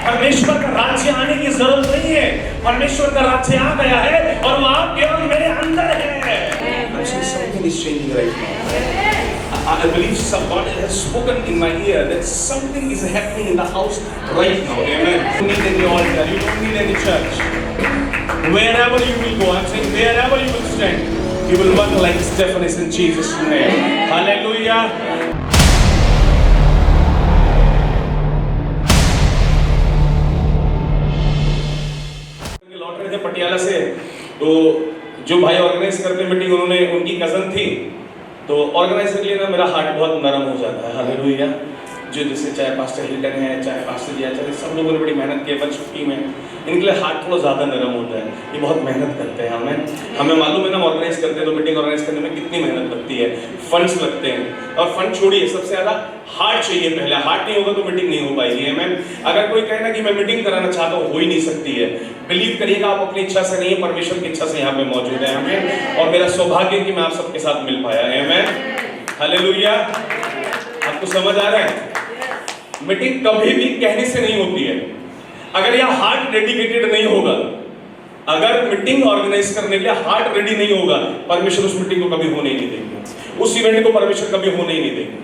परमेश्वर का राज्य आने की जरूरत नहीं है, परमेश्वर का राज्य आ गया है और वो आपके और मेरे अंदर है। I'm saying something is changing right now. I believe somebody has spoken in my ear that something is happening in the house right now. Amen. You don't need any altar, you don't need any church. Wherever you will go, I'm saying wherever you will stand, you will work like Stephanus in Jesus' name. Hallelujah. लौट रहे थे पटियाला से, तो जो भाई organise करते meeting, उन्होंने उनकी कजन थी, तो ऑर्गेनाइजर के लिए ना मेरा हार्ट बहुत नरम हो जाता है। हालेलुया। जो जैसे चाहे पास्टर हिल्टन है, चाहे पास्टर जिया, चाहे सब लोगों ने बड़ी मेहनत की है बच छुट्टी में, इनके लिए हार्ट थोड़ा ज़्यादा नरम होता है। ये बहुत मेहनत करते हैं, हमें मालूम है ना, ऑर्गेनाइज करते हैं तो मीटिंग ऑर्गेनाइज करने में कितनी मेहनत लगती है, फंड्स लगते हैं, और फंड छोड़िए, सबसे ज़्यादा हार्ट चाहिए पहले। हार्ट नहीं होगा तो मीटिंग नहीं हो पाएगी। अगर कोई कहना कि मैं मीटिंग कराना चाहता हूँ, हो ही नहीं सकती है। बिलीव करिएगा, आप अपनी इच्छा से नहीं, परमेश्वर की इच्छा से यहाँ पे मौजूद है। आमीन। और मेरा सौभाग्य कि मैं आप सबके साथ मिल पाया। आमीन। हालेलुया। आपको समझ आ रहा है? मीटिंग कभी भी कहने से नहीं होती है। अगर यह हार्ट डेडिकेटेड नहीं होगा, अगर मीटिंग ऑर्गेनाइज करने के लिए हार्ट रेडी नहीं होगा, परमेश्वर उस मीटिंग को कभी होने ही नहीं देंगे, उस इवेंट को परमेश्वर कभी होने ही नहीं देंगे।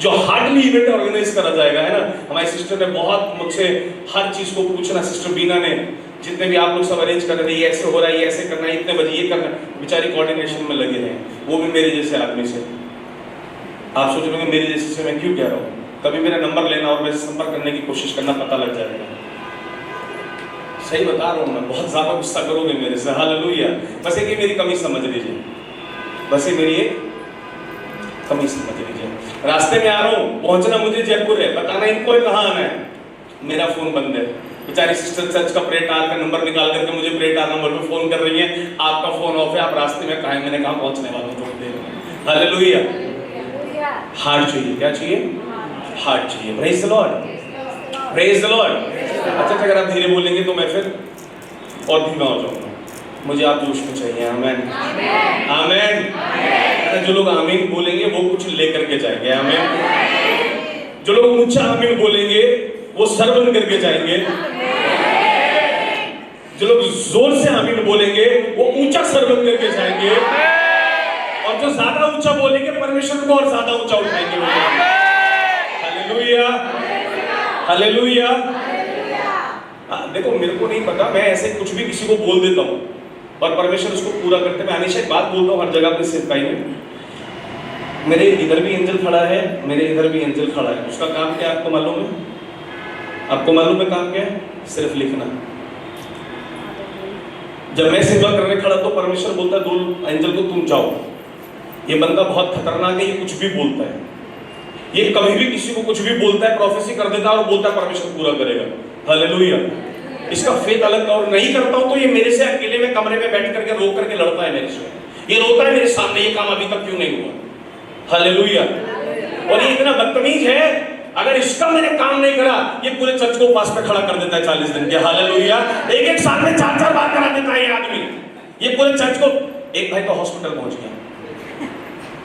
जो हार्डली इवेंट ऑर्गेनाइज करा जाएगा, है ना, हमारी सिस्टर ने बहुत मुझसे हर चीज को पूछना, सिस्टर बीना ने, जितने भी आप लोग सब अरेंज कर रहे थे, ये ऐसे हो रहा है, ये ऐसे करना है, इतने बजे ये करना है, बेचारी कोऑर्डिनेशन में लगे रहे, वो भी मेरे जैसे आदमी से। आप सोच रहे होंगे मेरे जैसे से मैं क्यों कह रहा हूँ, कभी मेरा नंबर लेना और मेरे संपर्क करने की कोशिश करना, पता लग जाएगा। सही बता रहा हूँ मैं, बहुत ज्यादा गुस्सा करोगे मेरे से। हालेलुया। बस एक मेरी कमी समझ लीजिए, बस ये मेरी एक कमी समझ लीजिए। रास्ते में आ रहा हूँ, पहुंचना मुझे जयपुर है, बताना इनको कहाँ आना है, मेरा फोन बंद है। बेचारी सिस्टर चर्च का प्रेयर टावर का नंबर निकाल करके मुझे प्रेयर टावर नंबर पे फोन कर रही है, आपका फोन ऑफ है, आप रास्ते में कहाँ हैं? मैंने कहा पहुंचने वाला हूँ थोड़ी देर में। हालेलुया। हार्ट चाहिए, क्या चाहिए? हार्ट चाहिए। Praise the lord, praise the Lord. अच्छा, अगर आप धीरे बोलेंगे तो मैं फिर और धीमा हो जाऊंगा, मुझे आप जोश में चाहिए। आमीन, आमीन। जो लोग आमीन बोलेंगे वो कुछ लेकर के जाएंगे। आमीन। जो लोग ऊंचा आमीन बोलेंगे वो सर बन करके जाएंगे। जो लोग जोर से आमीन बोलेंगे वो ऊंचा सर बन करके जाएंगे, और जो ज्यादा ऊंचा बोलेंगे परमेश्वर को और ज्यादा ऊंचा उठाएंगे। Hallelujah, hallelujah. देखो, मेरे को नहीं पता, मैं ऐसे कुछ भी किसी को बोल देता हूँ और परमेश्वर उसको पूरा करते। मैं हमेशा एक बात बोलता हूँ हर जगह पे सेवकाई में, मेरे इधर भी एंजल खड़ा है, मेरे इधर भी एंजल खड़ा है। उसका काम क्या है आपको मालूम है? आपको मालूम है काम क्या है? सिर्फ लिखना। जब मैं सेवा करने खड़ा तो परमेश्वर बोलता है दो एंजल को, तुम जाओ, ये बंदा बहुत खतरनाक है, ये कुछ भी बोलता है, ये कभी भी किसी को कुछ भी बोलता है, प्रोफेसी कर देता है और बोलता है परमेश्वर पूरा करेगा। हालेलुया। इसका फेथ अलग और नहीं करता हूं तो ये मेरे से अकेले में कमरे में बैठ करके रो करके लड़ता है मेरे से, ये रोता है मेरे सामने, ये काम अभी तक क्यों नहीं हुआ। हालेलुया। और ये इतना बदतमीज है, अगर इसका मैंने काम नहीं करा, ये पूरे चर्च को पास पे खड़ा कर देता है 40 दिन के। हालेलुया। एक साल में 4 बार करा देता है ये आदमी, ये पूरे चर्च को। एक भाई तो हॉस्पिटल पहुंच गया,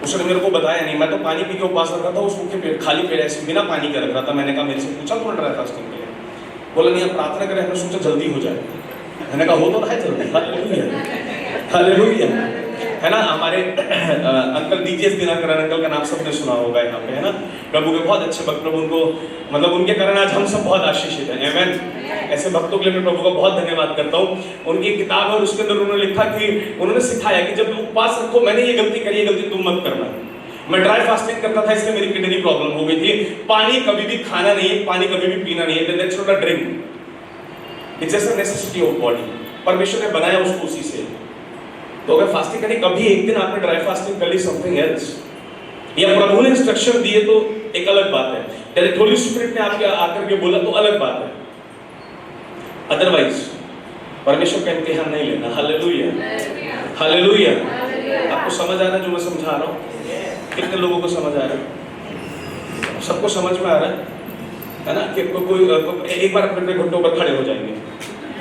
उसने मेरे को बताया नहीं, मैं तो पानी पी के उपवास रख रहा था, उसके खाली पेट ऐसे बिना पानी के रख रहा था। मैंने कहा, मेरे से पूछा कौन रहा था फास्टिंग के लिए? बोला नहीं, आप प्रार्थना करें, हमने सोचा जल्दी हो जाए। मैंने कहा हो तो रहा है जल्दी। Hallelujah, hallelujah. है ना, हमारे अंकल डीजे दिनाकर अंकल का नाम सबने सुना होगा यहाँ पे, है ना, प्रभु के बहुत अच्छे भक्त। प्रभु उनको, मतलब उनके कारण आज हम सब बहुत आशीषित हैं। आमीन। ऐसे भक्तों के लिए मैं प्रभु का बहुत धन्यवाद करता हूँ। उनकी किताब है, उसके अंदर उन्होंने लिखा कि उन्होंने सिखाया कि जब उपवास रखो, मैंने ये गलती करी, ये गलती तुम मत करना। मैं ड्राई फास्टिंग करता था, इसलिए मेरी किडनी प्रॉब्लम हो गई थी। पानी कभी भी खाना नहीं है, पानी कभी भी पीना नहीं है, that's not a drink, it's just a necessity of body. परमेश्वर ने बनाया उसको उसी से। तो अगर फास्टिंग करें, कभी एक दिन आपने ड्राई फास्टिंग कर ली, समथिंग एल्स, या प्रभु ने इंस्ट्रक्शन दिए तो एक अलग बात है, यदि होली स्पिरिट ने आपके आकर के बोला तो अलग बात है। अदरवाइज परमेश्वर का इम्तिहान नहीं लेना। Hallelujah, hallelujah. आपको समझ आ रहा है जो मैं समझा रहा हूँ? कितने लोगों को समझ आ रहा है? सबको समझ में आ रहा है ना? कि कोई एक बार अपने घुटनों पर खड़े हो जाएंगे,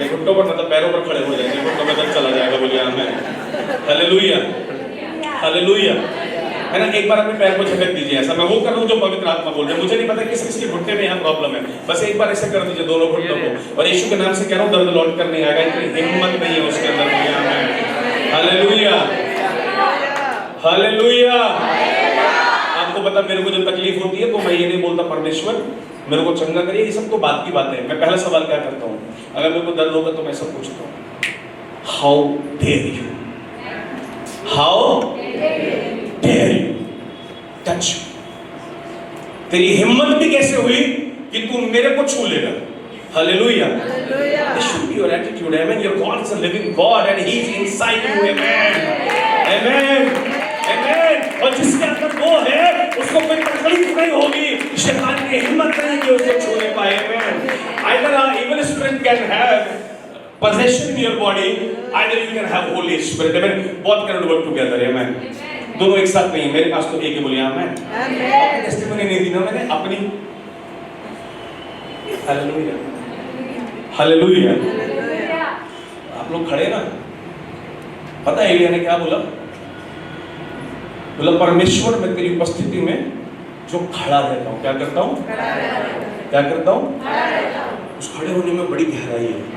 घुटनों पर मतलब पैरों पर खड़े हो जाएंगे, घुटनों में दर्द चला जाएगा। बोलिए आमीन। Hallelujah, hallelujah. है ना, एक बार अपने पैर को झटक दीजिए ऐसा, मैं वो कर रहा हूँ जो पवित्र आत्मा बोल रहे हैं, मुझे नहीं पता किस किस के घुटने में यहाँ प्रॉब्लम है, बस एक बार ऐसे कर दीजिए दोनों घुटनों को, और यीशु के नाम से कह रहा हूँ दर्द लौट कर नहीं आएगा, इतनी हिम्मत नहीं है उसके अंदर। Hallelujah, hallelujah. आपको पता मेरे को जब तकलीफ होती है तो मैं ये नहीं बोलता परमेश्वर मेरे को चंगा करिए, ये सब तो बात की बातें है। मैं पहला सवाल क्या करता हूँ, अगर मेरे को दर्द होगा तो मैं सब पूछता हूँ, how dare you, how dare you touch, तेरी हिम्मत भी कैसे हुई कि तू मेरे को छू लेगा। Hallelujah, this should be your attitude, amen. Your God is a living God and He is inside you, amen, amen, amen. और जिसके अंदर वो है उसको कोई तकलीफ नहीं होगी, शैतान की हिम्मत नहीं कि उसको छूने पाए, amen. Either an evil spirit can have possession in your body, either you can have Holy Spirit, amen. Both cannot work together, amen. दोनों एक साथ नहीं, मेरे पास तो एक ही, बोलिए आमेन। अपनी टेस्टिमनी नहीं दी ना मैंने, अपनी। Hallelujah, hallelujah. आप लोग खड़े ना, पता है एलिया ने क्या बोला? बोला परमेश्वर मैं तेरी उपस्थिति में जो खड़ा रहता हूँ, क्या करता हूँ? क्या करता हूँ? उस खड़े होने में बड़ी गहराई है।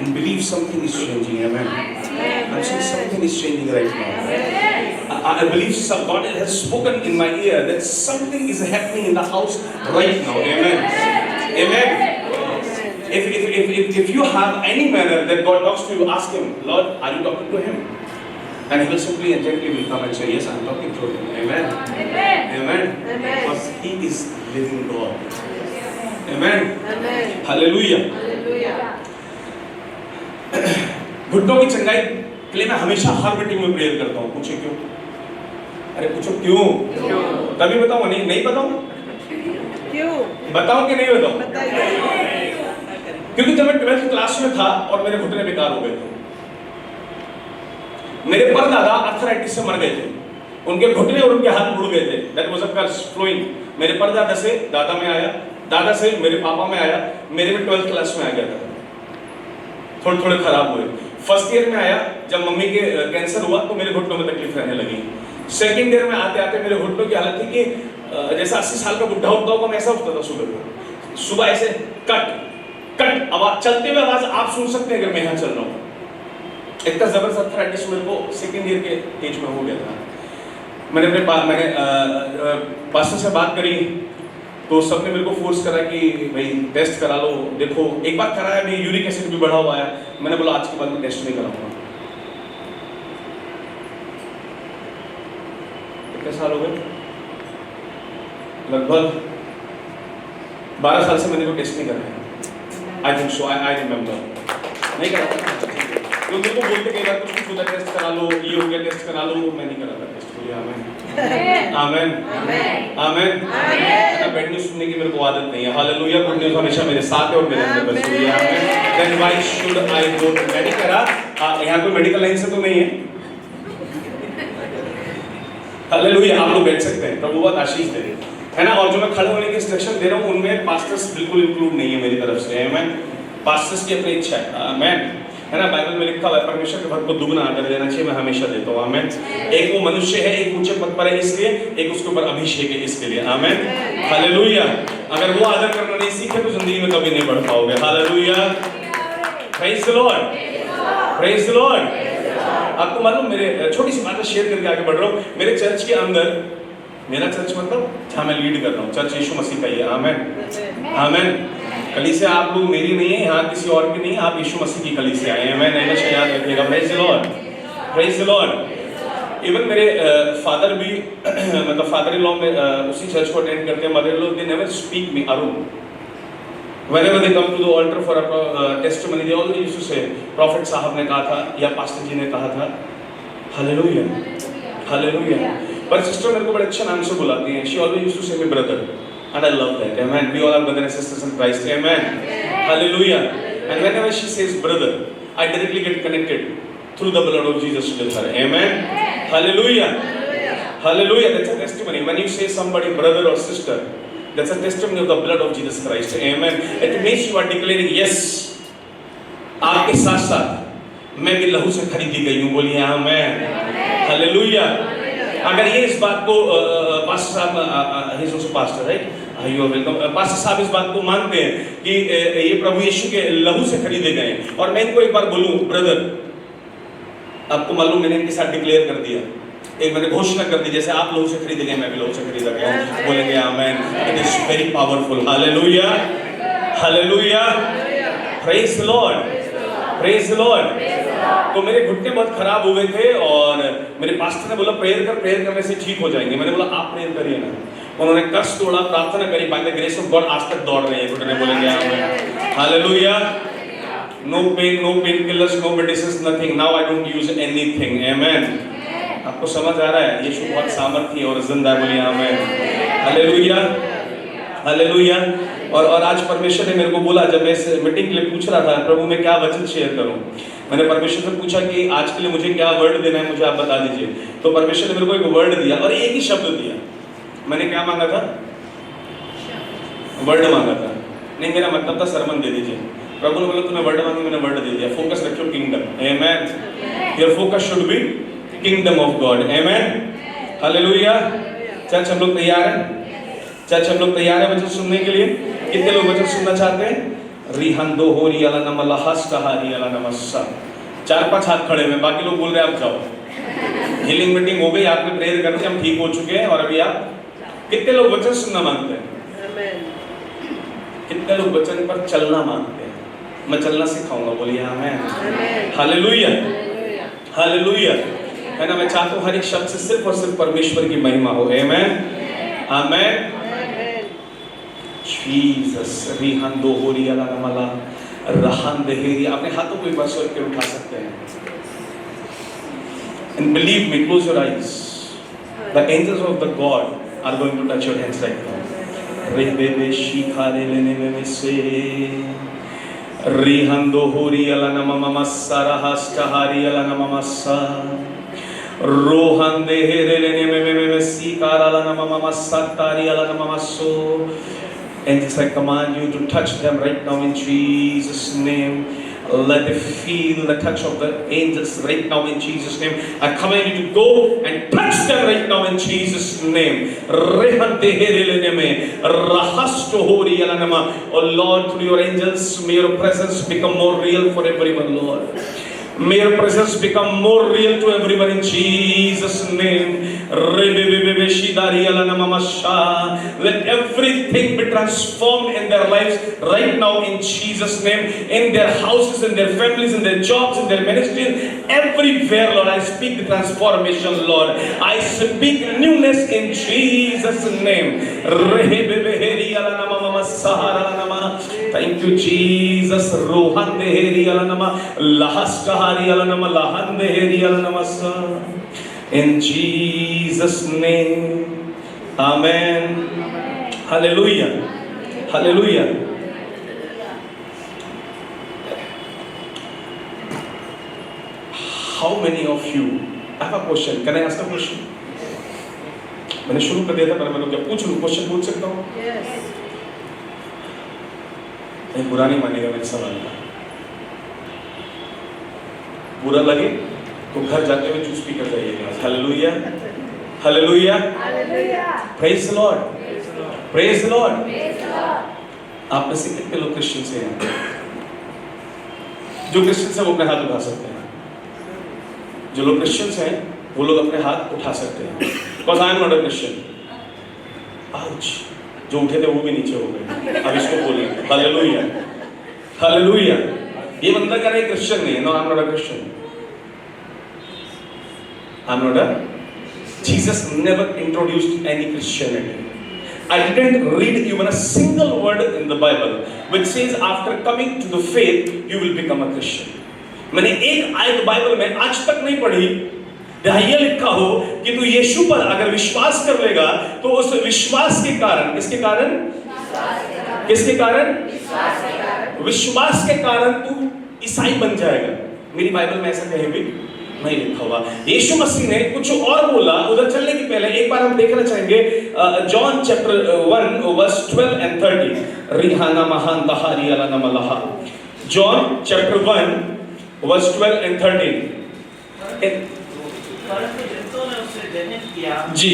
In belief something is changing, amen. I'm saying something is changing right now. I believe some God has spoken in my ear that something is happening in the house right now, amen, amen. If you have any manner that God talks to you, ask Him, Lord, are you talking to Him? And He will simply and gently will come and say, yes, I'm talking to Him, amen, amen, because He is living God, amen, hallelujah. घुटनों की चंगाई के लिए मैं हमेशा हर meeting में prayer करता हूँ। पूछे क्यों? अरे पूछो क्यों? तभी बताऊँ, नहीं बताऊँ? क्यों? बताऊँ कि नहीं बताऊँ? क्योंकि जब मैं 12th क्लास में था और मेरे घुटने बेकार हो गए थे, मेरे परदादा आर्थराइटिस से मर गए थे, उनके घुटने और उनके हाथ मुड़ गए थे। That was a curse flowing। मेरे परदादा से दादा में आया, दादा से मेरे पापा में आया, मेरे में 12th क्लास में आ गया था। थोड़े थोड़े खराब हुए। फर्स्ट ईयर में आया, जब मम्मी के कैंसर हुआ तो मेरे घुटनों में तकलीफ रहने लगी। सेकंड ईयर में आते आते मेरे घुटनों की हालत थी कि जैसा 80 साल का बुढ़ा होता होगा, मैं ऐसा उठता था सुबह ऐसे कट कट आवाज, चलते हुए आवाज आप सुन सकते हैं अगर मैं यहाँ चल रहा हूँ। इतना जबरदस्त आर्थराइटिस मेरे को सेकंड ईयर के एज में हो गया था। मैंने पास्टर से बात करी तो सबने मेरे को फोर्स करा कि भाई टेस्ट करा लो, देखो। एक बार कराया, अभी यूरिक एसिड भी बढ़ा हुआ है। मैंने बोला आज के बाद मैं टेस्ट नहीं कराऊंगा। कितने साल हो गए? लगभग 12 साल से मैंने कोई टेस्ट नहीं कराया। I think so, I remember नहीं करा। तो मेरे को बोलते कई बार कुछ टेस्ट करा लो, ये हो गया टेस्ट करा लो, मैं नहीं कराता टेस्ट। बोलिए आमीन, आमीन, आमीन। बैड न्यूज़ सुनने की मेरे को आदत नहीं है। हालेलुया, गुड न्यूज़ हमेशा मेरे साथ है और मेरे अंदर बस। बोलिए आमीन। Then why should I go to medical? यहाँ कोई मेडिकल लाइन से तो नहीं है? हालेलुया, आप लोग बैठ सकते हैं, प्रभु बहुत आशीष दे, है ना। और जो मैं खड़े होने की इंस्ट्रक्शन दे रहा हूँ उनमें पास्टर्स बिल्कुल इंक्लूड नहीं है मेरी तरफ से, आमीन। पास्टर्स की अपनी इच्छा है, आमीन, है ना। बाइबल में लिखा हुआ है परमेश्वर के भक्त को दुगना आदर देना चाहिए, मैं हमेशा देता हूँ, आमीन। एक वो मनुष्य है, एक ऊंचे पद पर है इसलिए, एक उसके ऊपर अभिषेक है इसके लिए, आमीन, हालेलुया। अगर वो आदर करना नहीं सीखे तो जिंदगी में कभी नहीं बढ़ पाओगे। Hallelujah, praise the lord, praise the lord. आपको मालूम, मेरे छोटी सी बात शेयर करके आगे बढ़ रहा हूँ। मेरे चर्च के अंदर, मेरा चर्च मतलब जहाँ मैं लीड कर रहा हूँ, चर्च यीशु मसीह का ही है, आमीन, आमीन। कलीसिया आप लोग मेरी नहीं है, यहाँ किसी और की नहीं है, आप यीशु मसीह की कलीसिया आए हैं। मैं हमेशा याद रखिएगा। Praise the lord, praise the Lord. Even मेरे फादर भी मतलब फादर इन लॉ में उसी चर्च को अटेंड करते हैं। Mother in law they never speak me Arun. Whenever they come to the altar for a testimony, they always used to say, profit साहब ने कहा था या पास्टर जी ने कहा था। Hallelujah, hallelujah. पर सिस्टर मेरे को बड़े अच्छे नाम से बुलाती हैं। She always used to say me brother, and I love that. Amen. We all are brothers and sisters in Christ. Amen. Hallelujah. And whenever she says brother, I directly get connected through the blood of Jesus with her. Amen. Hallelujah. Hallelujah. That's a testimony. When you say somebody brother or sister, that's a testimony of the blood of Jesus Christ. Amen. It means you are declaring, yes, आपके साथ साथ मैं भी लहू से खरीदी गई हूँ। बोलिए आमीन, हालेलुया, अगर ये इस बात को पास्टर साहब, he is also pastor right, you are welcome, pastor साहब इस बात को मानते हैं कि ये प्रभु यीशु के लहू से खरीदे गए हैं, और मैं इनको एक बार बोलूं, ब्रदर आपको मालूम मैंने इनके साथ डिक्लेयर कर दिया, एक मैंने घोषणा कर दी, जैसे आप लोगों से खरीदे गए मैं भी लोगों से खरीदा गया हूं, बोलेंगे amen. It is very powerful, hallelujah hallelujah, praise the lord, praise the lord. तो मेरे घुटने बहुत खराब हो गए थे और मेरे पास्टर ने बोला प्रेयर कर, प्रेयर करने से ठीक हो जाएंगे। मैंने बोला आप प्रेयर करिए ना, उन्होंने कष्ट तोड़ा, प्रार्थना करी, by the grace of God आज तक दौड़ रहे हैं घुटने, बोलेंगे amen hallelujah. No painkillers, no medicine, nothing, now I don't use anything, amen. आपको समझ आ रहा है, यीशु बहुत सामर्थी और जिंदा, बोलिए आमेन हालेलुया हालेलुया। और आज परमेश्वर ने मेरे को बोला, जब मैं इस मीटिंग के लिए पूछ रहा था प्रभु मैं क्या वचन शेयर करूं, मैंने परमेश्वर से पूछा कि आज के लिए मुझे क्या वर्ड देना है, मुझे आप बता दीजिए। तो परमेश्वर ने मेरे को एक वर्ड दिया और एक ही शब्द दिया। मैंने क्या मांगा था? वर्ड मांगा था, नहीं मेरा मतलब था सरमन दे दीजिए। प्रभु ने बोला तूने वर्ड मांगी, मैंने वर्ड दे दिया। फोकस रखियो kingdom, amen. Your focus should be kingdom of God, amen hallelujah. Church हम लोग तैयार हैं? चर्च हम लोग तैयार हैं वचन सुनने के लिए? कितने लोग वचन सुनना चाहते हैं? रिहंदो होरी अला नमला हस्तहारी अला नमस्सा। 4-5 हाथ खड़े हैं, बाकी लोग बोल रहे हैं आप जाओ। हीलिंग मीटिंग हो गई, आपने प्रेयर करके हम ठीक हो चुके हैं, और अभी आप कितने लोग वचन सुनना मांगते हैं? कितने लोग वचन पर चलना मांगते हैं? मैं चलना सिखाऊंगा, बोलिए आमेन हालेलुया हालेलुया। है ना, मैं चाहता हूँ हर एक शब्द से सिर्फ और सिर्फ परमेश्वर की महिमा हो, आमेन आमेन जीसस। रिहंदो होरी अला नमला रहन देहेरी। अपने हाथों को एक बार स्वर्ग पे उठा सकते हैं, and believe me, close your eyes, the angels of the God are going to touch your hands right now। रेबे Shikhare लेने में से रिहंदो होरी अला नममस्सा रहस्टहारी अला नममस्सा रोहन देहेरे लेने में सीकार अला नममस्सा तारी अला नममस्सो। Angels, I command you to touch them right now in Jesus' name. Let them feel the touch of the angels right now in Jesus' name. I command you to go and touch them right now in Jesus' name. Oh Lord, through your angels, may your presence become more real for everyone, Lord. May your presence become more real to everyone in Jesus' name. Let everything be transformed in their lives right now in Jesus' name. In their houses, in their families, in their jobs, in their ministries, everywhere, Lord, I speak the transformation, Lord. I speak newness in Jesus' name. Thank you, Jesus. Rohan deheri alanama lahastahari alanama lahan deheri alanamasa. In Jesus' name, amen. Hallelujah. Hallelujah. How many of you? I have a question. Can I ask a question? मैंने शुरू कर दिया था, पर मैं क्या पूछ लूं? क्वेश्चन पूछ सकता हूँ? Yes. नहीं, बुरा नहीं मानेगा मेरे सवाल का। बुरा लगे तो घर जाते हुए चूज भी कर जाइएगा। Hallelujah hallelujah praise the lord praise the Lord. आप में से कितने लोग क्रिश्चियन से हैं? जो क्रिश्चियन हैं वो अपने हाथ उठा सकते हैं। जो लोग क्रिश्चियन हैं वो लोग अपने हाथ उठा सकते हैं। Because I am not a Christian. Ouch. जो उठे थे वो भी नीचे हो गए। अब इसको बोलेंगे हालेलुया हालेलुया। ये बंदा कह रहा है क्रिश्चियन नहीं है। No, I'm not a Christian. I'm not a. Jesus never introduced any Christianity. I didn't read even a single word in the Bible which says after coming to the faith you will become a Christian. मैंने एक आयत Bible में आज तक नहीं पढ़ी जहाँ ये लिखा हो कि तू यीशु पर अगर विश्वास कर लेगा तो उस विश्वास के कारण, किसके कारण? किसके कारण? विश्वास के कारण तू ईसाई बन जाएगा। मेरी बाइबल में ऐसा कहीं भी नहीं लिखा हुआ। यीशु मसीह ने कुछ और बोला। उधर चलने के पहले एक बार हम देखना चाहेंगे जॉन चैप्टर 1 वर्स 12 and 13। रिहाना महान तहारी अला नमलहा। John chapter 1 verse 12 and 13। परंतु जितनों ने उससे ग्रहण किया जी,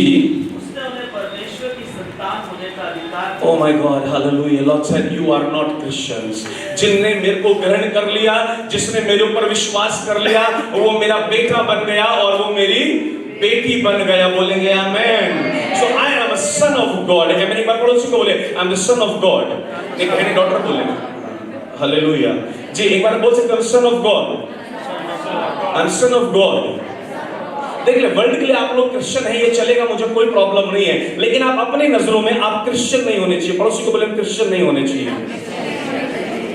उसने उन्हें परमेश्वर की संतान होने का अधिकार oh my God, hallelujah. Lord said, you are not Christians. जिनने मेरे को ग्रहण कर लिया, जिसने मेरे ऊपर विश्वास कर लिया, वो मेरा बेटा बन गया और वो मेरी बेटी बन गया। बोलेंगे आमेन। So I am a son of God. मैंने एक बार पड़ोसी को बोले, I am the son of God. एक बहन डॉक्टर बोलेंगे, हालेलुया। जी, एक बार बोल सकते हो, son of God. I am son of God. देख ले, वर्ल्ड के लिए आप लोग क्रिश्चियन हैं, ये चलेगा, मुझे कोई प्रॉब्लम नहीं है, लेकिन आप अपनी नजरों में आप क्रिश्चियन नहीं होने चाहिए। पड़ोसी को बोले हम क्रिश्चियन नहीं होने चाहिए,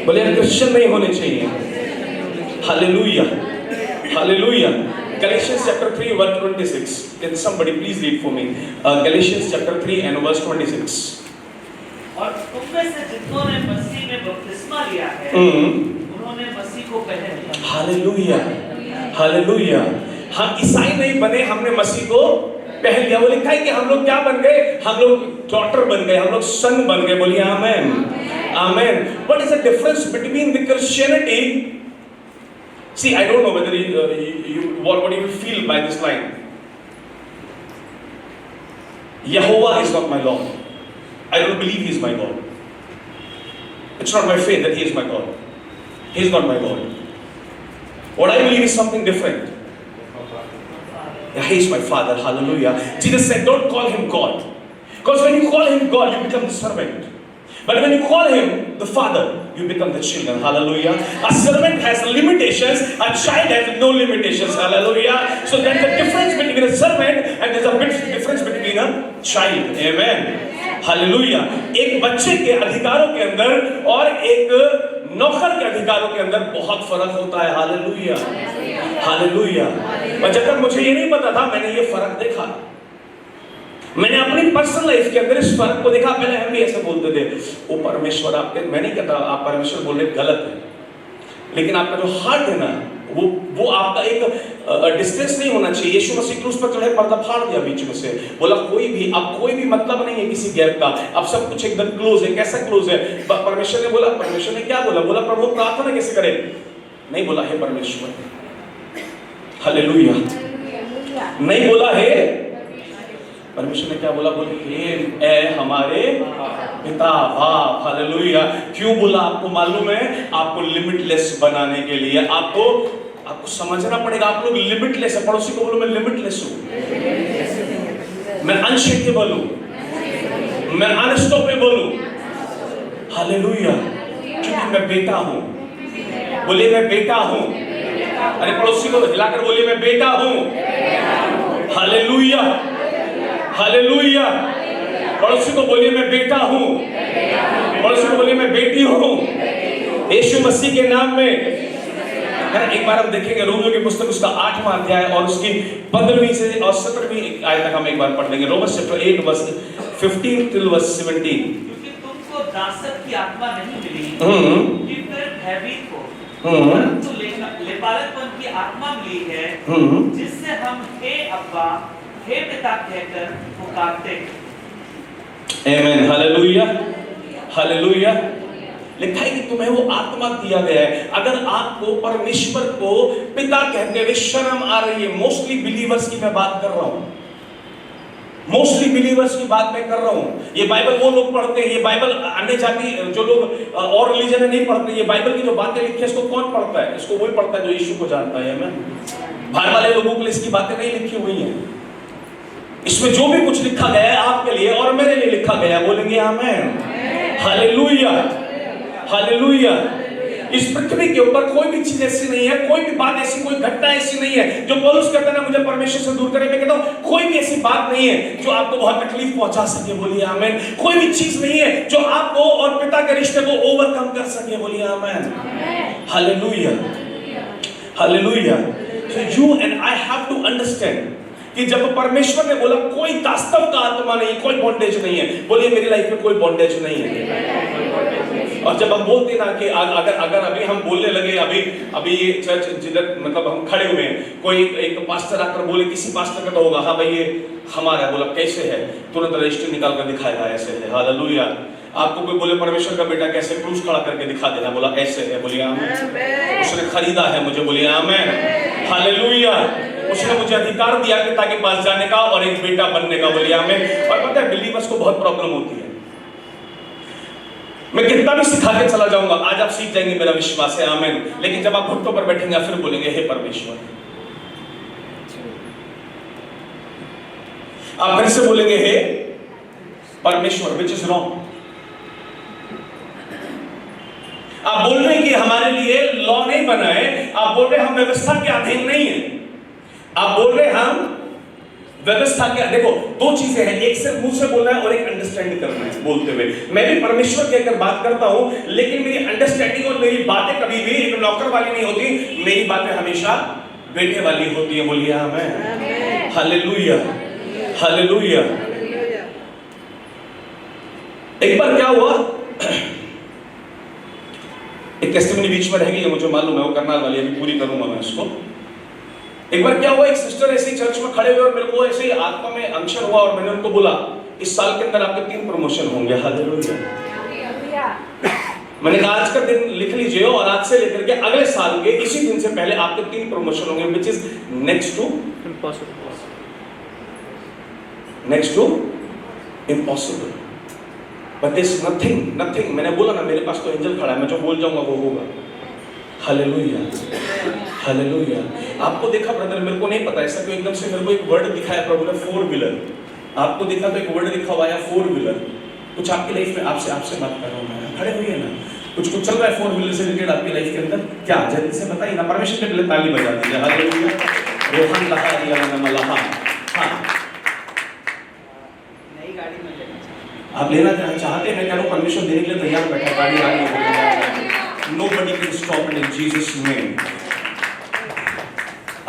बोले हम क्रिश्चियन नहीं होने चाहिए। Hallelujah, hallelujah. Galatians chapter 3 verse 26. Can somebody please read for me? Galatians chapter 3 and verse 26. और तुममें से जितनों ने मसीह में बपतिस्मा लिया है उन्होंने मसीह को पहन लिया। Hallelujah, hallelujah. हम ईसाई नहीं बने, हमने मसीह को पहन लिया। वो लिखा है कि हम लोग क्या बन गए? हम लोग डॉटर बन गए, हम लोग सन बन गए। बोलिए आमेन, आमेन। What is the difference between the Christianity? See, I don't know whether what do you feel by this line? Jehovah is not my Lord. I don't believe He is my God. It's not my faith that He is my God. He is not my God. What I believe is something different. Yeah, He is my Father. Hallelujah. Jesus said, don't call Him God. Because when you call Him God, you become the servant. But when you call Him the Father, you become the children. Hallelujah. A servant has limitations, a child has no limitations. Hallelujah. So there's a difference between a servant and there's a difference between a child. Amen. Hallelujah. एक बच्चे के अधिकारों के अंदर और एक नौकर के अधिकारों के अंदर बहुत फर्क होता है। Hallelujah, hallelujah. और जब तक मुझे ये नहीं पता था, मैंने ये फर्क देखा। मैंने अपनी पर्सनल लाइफ के अंदर इस फर्क को देखा। पहले हम भी ऐसे बोलते थे, ओ परमेश्वर आपके, मैं नहीं कहता आप परमेश्वर बोलने गलत है, लेकिन आपका जो हार्ट है ना, वो आपका एक डिस्टेंस नहीं होना चाहिए। यीशु मसीह क्रूस पर चढ़े, पर्दा फाड़ दिया बीच में से, बोला कोई भी अब कोई भी मतलब नहीं है किसी गैप का, अब सब कुछ एकदम क्लोज है। कैसा क्लोज है? परमेश्वर ने बोला, परमेश्वर ने क्या बोला? बोला प्रभु प्रार्थना कैसे करे? नहीं बोला हे परमेश्वर, हालेलुया, नहीं बोला हे परमेश्वर ने क्या बोला? बोले हे ए हमारे पिता बाप। हालेलुया। क्यों बोला आपको मालूम है? आपको लिमिटलेस बनाने के लिए। आपको समझना पड़ेगा, आप लोग लिमिटलेस है। पड़ोसी को बोलो मैं लिमिटलेस हूं, मैं अनशेकेबल हूं, मैं अनस्टॉपेबल हूं। हालेलुया। क्योंकि मैं बेटा हूं। बोलिए मैं बेटा हूं। अरे पड़ोसी को हिलाकर बोलिए मैं बेटा हूं। Hallelujah, hallelujah. पड़ोसी को बोलिए मैं बेटा हूं। पड़ोसी को बोलिए मैं बेटी हूं, यीशु मसीह के नाम में। एक बार हम देखेंगे रोमियो की पुस्तक उसका 8वां अध्याय और उसकी 15वीं से और 17वीं आयत तक हम एक बार पढ़ लेंगे। Romans chapter 8 verse 15 till verse 17। क्योंकि तुमको दासत्व की आत्मा नहीं मिली कि फिर भयभीत हो, परंतु लेपालकपन की आत्मा मिली है, जिससे हम हे अब्बा हे पिता कहकर पुकारते हैं। आमेन, हालेलुया, हालेलुया। लिखा है कि तुम्हें वो आत्मा दिया गया है। अगर आपको परमेश्वर को पिता कहते हुए शर्म आ रही है, मोस्टली बिलीवर्स की मैं बात कर रहा हूं, मोस्टली बिलीवर्स की बात मैं कर रहा हूं। ये बाइबल वो लोग पढ़ते हैं, ये बाइबल अन्य जाति जो लोग और रिलीजन नहीं पढ़ते, ये बाइबल की जो बातें लिखी है इसको कौन पढ़ता है? इसको वही पढ़ता है जो यीशु को जानता है। आमेन। बाहर वाले लोगों के लिए इसकी बातें नहीं लिखी हुई हैं। इसमें जो भी कुछ लिखा गया है आपके लिए और मेरे लिए लिखा गया है। बोलेंगे आमेन, हालेलुया, हालेलुया। इस पृथ्वी के ऊपर कोई भी चीज ऐसी नहीं है, कोई भी बात ऐसी, कोई घटना ऐसी नहीं है जो पौलुस कहता है ना मुझे परमेश्वर से दूर करे। मैं कहता हूं कोई भी ऐसी बात नहीं है जो आपको बहुत तकलीफ पहुंचा सके। बोलिए आमेन। कोई भी चीज नहीं है जो आपको और पिता के रिश्ते को ओवरकम कर सके। बोलिए amen, hallelujah, hallelujah. So you and I have to understand कि जब परमेश्वर ने बोला कोई दासत्व का आत्मा नहीं, कोई बॉन्डेज नहीं है। बोलिए मेरी लाइफ में कोई बॉन्डेज नहीं है। और जब हम बोलते ना कि अगर अभी हम बोलने लगे, अभी ये चर्च जिधर मतलब हम खड़े हुए हैं, कोई एक पास्टर आकर बोले, किसी पास्टर का तो होगा, हाँ भाई ये हमारा है। बोला कैसे है? तुरंत रजिस्टर निकाल कर दिखाएगा ऐसे है। हालेलुया। आपको कोई बोले परमेश्वर का बेटा कैसे, क्रूस खड़ा करके दिखा देना। बोला ऐसे है। बोलिए आमेन। उसने खरीदा है मुझे। बोलिए आमेन, हालेलुया। उसने मुझे अधिकार दिया कि ताकि पास जाने का और एक बेटा बनने का। बोलिए आमीन। और पता है बिलीवर्स को बहुत प्रॉब्लम होती है, मैं कितना भी सिखा के चला जाऊंगा, आज आप सीख जाएंगे, मेरा विश्वास है, आमीन। लेकिन जब आप घुटनों पर बैठेंगे फिर बोलेंगे हे परमेश्वर, आप फिर से बोलेंगे हे परमेश्वर, विच इज रॉन्ग। आप बोल रहे हैं कि हमारे लिए लॉ नहीं बना है, आप बोल रहे हैं हम व्यवस्था के अधीन नहीं है, आप बोल रहे हैं हम व्यवस्था के। देखो दो चीजें हैं, एक सिर्फ मुंह से बोलना है और एक अंडरस्टैंड करना है बोलते हुए। मैं भी परमेश्वर कहकर बात करता हूं, लेकिन मेरी अंडरस्टैंडिंग और मेरी बातें कभी भी एक नौकर वाली नहीं होती, मेरी बातें हमेशा बेटे वाली होती है। बोलिए आमीन, हालेलुया, हालेलुया। एक बार क्या हुआ, एक टेस्टिमनी बीच में रह गई है, मुझे मालूम है, वो करना वाली है, अभी पूरी करूंगा मैं उसको। एक बार क्या हुआ, एक सिस्टर ऐसे चर्च में खड़े हुए और मेरे को ऐसे आत्मा में अंशर हुआ और मैंने उनको बोला इस साल के अंदर आपके 3 प्रमोशन होंगे। हालेलुया। मैंने कहा आज का दिन लिख लीजिए और आज से लेकर के अगले साल के इसी दिन से पहले आपके 3 प्रमोशन होंगे, which is next to impossible. But this nothing. मैंने बोला ना, मेरे पास तो एंजल खड़ा है, मैं जो बोल जाऊंगा वो होगा। Hallelujah, hallelujah. आपको देखा ब्रदर, मेरे को नहीं पता ऐसा क्यों एकदम से मेरे को एक वर्ड दिखाया प्रभु ने, 4 व्हीलर। आपको देखा तो एक वर्ड लिखा हुआ है 4 व्हीलर। कुछ आपकी लाइफ में आपसे बात कर रहा हूं मैं, खड़े हुए ना, कुछ चल रहा है 4 व्हीलर से रिलेटेड आपकी लाइफ के अंदर, क्या जल्दी से बताइए ना। परमेश्वर के लिए ताली बजा दीजिए। हालेलुया, रोहन लहा रिया मलहा। हां, नई गाड़ी में लेना आप लेना चाहते हैं, मैं कह रहा हूं परमेश्वर देने के लिए तैयार बैठा है, गाड़ी आ रही है। Nobody can stop it in Jesus name।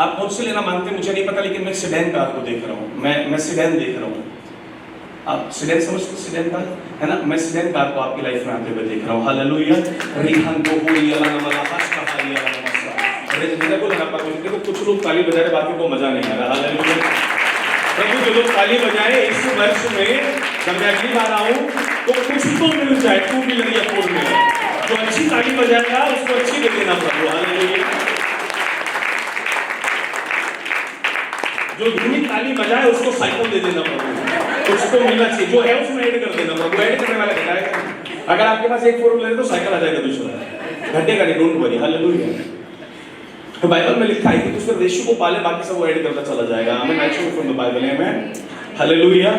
आप मुझसे लेना मांगते हैं, मुझे नहीं पता, लेकिन मैं सिडेन कार को देख रहा हूँ, मैं सिडेन देख रहा हूँ। आप सिडेन समझते, सिडेन कार है ना, मैं सिडेन कार को आपकी लाइफ में आते हुए देख रहा हूँ। हालेलुया, रिहान को पूरी अल्लाह नमला हस्ता हालिया नमस्ता। अरे मैंने बोला ना परमेश्वर, देखो कुछ लोग ताली बजा रहे, बाकी को मजा नहीं आ रहा। हालेलुया। प्रभु जो लोग ताली बजाए इस वर्ष में, जब मैं अगली बार आऊँ तो कुछ तो मिल जाए, 2 व्हीलर या 4 व्हीलर। जो अच्छी ताली बजाएगा उसको अच्छी दे देना प्रभु। हालेलुया। जो धीमी ताली बजाए उसको साइकिल दे देना प्रभु, कुछ तो मिलना चाहिए, जो है उसमें ऐड कर देना प्रभु। ऐड करने वाला घटाएगा। अगर आपके पास एक 4 व्हीलर है तो साइकिल आ जाएगा दूसरा, घटेगा नहीं, डोंट वरी। हालेलुया। तो बाइबल में लिखा है कि तू सिर्फ यीशु को पाले, बाकी सब वो ऐड करता चला जाएगा। आमीन। I show from the Bible, आमीन, हालेलुया।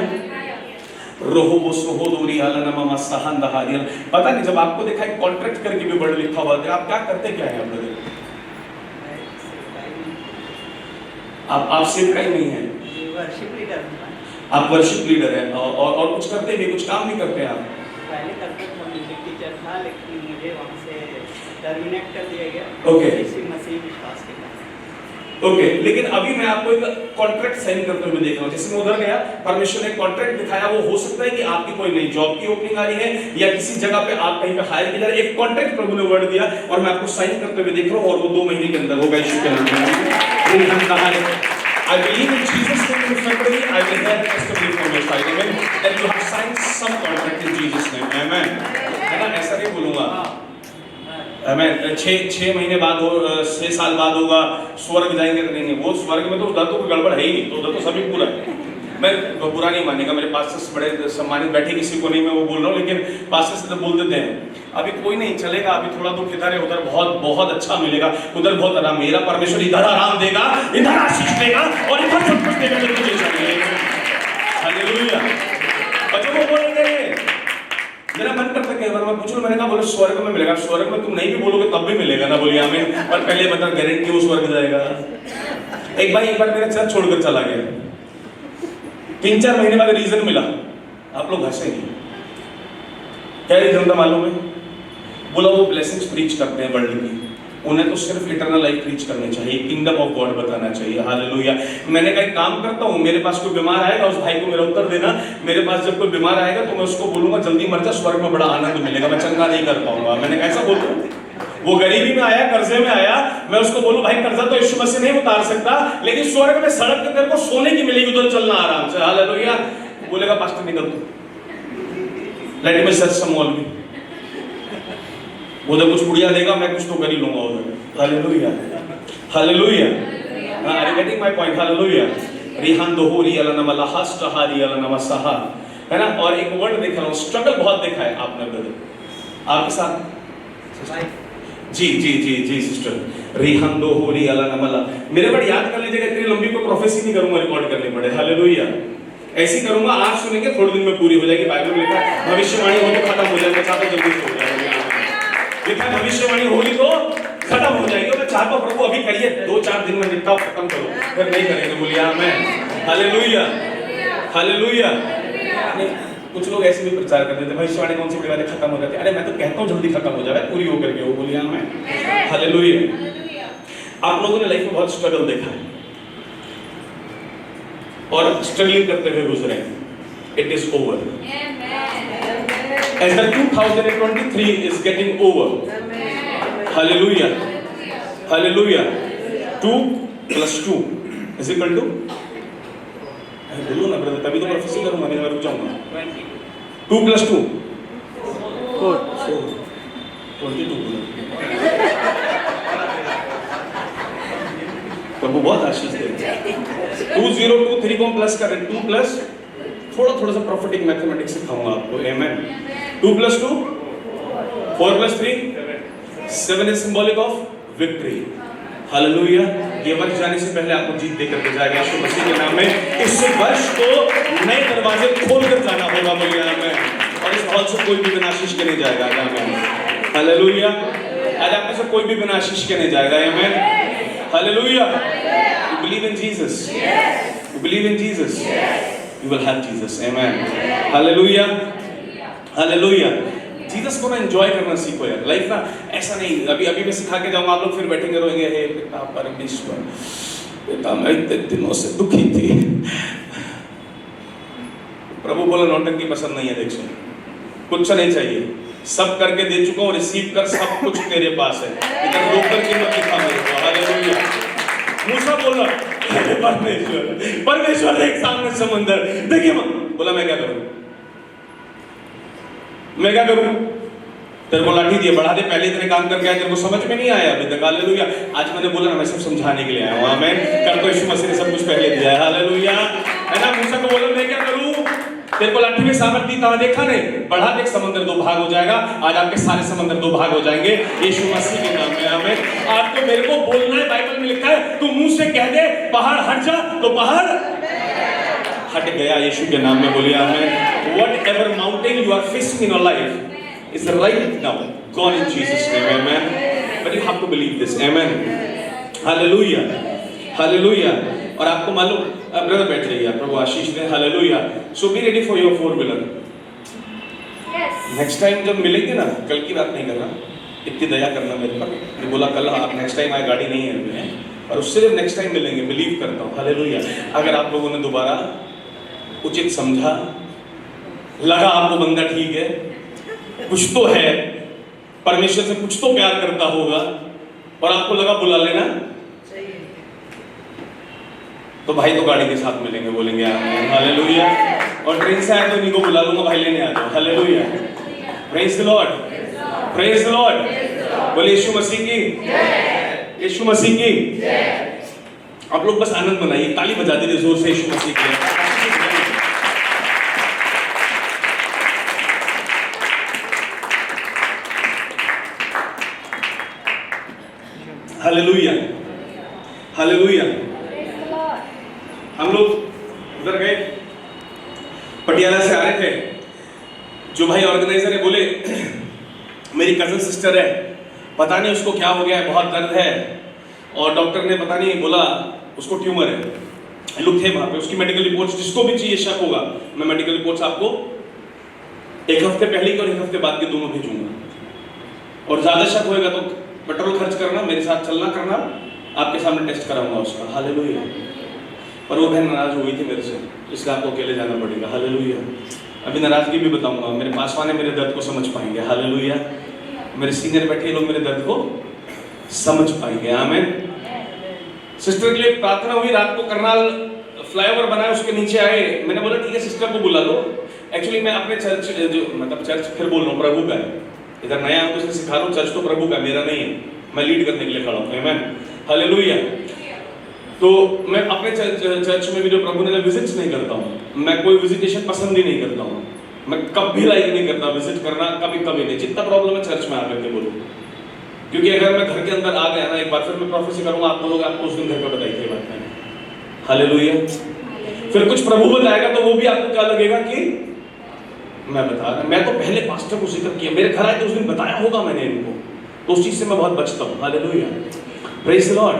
रोहो सोहो दूरी हालनमा मसहन दहारिया। पता नहीं, जब आपको देखा है कॉन्ट्रैक्ट करके भी वर्ड लिखा हुआ है, आप क्या करते क्या है आप लोग? आप सेवक ही नहीं है, वर्शिप लीडर। आप वर्शिप लीडर है और कुछ करते भी, कुछ काम भी करते हैं आप? पहले करते थे, म्यूजिक टीचर था, लेकिन मुझे वहां से टर्मिनेट कर दिया गया। ओके, इसी मसीह विश्वास के कारण। ओके, लेकिन अभी मैं आपको एक कॉन्ट्रैक्ट साइन करते हुए देख रहा हूं। जैसे मैं उधर गया, परमेश्वर ने कॉन्ट्रैक्ट दिखाया, वो हो सकता है कि आपकी कोई नई जॉब की ओपनिंग आ रही है या किसी जगह पे आप कहीं पे हायर किया जा रहा है। एक कॉन्ट्रैक्ट प्रभु ने वर्ड दिया और मैं आपको साइन करते हुए देख रहा हूं, और वो 2 महीने के अंदर होगा यीशु के नाम में। हम कहा है, I believe in Jesus' name in February. I will hear the testimony from your side, amen. That you have signed some contract in Jesus' name, amen. है ना, ऐसा नहीं बोलूँगा, amen. 6 महीने बाद हो, 6 साल बाद होगा, स्वर्ग जाएंगे तो नहीं, वो स्वर्ग में तो उधर तो गड़बड़ है ही नहीं, तो उधर तो सभी पूरा है। मैं बुरा नहीं मानेगा, मेरे पास बड़े सम्मानित बैठे, किसी को नहीं मैं वो बोल रहा हूँ, लेकिन पास से तो बोल देते हैं अभी कोई नहीं चलेगा, अभी थोड़ा दुख इधर है, उधर बहुत अच्छा मिलेगा, उधर बहुत आराम। मेरा परमेश्वर इधर आराम देगा, इधर आशीष देगा और इधर सब कुछ देगा जो तुझे चाहिए। हालेलुया। बच्चों को बोलेंगे, मेरा मन करता है कई बार मैं पूछूं, मैंने कहा बोले स्वर्ग में मिलेगा। स्वर्ग में तुम नहीं भी बोलोगे तब भी मिलेगा ना, बोलिए आमीन। पर पहले बता, गारंटी वो स्वर्ग जाएगा। एक भाई एक बार मेरा चर्च छोड़कर चला गया, 3-4 महीने बाद रीजन मिला, आप लोग हंसेंगे, क्या रीजन था मालूम है? बोला वो ब्लेसिंग्स प्रीच करते हैं वर्ल्ड की, उन्हें तो सिर्फ इटर्नल लाइफ प्रीच करनी चाहिए, किंगडम ऑफ गॉड बताना चाहिए। हालेलुया। मैंने कहा काम करता हूँ, मेरे पास कोई बीमार आएगा, उस भाई को मेरा उत्तर देना, मेरे पास जब कोई बीमार आएगा तो मैं उसको बोलूंगा जल्दी मर जा, स्वर्ग में बड़ा आनंद मिलेगा, मैं चंगा नहीं कर पाऊंगा। मैंने कैसा बोलूं? वो गरीबी में आया, कर्जे में आया, मैं उसको बोलूं भाई कर्जा तो यीशु मसीह नहीं उतार सकता, लेकिन स्वर्ग में सड़क के तेरे को सोने की मिलेगी, उधर चलना आराम से। हालेलुया। बोलेगा पास्टर निकल तू, लेट मी सर्च सम मौलवी, उधर कुछ बुढ़िया देगा, मैं कुछ तो कर ही लूंगा उधर। Hallelujah, hallelujah. Are you getting my point? Hallelujah. Rihan दोहरी अलनमला हस्तहारी अलनमसहा, है ना? और एक वर्ड देखा हूँ, स्ट्रगल बहुत देखा है आपने ब्रदर आपके साथ। जी जी जी जी सिस्टर, रिहान दोहरी अलनमला, मेरे वर्ड याद कर लीजिएगा, इतनी लंबी को प्रोफेसी नहीं करूंगा, रिकॉर्ड करनी पड़े। हालेलुया। ऐसी करूंगा, आज सुनेंगे थोड़े दिन में पूरी हो जाएगी। बाइबल में लिखा है भविष्यवाणी होगी तो खत्म हो जाएगी, चाहता जल्दी से हो जाएगी। लिखा है भविष्यवाणी होगी तो खत्म हो जाएगी। मैं चाहता हूं प्रभु अभी करिए, 2-4 दिन में निपटाओ, खत्म करो, फिर नहीं करेंगे। बोलिए आमीन। Hallelujah hallelujah. कुछ लोग ऐसे भी प्रचार करते थे, भविष्यवाणी कौन सी बड़ी बात है, खत्म हो जाती है। अरे मैं तो कहता हूं जल्दी खत्म हो जाए, पूरी हो करके। वो बोलिए आमीन। हालेलुया। आप लोगों ने लाइफ में बहुत स्ट्रगल देखा है और स्ट्रगलिंग करते हुए गुजरे। It is over. As the 2023 is getting over. Hallelujah. Hallelujah. 2 + 2 is equal to, बोलो ना ब्रदर, तभी तो प्रोफेसी करूंगा, नहीं मैं रुक जाऊंगा। 2 + 2 4 22 बोलो। प्रभु बहुत आशीष दे। 2 0 2 3 को प्लस कर, 2 प्लस थोड़ा सा प्रॉफिटिक मैथमेटिक्स सिखाऊंगा आपको। आमेन। 2 + 2 4 + 3 7 is symbolic of victory. Hallelujah. ये वर्ष जाने से पहले आपको जीत दे करके जाएगा यीशु मसीह के नाम में। इस वर्ष को नए दरवाजे खोल कर जाना होगा। बोलिए आमीन। और इस हॉल से कोई भी बिना आशीष के नहीं जाएगा। आमीन। हालेलुया। आज आप में से कोई भी बिना आशीष के नहीं जाएगा। आमीन। Hallelujah. You believe in Jesus? Yes. You believe in Jesus? Yes. You will have Jesus. Amen. Hallelujah. Hallelujah. Jesus को ना एंजॉय करना सीखो यार। लाइफ ना ऐसा नहीं, अभी मैं सिखा के जाऊंगा, आप लोग फिर बैठेंगे रोएंगे, हे पिता परमेश्वर, पिता मैं इतने दिनों से दुखी थी। प्रभु बोला नौटंकी पसंद नहीं है, देख सुन, कुछ नहीं चाहिए, सब करके दे चुका हूँ, रिसीव कर, सब कुछ तेरे पास है, इधर रोक करके मत दिखा मेरे को। हालेलुया। मूसा बोला परमेश्वर देख सामने समंदर, देखिए बोला मैं क्या करूं, मैं क्या करूं? तेरे को लाठी दिए, बढ़ा दे, पहले इतने काम करके आया, तेरे को समझ में नहीं आया अभी तक। हालेलुया। आज मैंने बोला ना, मैं सब समझाने के लिए आया हूं। आमीन। कर तो यीशु मसीह ने सब कुछ पहले दिया है। हालेलुया। है ना? मूसा को बोला मैं क्या करूं, तेरे को लाठी में सामर्थ दी, कहां देखा नहीं, बढ़ा दे, समंदर 2 भाग हो जाएगा। आज आपके सारे समंदर 2 भाग हो जाएंगे यीशु मसीह के नाम में। आमीन। आज तो मेरे को बोलना है, बाइबल में लिखा है, तू मुंह से कह दे पहाड़ हट जा, तो पहाड़ हट गया यीशु के नाम में। बोलिए आमीन। Whatever mountain you are facing in your life is right now gone in Jesus name. Amen. But you have to believe this. Amen. Hallelujah. Hallelujah. और आपको मालूम, ब्रदर बैठ जाइए, प्रभु आशीष दें। Hallelujah. So be ready for your 4-wheeler। Next time जब मिलेंगे ना, कल की बात नहीं कर रहा, इतनी दया करना मेरे पर। मैं बोला कल आप नेक्स्ट टाइम आए, गाड़ी नहीं है, और उससे जब नेक्स्ट टाइम मिलेंगे, बिलीव करता हूँ। हालेलुया। अगर आप लोगों ने दोबारा उचित समझा, लगा आपको बंदा ठीक है, कुछ तो है, परमेश्वर से कुछ तो प्यार करता होगा, और आपको लगा बुला लेना, तो भाई तो गाड़ी के साथ मिलेंगे, बोलेंगे आमीन। हालेलुया। और ट्रेन से आए तो इनको बुला लूंगा, भाई लेने आ जाओ। Hallelujah. Praise the lord. Praise the Lord. बोले यीशु मसीह की जय। यीशु मसीह की जय। आप लोग बस आनंद मनाइए, ताली बजा दीजिए जोर से यीशु मसीह की जय। हालेलुया। हालेलुया। हम लोग उधर गए, पटियाला से आ रहे थे, जो भाई ऑर्गेनाइजर है बोले मेरी कजन सिस्टर है, पता नहीं उसको क्या हो गया है, बहुत दर्द है, और डॉक्टर ने पता नहीं बोला उसको ट्यूमर है। लोग थे वहां पे, उसकी मेडिकल रिपोर्ट्स जिसको भी चाहिए शक होगा, मैं मेडिकल रिपोर्ट्स आपको 1 हफ्ते पहले की और 1 हफ्ते बाद के दोनों भेजूंगा। और ज्यादा शक होएगा तो पेट्रोल खर्च करना, मेरे साथ चलना करना, आपके सामने टेस्ट कराऊंगा उसका। हालेलुया। पर वो बहन नाराज हो गई थी मेरे से, इसलिए आपको अकेले जाना पड़ेगा। हालेलुया। अभी नाराजगी भी बताऊंगा, मेरे पास वाले मेरे दर्द को समझ पाएंगे। हालेलुया। मेरे सीनियर बैठे लोग मेरे दर्द को समझ पाएंगे। आमीन। सिस्टर के लिए प्रार्थना हुई, रात को करनाल फ्लाईओवर बनाया, उसके नीचे आए, मैंने बोला ठीक है सिस्टर को बुला लो। एक्चुअली मैं अपने चर्च जो मतलब चर्च फिर बोल रहा हूँ, प्रभु का है, इधर नया हूं तो सिखा रहा हूं, चर्च तो प्रभु का, मेरा नहीं है, मैं लीड करने के लिए खड़ा हूं। आमीन। हालेलुया। तो मैं अपने चर्च में भी जो प्रभु ने विजिट्स नहीं करता हूँ, मैं कोई विजिटेशन पसंद ही नहीं करता हूँ, मैं कभी लाइक नहीं करता विजिट करना, कभी नहीं। जितना प्रॉब्लम है चर्च में आकर के बोलो, क्योंकि अगर मैं घर के अंदर आ गया ना एक बार, फिर मैं प्रोफेसी करूंगा, आप बोलोगे आपको उस दिन घर पे बताई थी बात मैंने। हालेलुया। फिर कुछ प्रभु बताएगा तो वो भी आपको क्या लगेगा कि मैं बता रहा, मैं तो पहले पास्टर को जिक्र किया, मेरे घर आए तो उस दिन बताया होगा मैंने इनको, तो उस चीज से मैं बहुत बचता हूँ। Hallelujah, praise the Lord.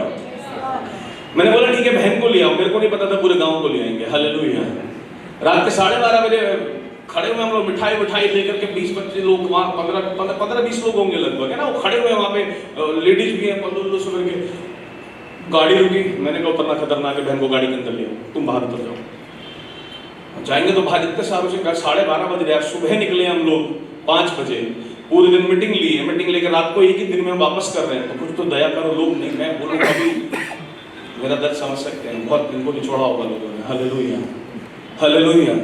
मैंने बोला ठीक है बहन को ले आओ, मेरे को नहीं पता था पूरे गांव को ले आएंगे। हालेलुया। रात के 12:30 बजे खड़े हुए हम लोग, मिठाई लेकर के 20-25 लोग, वहाँ 15-20 लोग होंगे लगभग, है ना, वो खड़े हुए वहाँ पे, लेडीज भी हैं 15-200 करके। गाड़ी रुकी, मैंने कहा उतरना खतरनाक है, बहन को गाड़ी के अंदर ले आओ, तुम बाहर उतर जाओ। जाएंगे तो बाहर इतने सारों से 12:30 बज रहे, सुबह निकले हम लोग 5 बजे, पूरे दिन मीटिंग ली है, मीटिंग लेकर रात को एक ही दिन में हम वापस कर रहे हैं, तो कुछ तो दया करो लोग। नहीं मैं बोलूँ अभी मेरा दर्द समझ सकते हैं, बहुत इनको निचोड़ा होगा लोगों ने। Hallelujah, hallelujah.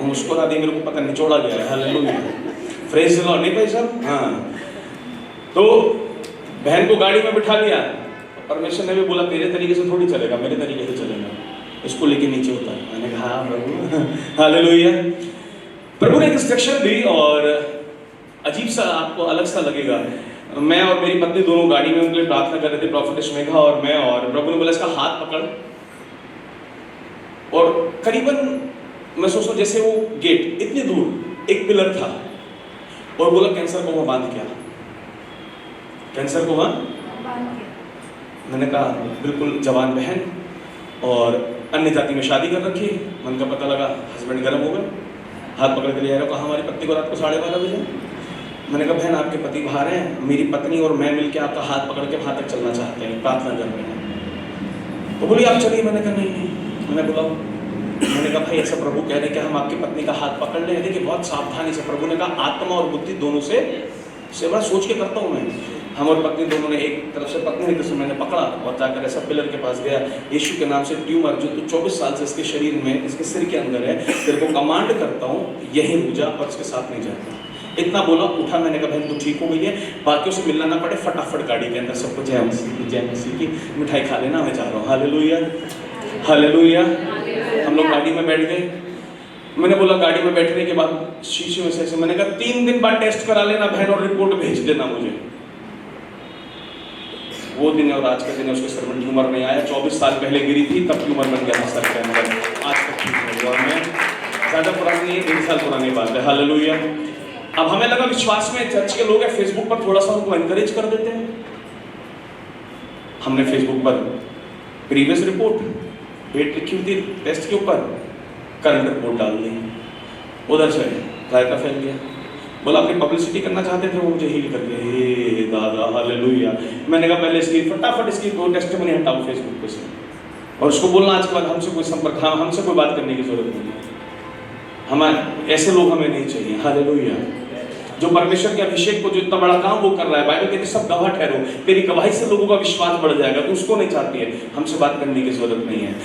मुस्कुरा दी, मेरे को पता निचोड़ा गया है। Hallelujah, praise the Lord. नहीं भाई साहब, हाँ। तो बहन को गाड़ी में बिठा लिया, परमेश्वर ने भी बोला तेरे तरीके से थोड़ी चलेगा, मेरे तरीके से चलेगा, इसको लेके नीचे उतार। मैंने कहा हाँ प्रभु। हालेलुया। प्रभु ने एक इंस्ट्रक्शन दी, और अजीब सा आपको अलग सा लगेगा। मैं और मेरी पत्नी दोनों गाड़ी में उनके लिए प्रार्थना कर रहे थे, प्रॉफिटेस मेघा और मैं, और प्रभु ने बोला इसका हाथ पकड़, और करीबन मैं सोचता जैसे वो गेट इतनी दूर एक पिलर था, और बोला कैंसर को वहां बांध क्या, कैंसर को वहां। मैंने कहा बिल्कुल जवान बहन और अन्य जाति में शादी कर रखी, मन का पता लगा हस्बैंड गर्म हो गए, हाथ पकड़ के ले आया। कहा हमारी पत्नी को रात को 12:30 बजे। मैंने कहा बहन आपके पति बाहर हैं, मेरी पत्नी और मैं मिलकर आपका हाथ पकड़ के वहां तक चलना चाहते हैं, प्रार्थना कर रहे हैं। तो बोली आप चलिए। मैंने कहा नहीं। मैंने कहा भाई ऐसा प्रभु कह रहे हैं कि हम आपकी पत्नी का हाथ पकड़ लें। देखिए बहुत सावधानी से प्रभु ने कहा आत्मा और बुद्धि दोनों से बड़ा सोच के करता हूँ मैं। हम और पत्नी दोनों ने एक तरफ से पत्नी ने मैंने पकड़ा और जाकर ऐसा पिलर के पास गया। यीशु के नाम से ट्यूमर जो 24 साल से इसके शरीर में, इसके सिर के अंदर है, तेरे को कमांड करता हूँ यहीं रुक जा और इसके साथ नहीं जाता। इतना बोला, उठा। मैंने कहा बहन तू ठीक हो गई है, बाकियों से मिलना ना पड़े, फटाफट गाड़ी के अंदर सबको जय मसीह की मिठाई खा लेना, मैं जा रहा हूँ। Hallelujah, hallelujah. हम लोग गाड़ी में बैठ गए। मैंने बोला गाड़ी में बैठने के बाद शीशे में से मैंने कहा 3 दिन बाद टेस्ट करा लेना बहन और रिपोर्ट भेज देना मुझे। वो दिन और आज के दिन उसके सर में ट्यूमर नहीं आया। 24 साल पहले गिरी थी तब ट्यूमर बन गया था सर के अंदर, आज तक ठीक नहीं हुआ। मैं ज्यादा पुरानी नहीं, 1 साल पुरानी बात है। हालेलुया। अब हमें लगा विश्वास में चर्च के लोग हैं, फेसबुक पर थोड़ा सा उनको एनकरेज कर देते हैं। हमने फेसबुक पर प्रीवियस रिपोर्ट डेट लिखी हुई थी टेस्ट के ऊपर, करंट रिपोर्ट डाल दी, उधर से रायता फैल गया। बोला अपनी पब्लिसिटी करना चाहते थे वो, मुझे हील कर दिया। हे दादा, हालेलुया। मैंने कहा पहले इसकी फटाफट इसकी टेस्टिमनी हटाओ फेसबुक पे से, और उसको बोलना आज के बाद हमसे कोई संपर्क, हमसे कोई बात करने की जरूरत नहीं है। हमारे ऐसे लोग हमें नहीं चाहिए। हालेलुया। जो परमेश्वर के अभिषेक को जो इतना बड़ा काम वो कर रहा है, बाइबल कहती है सब गवाह ठहरो, तेरी गवाही से लोगों का विश्वास बढ़ जाएगा। तो उसको नहीं चाहती है, हमसे बात करने की जरूरत नहीं है।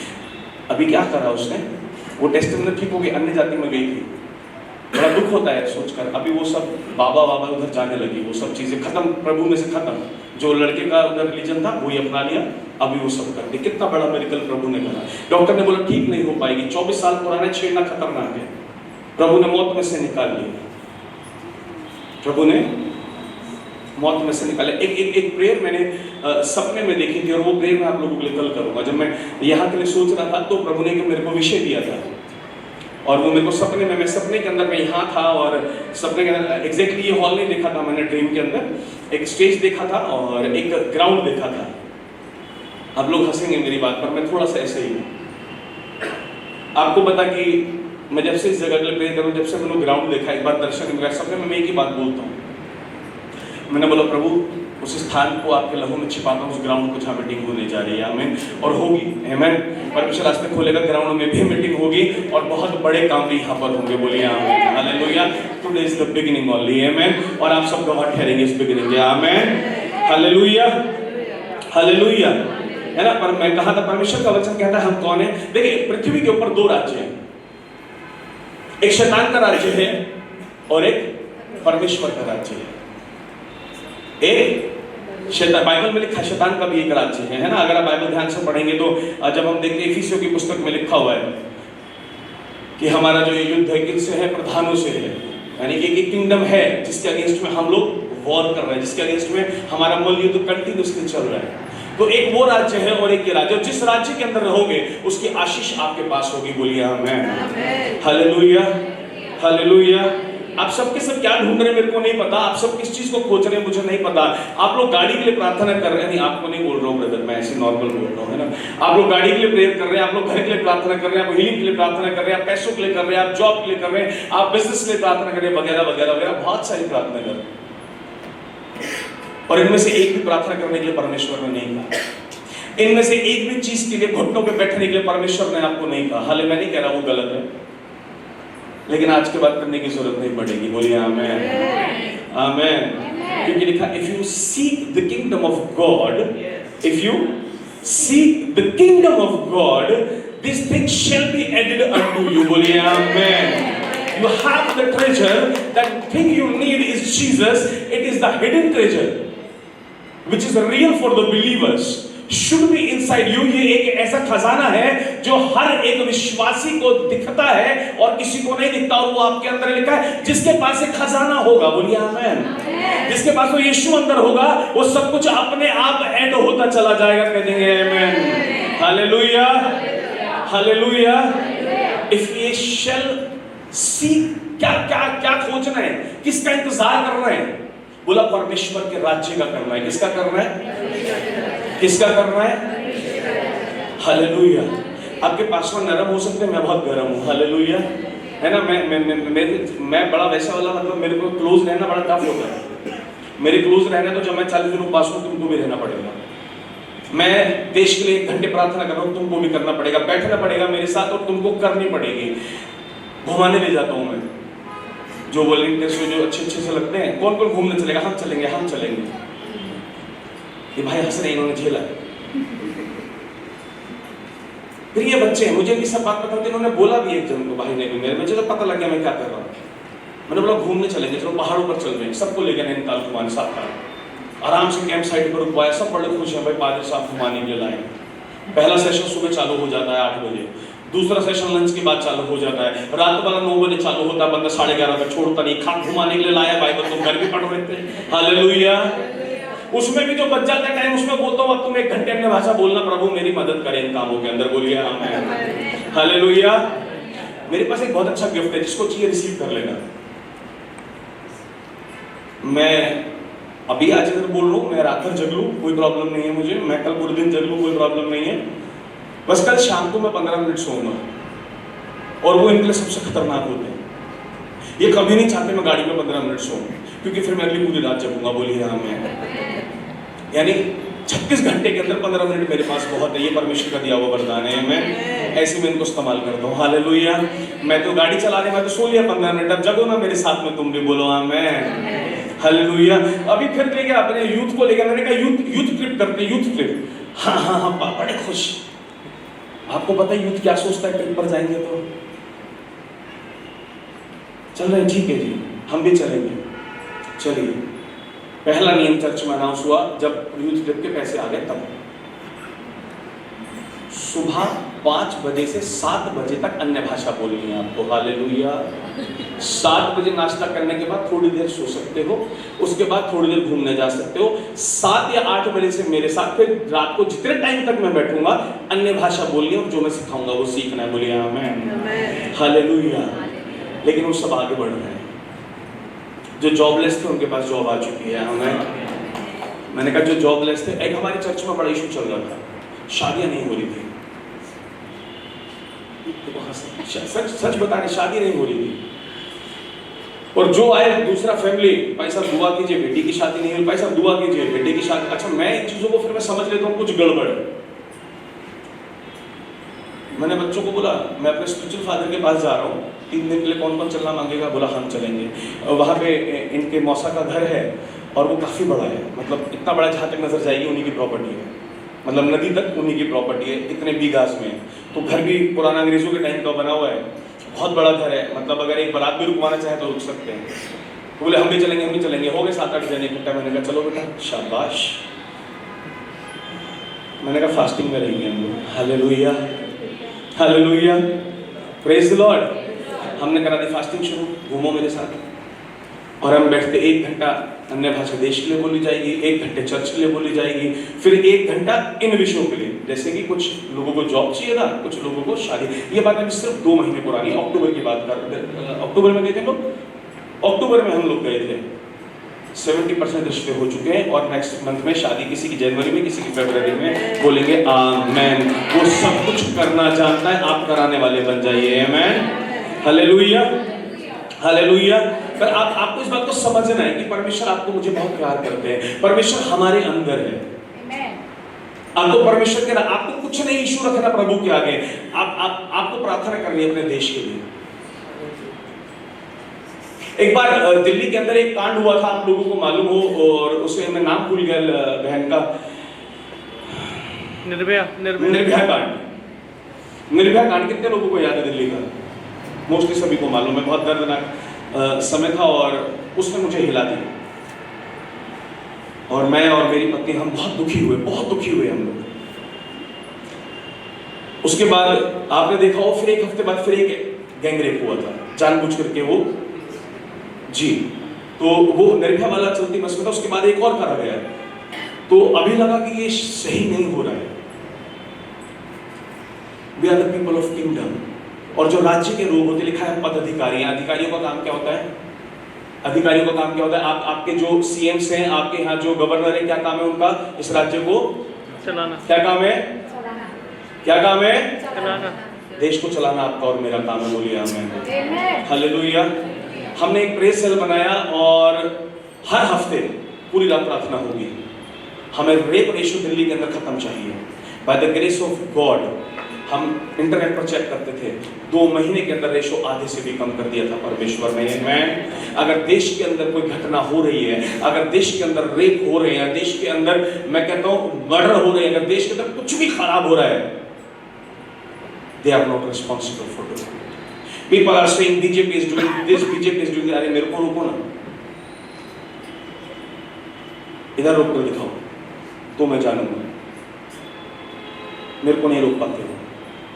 अभी क्या करा उसने, वो टेस्टिमनी ठीक हो गई, अन्य जाति में गई थी। बड़ा दुख होता है सोचकर। अभी वो सब बाबा उधर जाने लगी, वो सब चीजें खत्म, प्रभु में से खत्म। जो लड़के का उधर रिलीजन था वही अपना लिया, अभी वो सब कर दिया। कितना बड़ा मेडिकल प्रभु ने करा। डॉक्टर ने बोला ठीक नहीं हो पाएगी, 24 साल पुराना छेड़ना खतरनाक है। प्रभु ने मौत में से निकाल लिया, प्रभु ने मौत में से निकाले। एक प्रेयर मैंने सपने में देखी थी, और वो प्रेयर मैं आप लोगों के लिए कल करूंगा। जब मैं यहाँ के लिए सोच रहा था तो प्रभु ने मेरे को विषय दिया था, और वो मेरे को सपने में, मैं सपने के अंदर मैं यहाँ था, और सपने के अंदर एग्जैक्टली ये हॉल नहीं देखा था मैंने, ड्रीम के अंदर एक स्टेज देखा था और एक ग्राउंड देखा था। आप लोग हंसेंगे मेरी बात पर, मैं थोड़ा सा ऐसे ही हूँ। आपको पता कि मैं जब से इस जगह के लिए प्रेयर करूँ, जब से मैंने ग्राउंड देखा, एक बार दर्शन में सपने में मैं एक ही बात बोलता हूँ। मैंने बोला प्रभु उस स्थान को आपके लहू में छिपाता हूँ, उस ग्राउंड को जहाँ मीटिंग होने जा रही है, आमीन, और होगी, आमीन। परमेश्वर रास्ते खोलेगा, ग्राउंड में भी मीटिंग होगी और बहुत बड़े काम भी यहाँ पर होंगे। बोलिए आमीन, hallelujah. Today is the beginning only, आमीन, और आप सब गवाह ठहरेंगे इस बिगिनिंग के, आमीन, हालेलुया, हालेलुया, है ना। पर मैं कहा था परमेश्वर का वचन कहता है हम कौन है। देखिए पृथ्वी के ऊपर 2 राज्य हैं, एक शैतान का राज्य है और एक परमेश्वर का राज्य है। एक शैतान, बाइबल में लिखा है शैतान का भी एक राज्य है ना। अगर आप बाइबल ध्यान से पढ़ेंगे तो जब हम देखते हैं इफिसियों की पुस्तक में लिखा हुआ है कि हमारा जो युद्ध है किससे है, प्रधानों से है। यानी कि एक किंगडम है जिसके अगेंस्ट में हम लोग वॉर कर रहे हैं, जिसके अगेंस्ट में हमारा मूल युद्ध कंटिन्यूअसली चल रहा है। तो एक वो राज्य है और एक ये राज्य, और जिस राज्य के अंदर रहोगे उसकी आशीष आपके पास होगी। बोलिए आमीन, हालेलुया, हालेलुया। आप सबके सब क्या ढूंढ रहे हैं मेरे को नहीं पता, आप सब किस चीज को खोज रहे हैं मुझे नहीं पता। आप लोग गाड़ी के लिए प्रार्थना कर रहे हैं, नहीं आपको नहीं बोल रहा हूँ ब्रदर, मैं ऐसे नॉर्मल बोल रहा हूँ, है ना। आप लोग गाड़ी के लिए प्रेयर कर रहे हैं, आप लोग घर के लिए प्रार्थना कर रहे हैं, आप हीलिंग के लिए प्रार्थना कर रहे हैं, आप पैसों के लिए कर रहे हैं, आप जॉब के लिए कर रहे हैं, आप बिजनेस के लिए प्रार्थना कर रहे हैं, वगैरह वगैरह वगैरह, बहुत सारी प्रार्थना कर रहे हैं। और इनमें से एक भी प्रार्थना करने के लिए परमेश्वर ने नहीं कहा। इनमें से एक भी चीज के लिए घुटनों पे बैठने के लिए परमेश्वर ने आपको नहीं कहा। हाले मैं नहीं कह रहा वो गलत है, लेकिन आज के बाद करने की जरूरत नहीं पड़ेगी। बोलिए आमीन, आमीन। क्योंकि लिखा if you seek the kingdom of God, if you seek the kingdom of God, this thing shall be added unto you. बोलिए आमीन। You have the treasure, that thing you need is Jesus. It is the hidden treasure, which is real for the believers. Should be inside you. ये एक ऐसा खजाना है जो हर एक विश्वासी को दिखता है और किसी को नहीं दिखता, और वो आपके अंदर लिखा है जिसके पास एक खजाना होगा। बोलिए आमीन। जिसके पास वो यीशु अंदर होगा, वो सब कुछ अपने आप ऐड होता चला जाएगा। कह देंगे आमीन, hallelujah, hallelujah. If ye shall seek, क्या क्या क्या खोजना है, किसका इंतजार कर रहे हैं? बोला परमेश्वर के राज्य का करना है। किसका करना है? किसका करना है? हालेलुया। आपके पासवर्ड नरम हो सकते हैं, मैं बहुत गर्म हूँ। हालेलुया, है ना। मैं बड़ा वैसा वाला, मतलब मेरे को क्लोज रहना बड़ा टफ होता है। मेरे क्लोज रहना तो जब मैं 40 दिन उपवास हूँ तुमको भी रहना पड़ेगा। मैं देश के लिए 1 घंटे प्रार्थना कर रहा हूँ, तुमको भी करना पड़ेगा, बैठना पड़ेगा मेरे साथ और तुमको करनी पड़ेगी। घुमाने ले जाता हूँ मैं, जो वॉलंटियर्स जो अच्छे अच्छे से लगते हैं। कौन कौन घूमने चलेगा? हम चलेंगे, हम चलेंगे। ये भाई हंस रहे, इन्होंने झेला। फिर ये बच्चे हैं, मुझे इनकी सब बात पता होती, इन्होंने बोला भी एक जन को, भाई ने भी, मेरे मुझे तो पता लग गया मैं क्या कर रहा हूँ। मैंने बोला घूमने चलेंगे, चलो पहाड़ों पर चल रहे हैं। सबको लेकर नैनीताल घुमाने, साथ आराम से कैंप साइट पर रुकवाया। सब बड़े खुश हैं भाई, पादरी साहब घुमाने के लिए लाए। पहला सेशन सुबह चालू हो जाता है 8 बजे, दूसरा सेशन लंच के बाद चालू हो जाता है, रात वाला 9 बजे चालू होता है, बंदा 11:30 बजे छोड़ता नहीं। खाक घुमाने के लिए लाया, बाइबल तो घर भी पढ़ रहे थे। हालेलुया। उसमें भी जो बच जाता है टाइम, उसमें बोलता हूँ अब तुम 1 घंटे अन्य भाषा बोलना, प्रभु मेरी मदद करें इन कामों के अंदर। बोलिए आमीन, हालेलुया। मेरे पास एक बहुत अच्छा गिफ्ट है, जिसको चाहिए रिसीव कर लेना। मैं अभी आज अगर बोल रहा हूँ, मैं रात भर जग लूँ कोई प्रॉब्लम नहीं है मुझे, मैं कल पूरे दिन जग लूँ कोई प्रॉब्लम नहीं है, बस कल शाम को मैं 15 मिनट सोऊंगा। और वो इनके लिए सबसे खतरनाक होते हैं। ये कभी नहीं चाहते मैं गाड़ी में 15 मिनट सोऊं, क्योंकि फिर मैं अगली पूरी रात जगूंगा। बोलिए आमीन। यानी 36 घंटे के अंदर 15 मिनट मेरे पास बहुत है। ये परमेश्वर का दिया हुआ वरदान है, मैं ऐसे में इनको इस्तेमाल करता हूँ। हालेलुया। मैं तो गाड़ी चला रहे, मैं तो सो लिया 15 मिनट, अब जगो ना मेरे साथ में, तुम भी बोलो आमीन, हालेलुया। अभी फिर लेके अपने यूथ को लेकर, मैंने कहा यूथ ट्रिप करते, यूथ ट्रिप। हाँ हाँ हाँ, बड़े खुश। आपको पता है यूथ क्या सोचता है ट्रिप पर जाएंगे तो? चल रहे हैं, ठीक है जी, हम भी चलेंगे। चलिए, पहला नियम चर्च में अनाउंस हुआ जब यूथ ट्रिप के पैसे आ गए तब। सुबह 5 बजे से 7 बजे तक अन्य भाषा बोलनी है आपको। हालेलुया। 7 बजे नाश्ता करने के बाद थोड़ी देर सो सकते हो, उसके बाद थोड़ी देर घूमने जा सकते हो। 7 या 8 बजे से मेरे साथ फिर रात को जितने टाइम तक मैं बैठूंगा अन्य भाषा बोलनी है, और जो मैं सिखाऊंगा वो सीखना है। बोलिए आमीन, हालेलुया। लेकिन वो सब आगे बढ़ रहे हैं। जो जॉबलेस थे उनके पास जॉब आ चुकी है। हमें मैंने कहा जो जॉबलेस थे, एक हमारे चर्च में बड़ा इशू चल रहा था, शादियां नहीं हो रही थी। सच बता रहे, शादी नहीं हो रही थी। और जो आए दूसरा फैमिली, भाई साहब दुआ कीजिए बेटी की शादी नहीं हुई, भाई साहब दुआ कीजिए बेटे की शादी। अच्छा, मैं इन चीजों को फिर मैं समझ लेता हूँ कुछ गड़बड़ है। मैंने बच्चों को बोला मैं अपने स्पिरिचुअल फादर के पास जा रहा हूँ, 3 दिन के लिए कौन कौन चलना मांगेगा? बोला हम चलेंगे। वहाँ पे इनके मौसा का घर है और वो काफ़ी बड़ा है, मतलब इतना बड़ा जहाँ तक नजर जाएगी उन्हीं की प्रॉपर्टी है, मतलब नदी तक उन्हीं की प्रॉपर्टी है, इतने बीघास में। तो घर भी पुराना अंग्रेजों के टाइम का बना हुआ है, बहुत बड़ा घर है, मतलब अगर एक बारात भी रुकवाना चाहे तो रुक सकते हैं। तो बोले हम भी चलेंगे, हम भी चलेंगे। हो गए 7-8 जने इकट्ठा। मैंने कहा चलो बेटा, शाबाश, मैंने कहा फास्टिंग में रहेंगे हम लोग। Hallelujah, hallelujah, praise the Lord. हमने करा दी फास्टिंग शुरू, घूमो मेरे साथ। और हम बैठते 1 घंटा अन्य भाषा देश के लिए बोली जाएगी, 1 घंटे चर्च के लिए बोली जाएगी, फिर 1 घंटा इन विषयों के लिए, जैसे कि कुछ लोगों को जॉब चाहिए था, कुछ लोगों को शादी। ये बात अभी सिर्फ 2 महीने पुरानी, अक्टूबर की बात कर, अक्टूबर में गए थे लोग, अक्टूबर में हम लोग गए थे। 70% रिश्ते हो चुके हैं और नेक्स्ट मंथ में शादी, किसी की जनवरी में, किसी की फरवरी में, बोलेंगे आमेन। वो सब कुछ करना जानता है, आप कराने वाले बन जाइए। आमेन, हालेलुया, हालेलुया। पर आपको इस बात को समझना है कि परमेश्वर आपको मुझे बहुत प्यार करते हैं, परमेश्वर हमारे अंदर है। आपको परमेश्वर के, आपको कुछ नहीं इशू रखना प्रभु के आगे, आपको प्रार्थना करनी है अपने देश के लिए। एक बार दिल्ली के अंदर एक कांड हुआ था, आप लोगों को मालूम हो, और उसे मैं नाम भूल गया बहन का, निर्भया कांड। निर्भया कांड कितने लोगों को याद है दिल्ली का? मोस्टली सभी को मालूम है। बहुत दर्दनाक समय था और उसने मुझे हिला दिया, और मैं और मेरी पत्नी हम बहुत दुखी हुए हम लोग। उसके बाद आपने देखा हो, फिर 1 हफ्ते बाद फिर एक गैंगरेप हुआ था, जानबूझ करके वो जी, तो वो निर्भया वाला चलती बस में था। उसके बाद एक और करा गया, तो अभी लगा कि ये सही नहीं हो रहा है। We are the people of kingdom। और जो राज्य के लोग होते, लिखा है पदाधिकारी, अधिकारियों का काम क्या होता है? अधिकारियों का काम क्या होता है? आपके जो सीएम्स हैं, आपके यहाँ जो गवर्नर है, क्या काम है उनका? इस राज्य को चलाना। क्या काम है? क्या काम है? चलाना। देश को चलाना आपका और मेरा काम है। बोलिए आमीन, हालेलुया। हमने एक प्रेयर सेल बनाया और हर हफ्ते पूरी रात प्रार्थना होगी। हमें रेप रेशो दिल्ली के अंदर खत्म चाहिए। Bye the grace of God हम इंटरनेट पर चेक करते थे, 2 महीने के अंदर रेशो आधे से भी कम कर दिया था परमेश्वर ने। मैं अगर देश के अंदर कोई घटना हो रही है, अगर देश के अंदर रेप हो रहे हैं, देश के अंदर मैं कहता हूँ मर्डर हो रहे हैं, अगर देश के अंदर कुछ भी खराब हो रहा है, they are not responsible for it। People are saying BJP is doing this, BJP is doing that। अरे मेरे को रोको ना, इधर रोक कर दिखाओ तो मैं जानूंगा, मेरे को नहीं रोक पाते हो।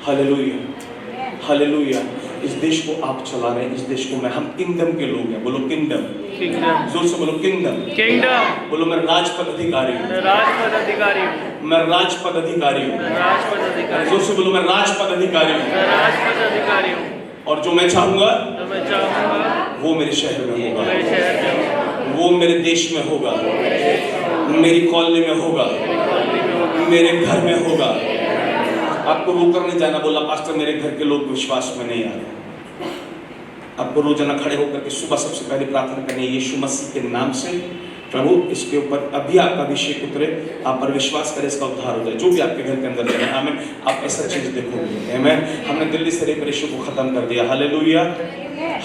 Hallelujah, hallelujah. इस देश को आप चला रहे हैं, इस देश को मैं, हम किंगडम के लोग हैं। बोलो किंगडम, किंगडम, जोर से बोलो किंगडम, किंगडम। बोलो मैं राजपद अधिकारी हूँ, राजपद अधिकारी हूँ, मैं राजपद अधिकारी हूँ, राजपद अधिकारी। जोर से बोलो मैं राजपद अधिकारी हूँ, राजपद अधिकारी हूँ। और जो मैं चाहूंगा वो मेरे शहर में होगा, वो मेरे देश में होगा, मेरी कॉलोनी में होगा, मेरे घर में होगा। आपको रोकर नहीं जाना। बोला पास्टर मेरे घर के लोग विश्वास में नहीं आ रहे। आपको रोजाना खड़े होकर के सुबह सबसे पहले प्रार्थना करनी है, यीशु मसीह के नाम से प्रभु इसके ऊपर अभी आपका अभिषेक उतरे, आप पर विश्वास करें, इसका उद्धार हो जाए। जो भी आपके घर के अंदर है, आमीन। आप ऐसा चीज देखोगे। आमीन। हमने दिल्ली से रेप रेशो को खत्म कर दिया। Hallelujah,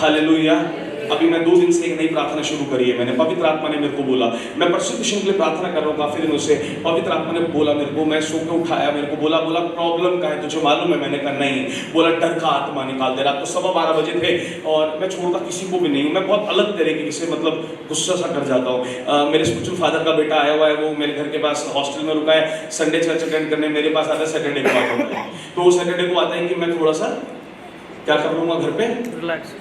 hallelujah. अभी मैं 2 दिन से एक नई प्रार्थना शुरू करी है। मैंने, पवित्र आत्मा ने मेरे को बोला, मैं परसिक्यूशन के लिए प्रार्थना कर रहा हूँ काफी दिनों से। पवित्र आत्मा ने बोला मेरे को, मैं सो के उठाया, मेरे को बोला प्रॉब्लम का है तुझे मालूम है? मैंने कहा नहीं। बोला डर का आत्मा निकाल दे। रात को 12:15 बजे थे और मैं छोड़ता किसी को भी नहीं हूँ। मैं बहुत अलग तरीके से मतलब गुस्सा सा कर जाता हूँ। मेरे स्पिरिचुअल फादर का बेटा आया हुआ है, वो मेरे घर के पास हॉस्टल में रुका है, संडे चर्च अटेंड करने मेरे पास आता है। सैटरडे को आता है, तो वो सैटरडे को आता है कि मैं थोड़ा सा क्या कर लूँगा घर पे, रिलैक्स।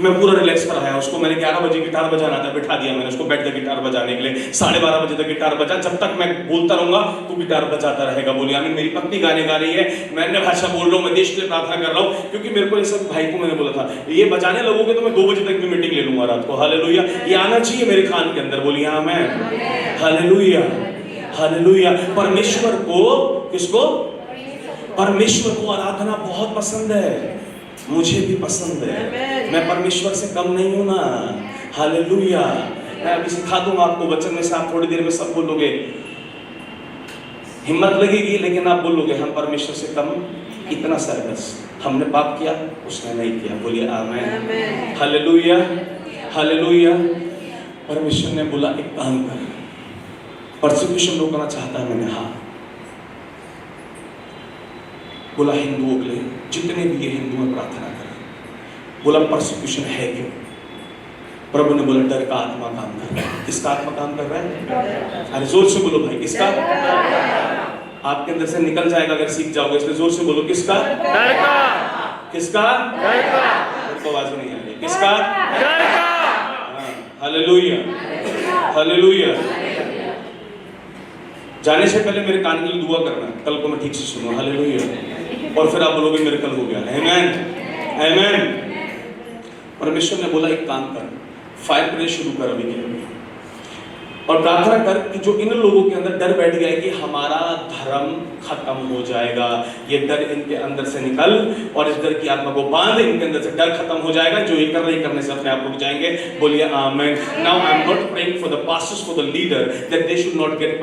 मैं पूरा रिलैक्स कराया उसको। मैंने 11 बजे गिटार बजाना था, बिठा दिया मैंने उसको बेड पे गिटार बजाने के लिए। 12:30 बजे तक गिटार बजा। जब तक मैं बोलता रहूंगा तो गिटार बजाता रहेगा। बोलिए आमीन। मेरी पत्नी गाने गा रही है, मैं अन्य भाषा बोल रहा हूँ, मैं देश के लिए प्रार्थना कर रहा हूँ, क्योंकि मेरे को ये सब भाई को मैंने बोला था ये बजाने लगोगे तो मैं 2 बजे तक भी मीटिंग ले लूंगा रात को। हालेलुया। ये आना चाहिए मेरे कान के अंदर। बोलिए आमीन, हालेलुया, हालेलुया। परमेश्वर को, किसको? परमेश्वर को आराधना बहुत पसंद है, मुझे भी पसंद है। मैं परमेश्वर से कम नहीं हूं ना। हालेलुया। मैं अभी सिखा दूंगा आपको वचन में से, आप थोड़ी देर में सब बोलोगे, हिम्मत लगेगी, लेकिन आप बोलोगे हम परमेश्वर से कम, इतना सर्विस हमने पाप किया, उसने नहीं किया। बोलिए आमीन, हालेलुया, हालेलुया। परमेश्वर ने बोला एक काम कर, परसिक्यूशन रोकना चाहता है? मैंने हाँ। बोला हिंदुओं के लिए, जितने भी ये हिंदू हैं प्रार्थना करें। बोला परसिक्यूशन है क्यों? प्रभु ने बोला डर का आत्मा काम कर रहा है। किसका आत्मा काम कर रहा है? अरे जोर से बोलो भाई, किसका? आपके अंदर से निकल जाएगा अगर सीख जाओगे। इसलिए जोर से बोलो, किसका? डर का। किसका? डर का। तो आवाज नहीं आ रही। किसका? डर का। Hallelujah, hallelujah. जाने से पहले मेरे कान के लिए दुआ करना, कल को मैं ठीक से सुनूं। हालेलुया। और फिर आप बोलोगे मेरे कल हो गया। आमेन, आमेन। परमेश्वर ने बोला एक काम कर, फायर प्रे शुरू कर अभी के अभी, और प्रार्थना कर कि जो इन लोगों के अंदर डर बैठ गया है कि हमारा धर्म खत्म हो जाएगा, ये डर इनके अंदर से निकल और इस डर की आत्मा को बांध, इनके अंदर से डर खत्म हो जाएगा। जो ये कर रहे करने से अपने आप रुक जाएंगे। बोलिए amen. Now I am not praying for the pastors, for the leader, that they should not get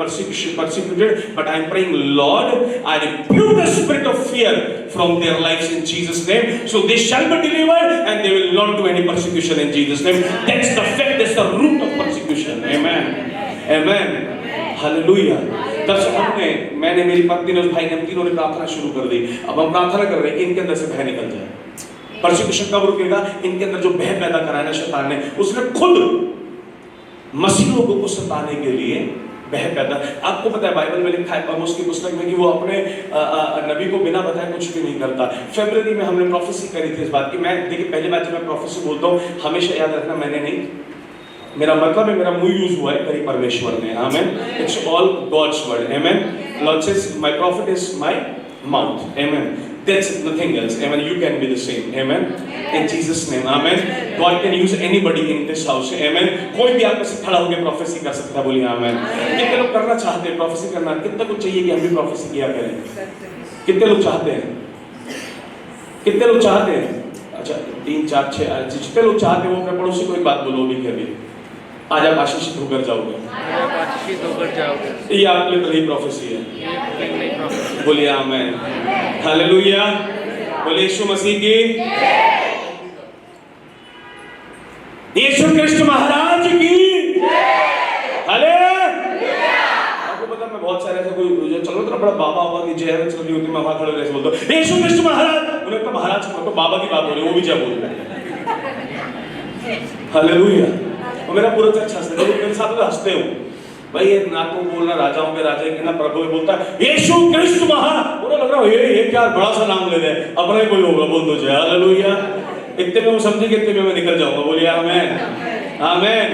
persecuted, but I am praying, Lord, I rebuke the spirit of fear from their lives in Jesus' name, so they shall be delivered and they will not do any persecution in Jesus' name. That's the fact, that's the root of persecution. Amen, amen, hallelujah. तब से मैंने मेरी पत्नी ने, उस भाई ने, हम तीनों ने प्रार्थना शुरू कर दी। अब हम प्रार्थना कर रहे हैं कि इनके अंदर से भय निकल जाए। परसिक्यूशन कब रुकेगा? इनके अंदर जो भय पैदा कराया ना शैतान ने, उसने खुद मसीहों को सताने के लिए भय पैदा। आपको पता है बाइबल में लिखा है आमोस की पुस्तक में कि वो अपने नबी को बिना बताए कुछ भी नहीं करता। फरवरी में हमने प्रोफेसी करी थी इस बात की। मैं देखिए पहली बात जब मैं प्रोफेसी बोलता हूँ हमेशा याद रखना, मैंने नहीं, मेरा मतलब है मेरा मुंह यूज हुआ है कहीं परमेश्वर ने। Amen. It's all God's word. Amen. Lord says my prophet is my mouth. Amen. That's nothing else. Amen. You can be the same. Amen. In Jesus' name. Amen. God can use anybody in this house. Amen. कोई भी आप में से खड़ा होकर prophecy कर सकता है। बोलिए आमेन। कितने लोग करना चाहते हैं प्रोफेसी करना? कितना कुछ चाहिए कि हम भी प्रोफेसी किया करें? कितने लोग चाहते हैं? कितने लोग चाहते हैं? अच्छा 3 4 6 जितने लोग चाहते हैं वो अपने पड़ोसी को एक बात बोलो अभी के अभी, आज आप आशीषित होकर जाओगे। आप आशीषित होकर जाओगे। ये आपके लिए नई प्रोफेसी है। बोलिए आमेन, हालेलुया। बोलिए यीशु मसीह की, यीशु कृष्ण महाराज की हालेलुया। आपको पता मैं बहुत सारे ऐसे कोई जो चलो तो बड़ा बाबा बाबा की जय चल रही होती, मैं वहां खड़े ऐसे बोलता हूं यीशु कृष्ण महाराज, उन्हें तो महाराज को तो बाबा की बात हो रही है, वो भी जय बोल रहे हैं। हालेलुया। और मेरा पूरा चर्च हंसते हैं, मेरे साथ हंसते हो भाई। ये ना तो बोलना राजाओं के राजा के ना प्रभु बोलता है यीशु कृष्ण महाराज, उन्हें लग रहा है ये क्या बड़ा सा नाम ले दे, अपना ही कोई होगा, बोल दो जय हालेलुया। इतने में वो समझे कि इतने में मैं निकल जाऊंगा। बोलिए आमेन, आमेन।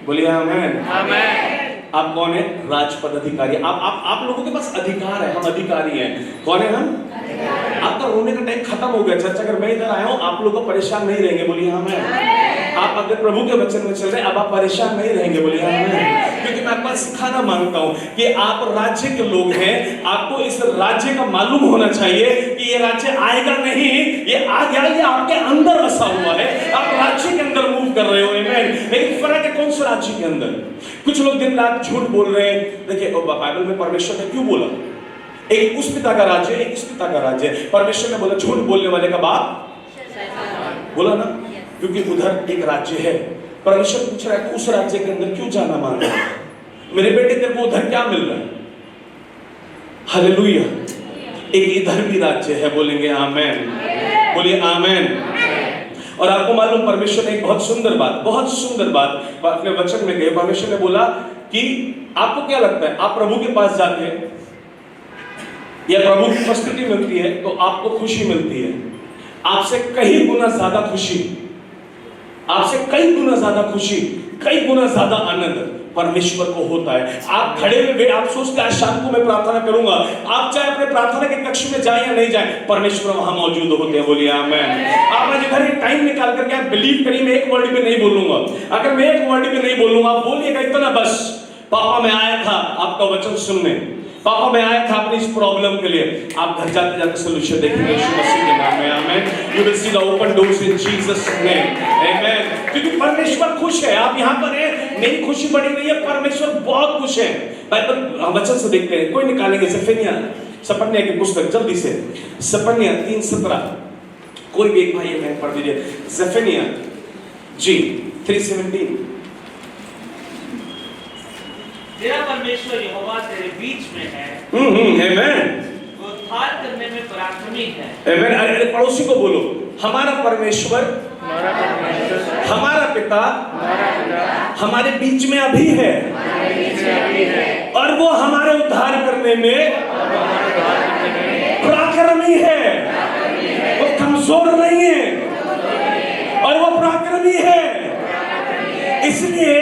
बोलिए आमेन, आमेन। आप कौन है? राजपद अधिकारी। आप लोगों के पास अधिकार है, हम अधिकारी हैं। कौन है हम? आपका रोने का टाइम खत्म हो गया चर्चा। अगर मैं इधर आया हूं आप लोग परेशान नहीं रहेंगे। बोलिए आमेन। आप अगर प्रभु के वचन में चल रहे अब आप परेशान नहीं रहेंगे। बोलिए आमेन। क्योंकि मैं आपको सिखाना मांगता हूं कि आप राज्य के लोग हैं, आपको इस राज्य का मालूम होना चाहिए कि ये राज्य आएगा नहीं, ये आ गया, ये आपके अंदर बसा हुआ है, आप राज्य के अंदर मूव कर रहे हो। आमेन। लेकिन फर्क है कौन से राज्य के अंदर? कुछ लोग दिन रात झूठ बोल रहे हैं। देखिए बाइबल में परमेश्वर ने क्यों बोला एक उस पिता का राज्य एक इस पिता का राज्य? परमेश्वर ने बोला झूठ बोलने वाले का बाप, बोला ना, क्योंकि उधर एक राज्य है। परमेश्वर पूछ रहा है उस राज्य के अंदर क्यों जाना मांग रहा है? मेरे बेटे तेरे को उधर क्या मिल रहा है? हालेलुया। एक इधर भी राज्य है। बोलेंगे आमेन, बोलिए आमेन। और आपको मालूम परमेश्वर ने एक बहुत सुंदर बात अपने वचन में कही। परमेश्वर ने बोला कि आपको क्या लगता है आप प्रभु के पास जाते हैं या प्रभु की उपस्थिति मिलती है तो आपको खुशी मिलती है? आपसे कई गुना ज्यादा खुशी, आपसे कई गुना ज्यादा खुशी, कई गुना ज्यादा आनंद परमेश्वर को होता है। आप खड़े हुए आप सोचते हैं आज शाम को मैं प्रार्थना करूंगा, आप चाहे अपने प्रार्थना के कक्ष में जाए या नहीं जाए, परमेश्वर वहां मौजूद होते हैं। बोलिए आमेन। आप आज इधर एक टाइम निकाल करके आप बिलीव करिए, मैं एक वर्ड भी नहीं बोलूंगा। अगर मैं एक वर्ड भी नहीं बोलूंगा आप बोलिएगा इतना बस, पापा मैं आया था आपका वचन सुनने, पापा मैं आया था अपनी इस प्रॉब्लम के लिए। आप घर जाते जाते सोल्यूशन देखेंगे यीशु मसीह के नाम में। Amen. You will see the open doors in Jesus name. Amen. क्योंकि परमेश्वर खुश है। आप यहाँ पर हैं, मेरी खुशी बढ़ी रही है, परमेश्वर बहुत खुश है। बाइबल वचन से देखते हैं, कोई निकालेंगे सपन्या की पुस्तक जल्दी से, सपन्या 3:17। कोई भी एक भाई है पढ़ दीजिए सपन्या जी 3:17। तेरा परमेश्वर यहोवा तेरे बीच में है। आमेन। वो उद्धार करने में पराक्रमी है। आमेन। अरे पड़ोसी को बोलो हमारा परमेश्वर, हमारा पिता हमारे बीच में अभी है और वो हमारे उद्धार करने में कमजोर नहीं है और वो पराक्रमी है। इसलिए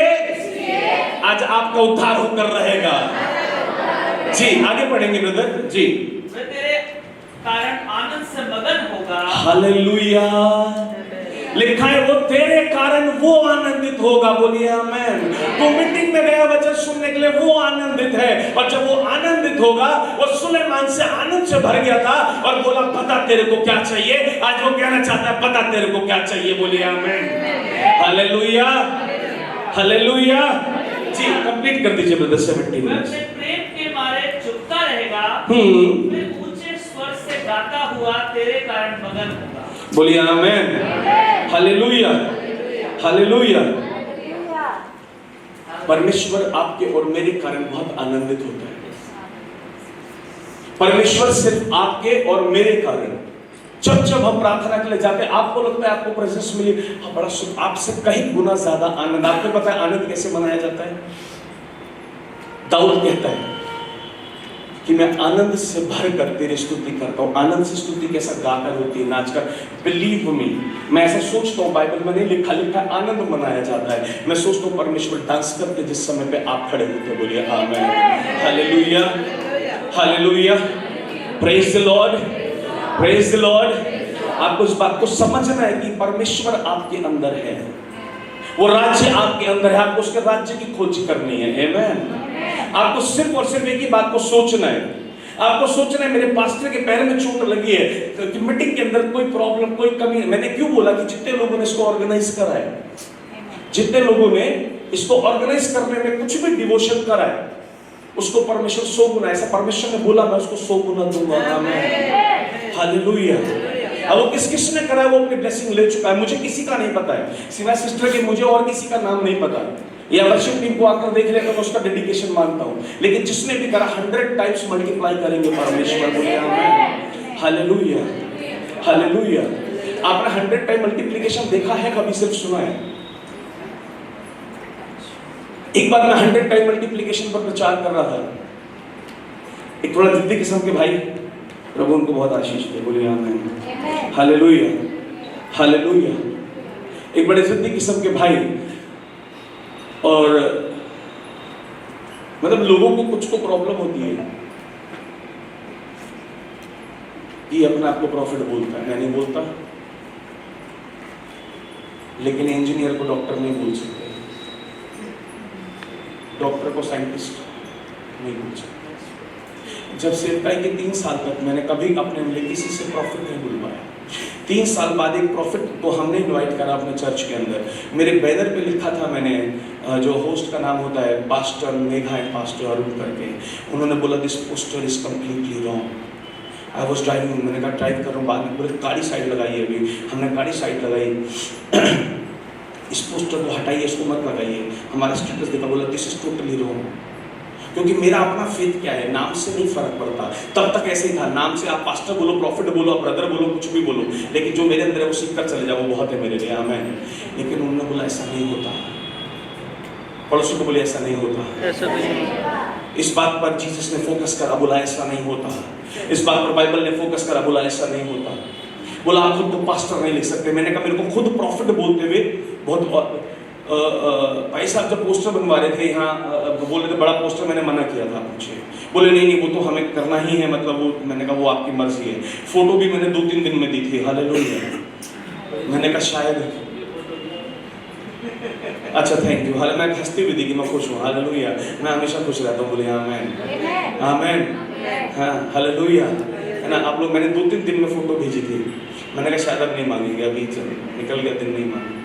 आज आपका उद्धार होकर रहेगा। जी आगे पढ़ेंगे ब्रदर जी। वह तेरे कारण आनंद से मगन होगा। हालेलुया। लिखा है वो तेरे कारण वो आनंदित होगा। बोलिए आमेन। तो मीटिंग में गया वचन सुनने के लिए वो आनंदित है, और जब वो आनंदित होगा, वो सुलेमान से आनंद से भर गया था और बोला पता तेरे को क्या चाहिए। आज वो कहना चाहता है पता तेरे को क्या चाहिए। बोलिए आमेन। Hallelujah hallelujah. जी कंप्लीट कर दीजिए ब्रदर 70 वह मिनट्स। अपने प्रेम के मारे चुपता रहेगा। हम्म। फिर ऊंचे स्वर से गाता हुआ तेरे कारण मगन होगा। बोलिए आमेन। Hallelujah hallelujah. परमेश्वर आपके और मेरे कारण बहुत आनंदित होता है। परमेश्वर सिर्फ आपके और मेरे कारण। जब जब हम प्रार्थना के लिए जाते हैं, आपको लगता है आपको प्रेजेंस मिली, बड़ा सुख, आपसे कहीं गुना ज्यादा आनंद। आपको पता है आनंद कैसे मनाया जाता है? दाऊद कहता है कि मैं आनंद से भर कर तेरी स्तुति करता हूँ। आनंद से स्तुति कैसा गाकर होती है, नाचकर। बिलीव मी, मैं ऐसा सोचता हूँ, बाइबल में नहीं लिखा लिखा आनंद मनाया जाता है। मैं सोचता हूँ परमेश्वर डांस करते जिस समय पे आप खड़े होते। बोलिए amen. Hallelujah hallelujah. Praise the lord praise the lord. आपको इस बात को समझना है कि परमेश्वर आपके अंदर है, वो राज्य आपके अंदर है। आपको उसके राज्य की खोज करनी है। आमेन। आपको सिर्फ और सिर्फ एक ही बात को सोचना है। आपको सोचना है मेरे पास्टर के पैर में चोट लगी है, कि मीटिंग के अंदर कोई प्रॉब्लम कोई कमी है। मैंने क्यों बोला कि जितने लोगों ने इसको ऑर्गेनाइज करा है, जितने लोगों ने इसको ऑर्गेनाइज करने में कुछ भी डिवोशन करा है, उसको परमेश्वर 100 गुना, ऐसा परमेश्वर ने बोला मैं उसको 100 गुना दूंगा। आमीन हालेलुया। अब वो किसने करा है वो अपनी ब्लेसिंग ले चुका है। मुझे किसी का नहीं पता है सिवाय सिस्टर के, मुझे और किसी का नाम नहीं पता। या वर्शिप टीम को आकर देख लेकर मैं उसका डेडिकेशन मानता हूँ, लेकिन जिसने भी करा 100 टाइम्स मल्टीप्लाई करेंगे परमेश्वर। बोलिए आमीन हालेलुया हालेलुया। आपने 100 टाइम मल्टीप्लिकेशन देखा है कभी? सिर्फ सुना है। एक बार मैं 100 टाइम मल्टीप्लिकेशन पर प्रचार कर रहा था। एक थोड़ा जिद्दी किस्म के भाई, प्रभु उनको बहुत आशीष दे। बोलिए आमीन हालेलुया हालेलुया। एक बड़े जिद्दी किस्म के भाई, और मतलब लोगों को कुछ को प्रॉब्लम होती है कि अपने आप को प्रॉफिट बोलता है। मैं नहीं बोलता, लेकिन इंजीनियर को डॉक्टर नहीं बोल सकते, डॉक्टर को साइंटिस्ट नहीं बोल सकते। जब सेवकाई के 3 साल तक मैंने कभी अपने लिए किसी से प्रॉफिट नहीं बुलवाया। 3 साल बाद एक प्रॉफिट को हमने इनवाइट करा अपने चर्च के अंदर। मेरे बैनर पे लिखा था मैंने, जो होस्ट का नाम होता है pastor Megha and pastor Arun करके। उन्होंने बोला this poster is completely wrong. I was driving, मैंने कहा ड्राइव कर रहा हूँ, बाद में बोले गाड़ी साइड लगाइए। अभी हमने गाड़ी साइड लगाई। इस पोस्टर को हटाइए, इसको मत लगाइए। हमारा स्टेटस देखा, बोला दिस इज टोटली रॉन्ग। क्योंकि मेरा अपना फेथ क्या है, नाम से नहीं फर्क पड़ता। तब तक ऐसे ही था, नाम से आप पास्टर बोलो, प्रॉफिट बोलो, आप ब्रदर बोलो, कुछ भी बोलो, लेकिन जो मेरे अंदर है वो सीख कर चले जाओ, वो बहुत है मेरे लिए। आमीन। लेकिन उन्होंने बोला ऐसा नहीं होता। पड़ोसी को बोले ऐसा नहीं होता, ऐसा नहीं। इस बात पर जीसस ने फोकस करा, बोला ऐसा नहीं होता। इस बात पर बाइबल ने फोकस करा, बोला ऐसा नहीं होता। बोला आप खुद तो पास्टर नहीं लिख सकते। मैंने कहा मेरे को खुद प्रॉफिट बोलते हुए बहुत भाई साहब जब पोस्टर बनवा रहे थे यहाँ, बोल रहे थे बड़ा पोस्टर, मैंने मना किया था। पूछे, बोले नहीं नहीं वो तो हमें करना ही है, मतलब वो, मैंने कहा वो आपकी मर्जी है। फोटो भी मैंने 2-3 दिन में दी थी। हालेलुया। मैंने कहा शायद, अच्छा थैंक यू। मैं हंसती हुई दी कि मैं खुश हूँ। हालेलुया। मैं हमेशा खुश रहता हूँ। बोले आमीन आमीन हाँ हालेलुया। है ना, आप लोग, मैंने 2-3 दिन में फोटो भेजी थी। मैंने कहा शायद अब नहीं मांगेंगे, अभी निकल गया दिन, नहीं मांगेंगे।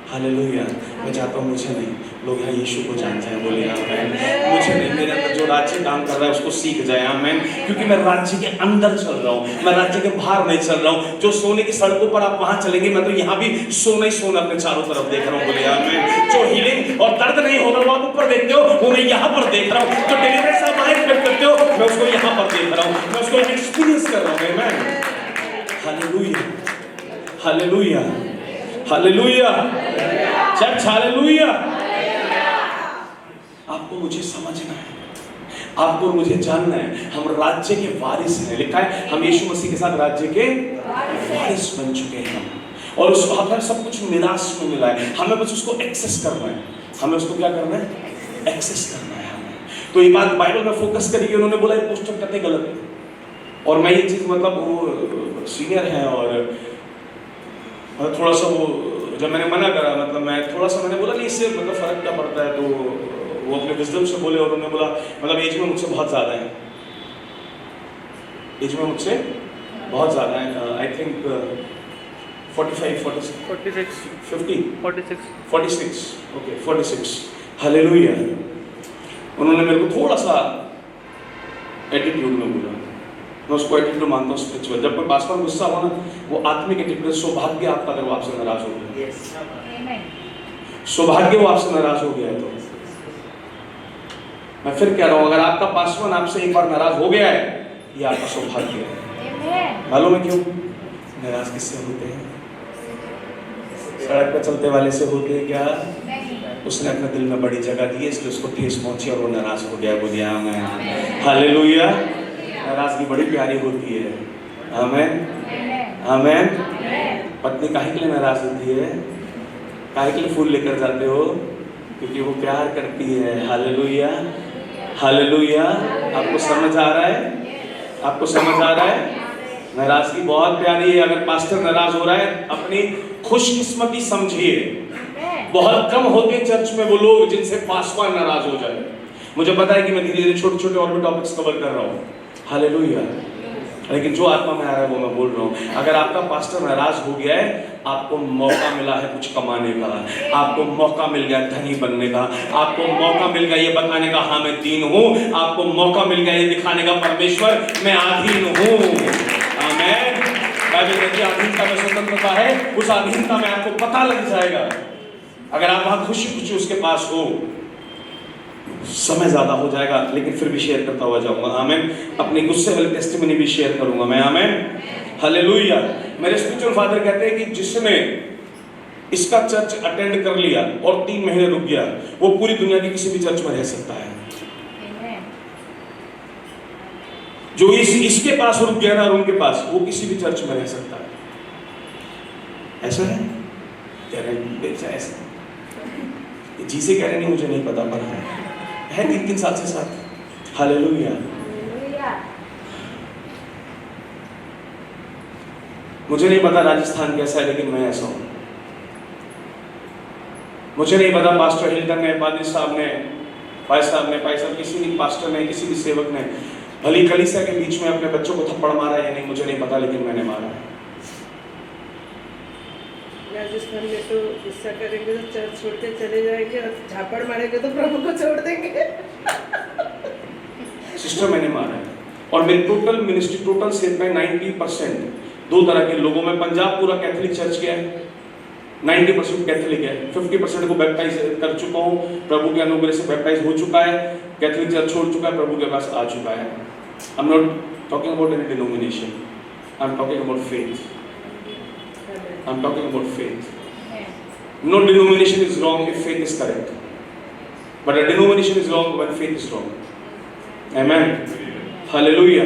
हालेलुया। मैं चाहता हूँ मुझे नहीं, लोग यहाँ यीशु को जान जाए। बोले आमीन। मुझे नहीं, मेरे अंदर जो राज्य काम कर रहा है उसको सीख जाए। आमीन। क्योंकि मैं राज्य के अंदर चल रहा हूँ, मैं राज्य के बाहर नहीं चल रहा हूँ। जो सोने की सड़कों पर आप वहां चलेंगे, मैं तो यहाँ भी सोना ही सोना अपने चारों तरफ देख रहा हूँ। बोले आमीन। जो हीलिंग और दर्द नहीं हो रहा, आप ऊपर देखते हो, वो मैं यहाँ पर देख रहा हूँ। जो डिलीवरेंस आप वहां एक्सपेक्ट करते हो, मैं उसको यहाँ पर देख रहा हूँ, मैं उसको एक्सपीरियंस कर रहा हूँ। आमीन hallelujah hallelujah hallelujah church hallelujah. आपको मुझे समझना है, आपको मुझे जानना है, हम राज्य के वारिस हैं। लिखा है हम यीशु मसीह के साथ राज्य के वारिस बन चुके हैं हम, और उस हमें सब कुछ मिरास में मिला है, हमें बस उसको एक्सेस करना है। हमें उसको क्या करना है? एक्सेस करना है हमें। तो ये बात बाइबल में फोकस करिए। उन्होंने बोला ये पोस्टर करते गलत है, और मैं ये चीज़ मतलब वो सीनियर है और थोड़ा सा वो जब मैंने मना करा, मतलब मैं थोड़ा सा मैंने बोला नहीं इससे मतलब फ़र्क क्या पड़ता है, तो वो अपने विजडम से बोले और उन्होंने बोला मतलब एज में मुझसे बहुत ज़्यादा है, एज में मुझसे बहुत ज़्यादा है, आई थिंक 45, 46, 46, ओके 46, हालेलुया। उन्होंने मेरे को थोड़ा सा एटीट्यूड में बोला, मैं उसको एटीट्यूड मानता हूँ स्पिरिचुअल। जब कोई पास पर गुस्सा हो ना, वो आत्मिक एटीट्यूड। सौभाग्य आपका अगर वो आपसे नाराज हो गया, सौभाग्य वो आपसे नाराज हो गया है। तो मैं फिर कह रहा हूँ, अगर आपका पासवान आपसे एक बार नाराज हो गया है, ये आपका सौभाग्य है। मालूम है क्यों? नाराज किससे होते हैं? सड़क पर चलते वाले से होते हैं क्या? उसने अपने दिल में बड़ी जगह दी है, इसलिए उसको ठेस पहुंची और वो नाराज हो गया। बोलिए आमीन, हालेलुया। नाराजगी बड़ी प्यारी होती है। आमीन, आमीन। पत्नी काहे के लिए नाराज होती है? काहे के लिए फूल लेकर जाते हो? क्योंकि वो प्यार करती है। Hallelujah, hallelujah. आपको समझ आ रहा है? आपको समझ आ रहा है? नाराजगी बहुत प्यारी है। अगर पास्टर नाराज हो रहा है, अपनी खुशकिस्मती समझिए। बहुत कम होते चर्च में वो लोग जिनसे पासवान नाराज हो जाए। मुझे पता है कि मैं धीरे धीरे छोटे छोटे और भी टॉपिक्स कवर कर रहा हूँ, हालेलुया, लेकिन जो आत्मा में आ रहा है वो मैं बोल रहा हूँ। अगर आपका पास्टर नाराज हो गया है, आपको मौका मिला है कुछ कमाने का, आपको मौका मिल गया धनी बनने का, आपको मौका मिल गया ये बताने का हाँ मैं दीन हूँ, आपको मौका मिल गया ये दिखाने का परमेश्वर मैं अधीन हूँ। आमीन। बाइबल कहती है अधीनता में स्वतंत्रता है। उस अधीनता में आपको पता लग जाएगा। अगर आप वहां खुशी खुशी उसके पास हो, समय ज्यादा हो जाएगा, लेकिन फिर भी शेयर करता हुआ जाऊंगा। आमीन। अपने गुस्से वाले टेस्टिमनी भी शेयर करूंगा मैं। आमीन, हालेलुया। मेरे स्पिरिचुअल फादर कहते हैं कि जिसने इसका चर्च अटेंड कर लिया और 3 महीने रुक गया, वो पूरी दुनिया के किसी भी चर्च में रह सकता है। जो इसके पास रुक गया ना और उनके पास, वो किसी भी चर्च में रह सकता है। ऐसा है? ऐसा जी से कह रहे नहीं, मुझे नहीं पता, पर है 3-3 साल से साथ। हालेलुया। मुझे नहीं पता राजस्थान कैसा है, लेकिन मैं ऐसा हूं। मुझे नहीं पता पास्टर हिल्टन ने, पादी साहब ने, भाई साहब किसी भी पास्टर ने, किसी भी सेवक ने भली कलीसिया के बीच में अपने बच्चों को थप्पड़ मारा है या नहीं, मुझे नहीं पता, लेकिन मैंने मारा है। राजस्थान में तो गुस्सा करेंगे तो चर्च छोड़ के चले जाएंगे, और झापड़ मारेंगे तो प्रभु को छोड़ देंगे। सिस्टर मैंने मारा है। और मेरी टोटल मिनिस्ट्री, टोटल सेव में 90% 2 तरह के लोगों में, पंजाब पूरा कैथोलिक चर्च गया है, 90% कैथोलिक है, 50% को बैप्टाइज कर चुका हूँ, प्रभु के अनुग्रह से बैप्टाइज हो चुका है, कैथोलिक चर्च छोड़ चुका है, प्रभु के पास आ चुका है। आई am not talking about any denomination, I am talking about faith. I'm talking about faith. No denomination is wrong if faith is correct, but a denomination is wrong when faith is wrong. Amen. Hallelujah.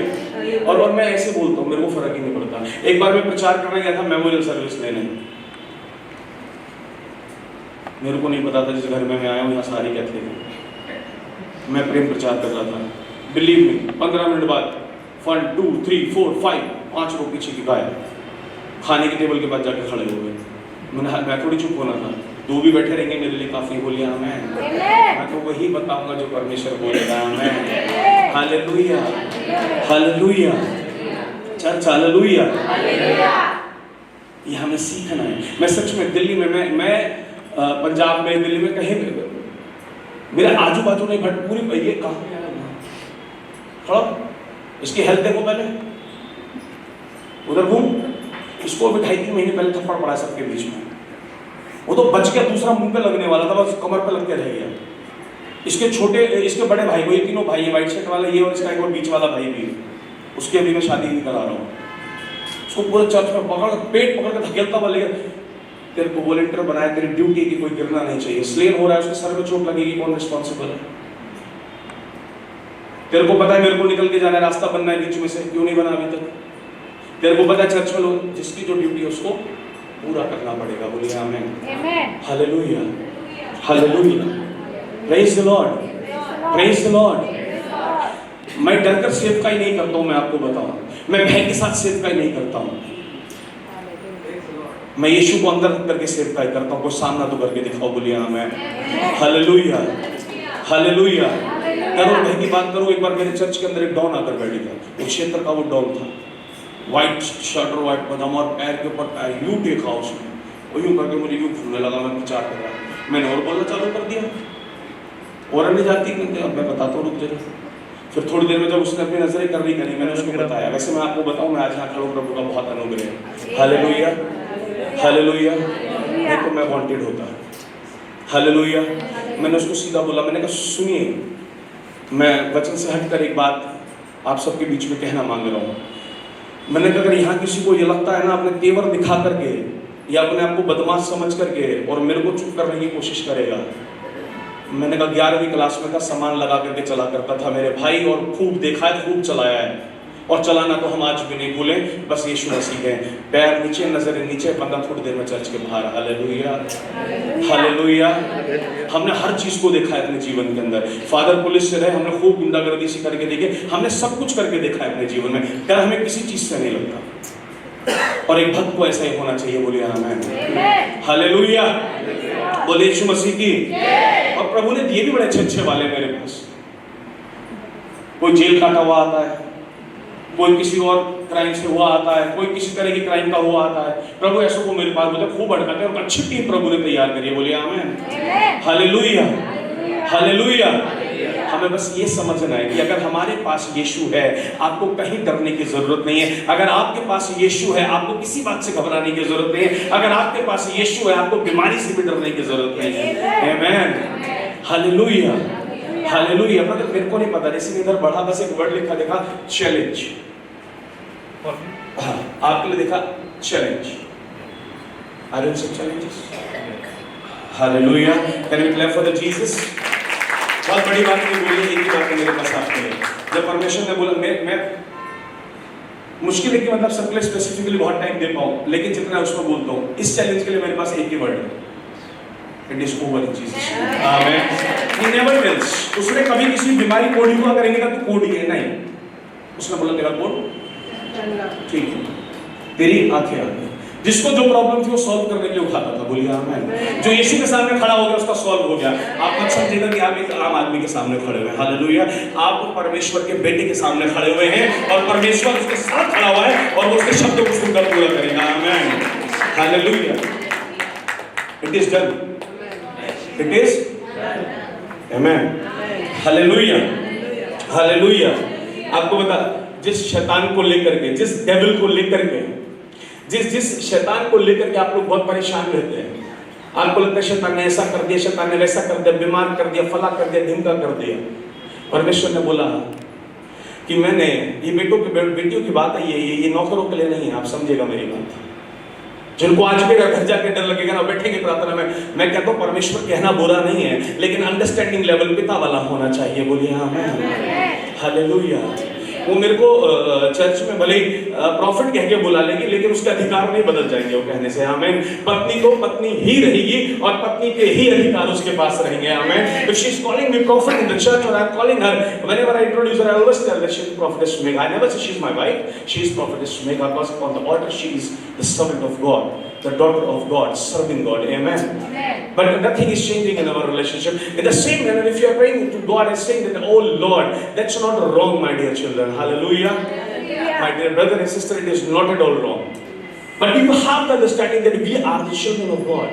और मैं ऐसे बोलता हूँ, मेरे को फर्क ही नहीं पड़ता। एक बार मैं प्रचार करने गया था मेमोरियल सर्विस लेने, मेरे को नहीं पता था जिस घर में मैं आया हूँ यहाँ सारी कैथलिक है। मैं प्रेम प्रचार कर रहा था, बिलीव मी, 15 मिनट बाद 1 2 3 4 5 लोग पीछे की गाय खाने की टेबल के पास जाके खड़े हो गए। मैं थोड़ी चुप होना था, 2 भी बैठे रहेंगे मेरे लिए काफी। बोलिए मैं तो वही बताऊंगा जो परमेश्वर बोलेगा। मैं हालेलुया, हालेलुया चर्च, हालेलुया। ये हमें सीखना है। मैं सच में दिल्ली में, मैं पंजाब में, दिल्ली में कहीं मेरे आजू बाजू नहीं बट पूरी ये कहाँ खड़ा, इसकी हेल्थ देखो पहले, उधर घूम, इसको भी 2.5-3 महीने पहले थप्पड़ पड़ा सबके बीच में। वो तो बच गया, दूसरा मुंह पे लगने वाला था, बस कमर पे लग के रह गया। इसके छोटे, इसके बड़े भाई को, ये तीनों भाई है, व्हाइट शर्ट वाला ये और इसका एक और बीच वाला भाई भी, उसके अभी मैं शादी नहीं करा रहा हूँ। उसको पूरे चर्च में पकड़, पेट पकड़ के धकेलता हुआ लेकर, तेरे को वॉलंटियर बनाया, तेरी ड्यूटी की कोई गिरना नहीं चाहिए, स्लेन हो रहा है, उसके सर में चोट लगेगी, कौन रिस्पॉन्सिबल है? तेरे को पता है मेरे को निकल के जाना है, रास्ता बनना है बीच में से, क्यों नहीं बना अभी तक? तेरे को पता चर्च में लोग जिसकी जो ड्यूटी है उसको पूरा करना पड़ेगा। बोलिए आमीन, hallelujah, hallelujah, praise the lord, praise the Lord. मैं डर कर सेवकाई नहीं करता हूँ, मैं आपको बताऊं, मैं भय के साथ सेवकाई नहीं करता हूँ। मैं यीशु को अंदर करके सेवकाई करता हूँ। कोई सामना तो करके दिखाओ। बोलिए आमीन, हालेलुया, हालेलुया। करो भय की बात करो। एक बार मेरे चर्च के अंदर एक डॉन आकर बैठी था, उस क्षेत्र का वो डॉन था, व्हाइट शर्ट और व्हाइट पजामा और पैर के ऊपर यूं देखा उसने, वो यूं करके मुझे यूं घूमने लगा। मैं प्रचार कर रहा, मैंने और बोलना चालू कर दिया, और नहीं जाती। अब मैं बताता हूँ, रुक जरा। फिर थोड़ी देर में जब उसने अपनी नजरें करनी करी, मैंने उसको बताया। वैसे मैं आपको बताऊं, मैं आज यहाँ खड़ा हूं, प्रभु का बहुत अनुग्रह है। Hallelujah, hallelujah. नहीं तो मैं वांटेड होता। हालेलुया। मैंने उसको सीधा बोला, मैंने कहा सुनिए, मैं वचन से हटकर एक बात आप सबके बीच में कहना मांग रहा हूँ। मैंने कहा अगर यहाँ किसी को ये लगता है ना अपने तेवर दिखा करके या अपने आप को बदमाश समझ करके और मेरे को चुप करने की कोशिश करेगा। मैंने कहा 11वीं क्लास में था, सामान लगा करके चला करता था मेरे भाई, और खूब देखा है, खूब चलाया है, और चलाना तो हम आज भी नहीं भूलें। बस यीशु मसीह है, पैर नीचे, नजर नीचे, बंदा थोड़ी देर में चर्च के बाहर। Hallelujah, hallelujah. हमने हर चीज को देखा है अपने जीवन के अंदर। फादर पुलिस से रहे, हमने खूब गुंडागर्दी सी करके देखे, हमने सब कुछ करके देखा है अपने जीवन में। डर हमें किसी चीज से नहीं लगता, और एक भक्त को ऐसा ही होना चाहिए। बोलिए आमीन, हालेलुया, बोले यीशु मसीह की। और प्रभु ने दिए भी बड़े अच्छे अच्छे वाले मेरे पास। कोई जेल काटा हुआ आता है, कोई किसी और क्राइम से हुआ आता है, कोई किसी तरह की क्राइम का हुआ आता है। प्रभु ऐसो को मेरे पास बोलते खूब अड़काते हैं, और अच्छी टीम प्रभु ने तैयार करी है। बोलिए आमीन, हालेलुया, हालेलुया। हमें बस ये समझना है कि अगर हमारे पास यीशु है, आपको कहीं डरने की जरूरत नहीं है। अगर आपके पास यीशु है, आपको किसी बात से घबराने की जरूरत नहीं है। अगर आपके पास यीशु है, आपको बीमारी से भी डरने की जरूरत नहीं है। आमीन, हालेलुया, हालेलुया। मतलब मेरे को नहीं पता, जैसे इधर बढ़ा, बस एक वर्ड लिखा देखा, चैलेंज। आपके लिए देखा चैलेंज। आर यू सब challenges? Hallelujah. Can we clap for the Jesus? बहुत बड़ी बात नहीं बोली, एक ही बात है मेरे पास आपके लिए। जब परमेश्वर ने बोला, मैं मुश्किल है कि मतलब सबके लिए स्पेसिफिकली बहुत टाइम दे पाऊं, लेकिन जितना उसको बोलता हूं, इस चैलेंज के लिए मेरे पास एक ही वर्ड है, it is over in Jesus. Amen. He never tells, उसने कभी किसी बीमारी कोड हुआ करेंगे ना तो कोड ही है नहीं, उसने बोला तेरा कोड ठीक है, तेरी आंखें आ गई। जिसको जो प्रॉब्लम थी वो सॉल्व करने के लिए उठाता था। बोलिए आमीन। जो यीशु के सामने खड़ा हो गया उसका सॉल्व हो गया। आप मत समझिएगा कि आप एक आम आदमी के सामने खड़े हुए हैं। हालेलुया। आप परमेश्वर के बेटे के सामने खड़े हुए हैं, और परमेश्वर उसके साथ खड़ा हुआ है, और वो उसके शब्दों को सुनकर पूरा करेगा। आमीन, hallelujah. It is done, it is आमीन, हालेलुया, हालेलुया। आपको बता, जिस शैतान को लेकर के, जिस डेविल को लेकर के, जिस शैतान को लेकर के आप लोग बहुत परेशान रहते हैं, आपको लगता है शैतान ने ऐसा कर दिया, शैतान ने वैसा कर दिया, बीमार कर दिया, फला कर दिया, ढिमका कर दिया। परमेश्वर ने बोला कि मैंने ये बेटियों की बात है, ये नौकरों के लिए नहीं है। आप समझेगा मेरी बात। जिनको आज भी घर जाके डर लगेगा ना, बैठेंगे प्रार्थना में, मैं कहता हूँ परमेश्वर कहना बुरा नहीं है, लेकिन अंडरस्टैंडिंग लेवल पिता वाला होना चाहिए। बोलिए आमीन, हालेलुया। वो मेरे को चर्च में भले प्रॉफिट कह के बुला लेंगे, लेकिन उसके अधिकार नहीं बदल जाएंगे वो कहने से। आमीन। पत्नी तो पत्नी ही रहेगी, और पत्नी के ही अधिकार उसके पास रहेंगे। आमीन। If she is calling me prophet in the church, or I am calling her, whenever I introduce her, I always tell that she is prophetess Megha. I never say she is my wife. She is prophetess Megha, because on the altar she is the servant of God, the daughter of God, serving God. Amen. But nothing is changing in our relationship. In the same manner, if you are praying to God and saying that, oh Lord, that's not wrong, my dear children. Hallelujah. My dear brother and sister, it is not at all wrong. But you have the understanding that we are the children of God.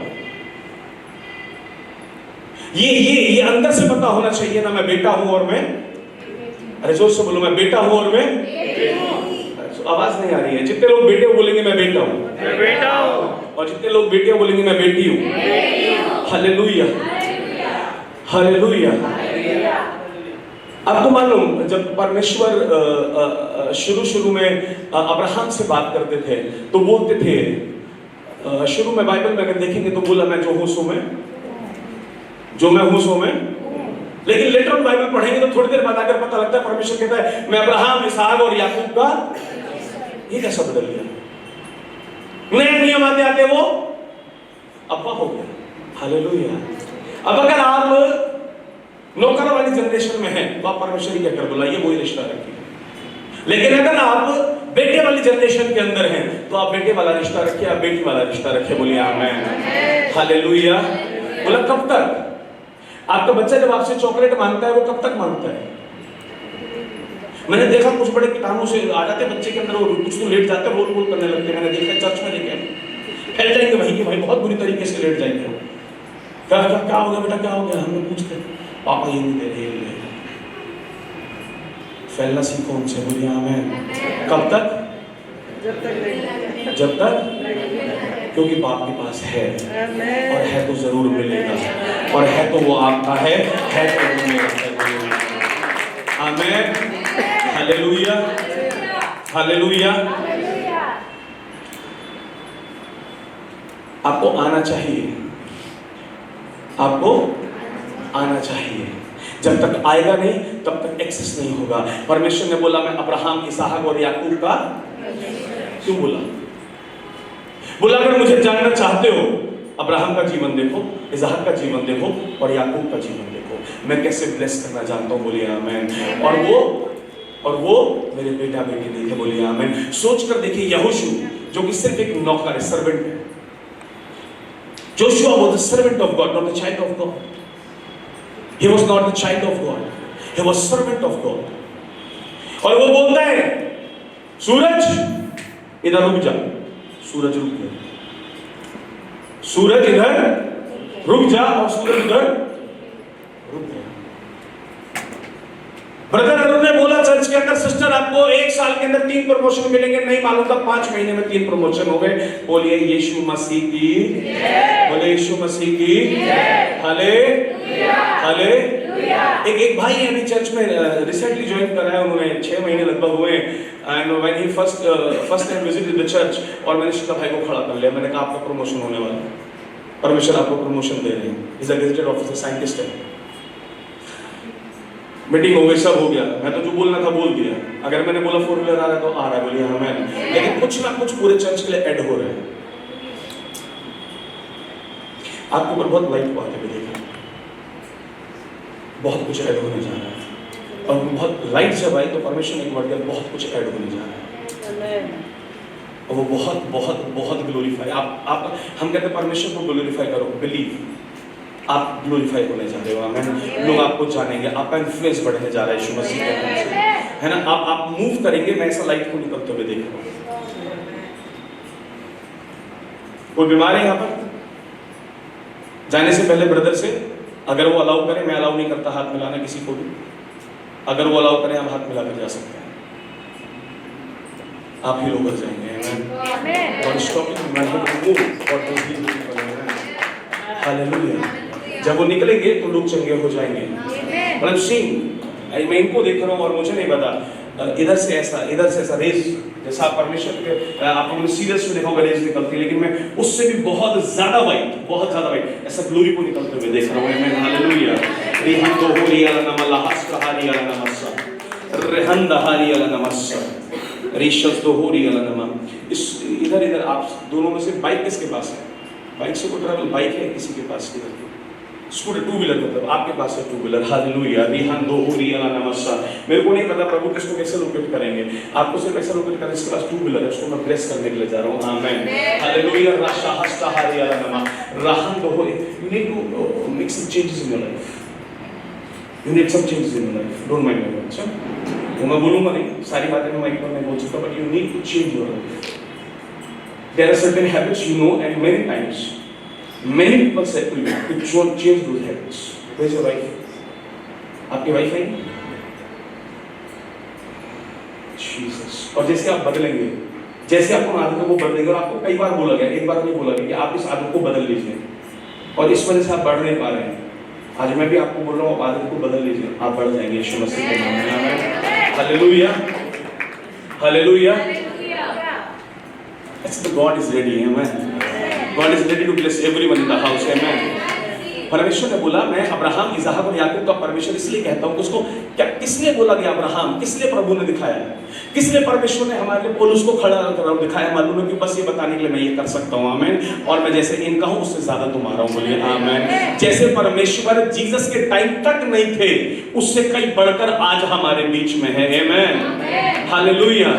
ये अंदर से पता होना चाहिए ना, मैं बेटा हूं और मैं, अरे जोर से बोलो, मैं बेटा हूं और मैं, आवाज नहीं आ रही है। जितने लोग बेटे बोलेंगे मैं बेटा हूं, मैं बेटा हूं, और जितने लोग बेटे बोलेंगे मैं बेटी हूं। Hallelujah, hallelujah. आपको मालूम, जब परमेश्वर शुरू में अब्राहम से बात करते थे तो बोलते थे, शुरू में बाइबल में अगर देखेंगे तो बोला मैं जो हूं सो मैं, जो मैं हूं सो मैं। लेकिन लेटर ऑन बाइबल पढ़ेंगे तो थोड़ी देर बाद आकर पता लगता है परमेश्वर कहता है मैं अब्राहम, इसहाक और याकूब का ये कैसा बदल गया? नए नियम आते आते वो अब्बा हो गया। हालेलुया। अब अगर आप नौकर वाली जनरेशन में हैं तो आप परमेश्वर ही कहकर बुलाइए, वही रिश्ता रखिए। लेकिन अगर आप बेटे वाली जनरेशन के अंदर हैं तो आप बेटे वाला रिश्ता रखिए, आप बेटी वाला रिश्ता रखिए। बोलिए आमीन। हालेलुया। बोला कब तक? आपका बच्चा जब आपसे चॉकलेट मांगता है वो कब तक मांगता है? मैंने देखा कुछ बड़े कीटाणु से आ जाते बच्चे के अंदर, वो कुछ तो लेट जाते हैं, रोल रोल करने लगते हैं। मैंने देखा चर्च में, देखे फैल जाएंगे वहीं के भाई, बहुत बुरी तरीके से लेट जाएंगे। क्या क्या क्या हो गया बेटा, क्या हो गया? हमने पूछते पापा ये नहीं दे रहे। फैलना सीखो उनसे। बोलिए आमीन। कब तक? जब तक नहीं, जब तक, क्योंकि बाप के पास है और है तो जरूर मिलेगा, और है तो वो आपका है तो वो मेरा है। आमीन। हालेलुया। हालेलुया। आपको आना चाहिए, आपको आना चाहिए। जब तक आएगा नहीं तब तक एक्सेस नहीं होगा। परमेश्वर ने बोला मैं अब्राहम, इसहाक और याकूब का, क्यों बोला? बोला अगर मुझे जानना चाहते हो अब्राहम का जीवन देखो, इसहाक का जीवन देखो और याकूब का जीवन देखो, मैं कैसे ब्लेस करना जानता हूं। बोलिए आमीन। और वो मेरे बेटा बेटी नहीं थे। बोलिए आमीन। सोच कर देखिए यहोशू जो कि सिर्फ एक नौकर है, सर्वेंट है। Joshua was the servant of God, not the child of God. He was not the child of God. He was servant of God. और वो बोलता है सूरज इधर रुक जा। सूरज रुक गया। सूरज इधर रुक जा और सूरज इधर रुक गया। ब्रदर अरुण ने बोला चर्च के अंदर, सिस्टर आपको 1 साल के अंदर 3 प्रमोशन मिलेंगे, नहीं मालूम था 5 महीने में 3 प्रमोशन हो गए। बोलिए यीशु मसीह की, बोले यीशु मसीह की हालेलुया। हालेलुया। एक भाई है अभी चर्च में रिसेंटली ज्वाइन करा है, उन्होंने 6 महीने लगभग हुए and when he first time visited the church, और मैंने उसका भाई को खड़ा कर लिया। मैंने कहा आपका प्रमोशन होने वाला है, परमेश्वर आपको प्रमोशन दे रहे हैं। Is a gazetted officer, scientist है। मीटिंग हो गई, सब हो गया। मैं तो जो बोलना था बोल दिया। अगर मैंने बोला 4 व्हीलर आ रहा है तो आ रहा है। बोलिए आमीन। लेकिन कुछ ना कुछ पूरे चर्च के लिए ऐड हो रहे हैं। आपके ऊपर बहुत लाइट बात है, देखिए बहुत कुछ ऐड होने जा रहा है। और बहुत लाइट जब आई तो परमेश्वर ने एक वर्ड दिया, बहुत कुछ ऐड होने जा रहा है और वो बहुत बहुत बहुत ग्लोरीफाई। आप हम कहते हैं परमेश्वर को ग्लोरीफाई करो, बिलीव। आप ग्लोरीफाई होने जा रहे हो। आमीन। लोग आपको जानेंगे, आपका इन्फ्लुएंस बढ़ने जा रहा है यीशु मसीह के नाम से, है ना। आप मूव करेंगे। मैं ऐसा लाइट को निकलते हुए देख रहा हूं। कोई बीमार है यहाँ पर? जाने से पहले ब्रदर से, अगर वो अलाउ करें, मैं अलाउ नहीं करता हाथ मिलाना किसी को भी, अगर वो अलाउ करें आप हाथ मिलाकर जा सकते हैं। आप ही लोग जाएंगे। और हालेलुया। जब वो निकलेंगे तो लोग चंगे हो जाएंगे। मतलब सीन मैं इनको देख रहा हूँ और मुझे नहीं पता, इधर से ऐसा रेस, जैसा आप परमेश्वर के आप लोगों ने सीरियस में देखा होगा रेस निकलती है, लेकिन मैं उससे भी बहुत ज्यादा वाइट ऐसा ग्लोरी को निकलते हुए देख रहा हूँ। मैं हालेलुया। रिहन तो हो रिया नम लहस कहारी अला नमस्सा रहन दहारी अला नमस्सा रिशस तो हो रिया नम। इस इधर आप दोनों में से बाइक किसके पास है? बाइक से कोई ट्रैवल बाइक है किसी के पास? किधर स्कूटर, 2 व्हीलर, मतलब आपके पास है 2 व्हीलर। हालेलुया। रिहन दो हो रिया नमस्सा। मेरे को नहीं पता प्रभु किसको कैसे लोकेट करेंगे, आपको सिर्फ ऐसा लोकेट करने इसके पास 2 व्हीलर है, उसको मैं ब्लेस करने के लिए जा रहा हूं। आमीन। हालेलुया। राशा हारिया नमा रहन दो हो। You need to make some changes in your life. You need some changes in your life. Don't mind me. अच्छा, वो मैं बोलूंगा नहीं, सारी बातें मैं माइक पर नहीं बोल सकता, but you need to change your life. There are certain habits you know, and many times, many people say to you, to change those habits. Where's your wife? आपकी वाइफ है? Jesus. और जैसे आप बदलेंगे, जैसे आपको आदतों को बदलेंगे, और आपको कई बार बोला गया, एक बार नहीं बोला गया कि आप इस आदत को बदल लीजिए, और इस वजह से आप बढ़ नहीं पा रहे हैं। आज मैं भी आपको बोल रहा हूँ, आप आदत को बदल लीजिए, आप बढ़ जाएंगे यीशु मसीह के नाम में। आमीन। Hallelujah. Hallelujah. That's the God is ready, amen. God is ready to bless everyone in the house, amen. परमेश्वर ने बोला मैं अब्राहम, इसहाक और याकूब का परमेश्वर इसलिए कहता हूँ। उसको क्या किसने बोला कि अब्राहम? किसलिए प्रभु ने दिखाया? किसलिए परमेश्वर ने हमारे लिए पौलुस को खड़ा कर दिखाया? मालूम है कि बस ये बताने के लिए मैं ये कर सकता हूँ, आमीन। और मैं जैसे इनका हूँ उससे ज्यादा तुम्हारा हूँ, बोलिए आमीन। जैसे परमेश्वर जीसस के टाइम तक नहीं थे, उससे कई बढ़कर आज हमारे बीच में है, आमीन, हालेलुया।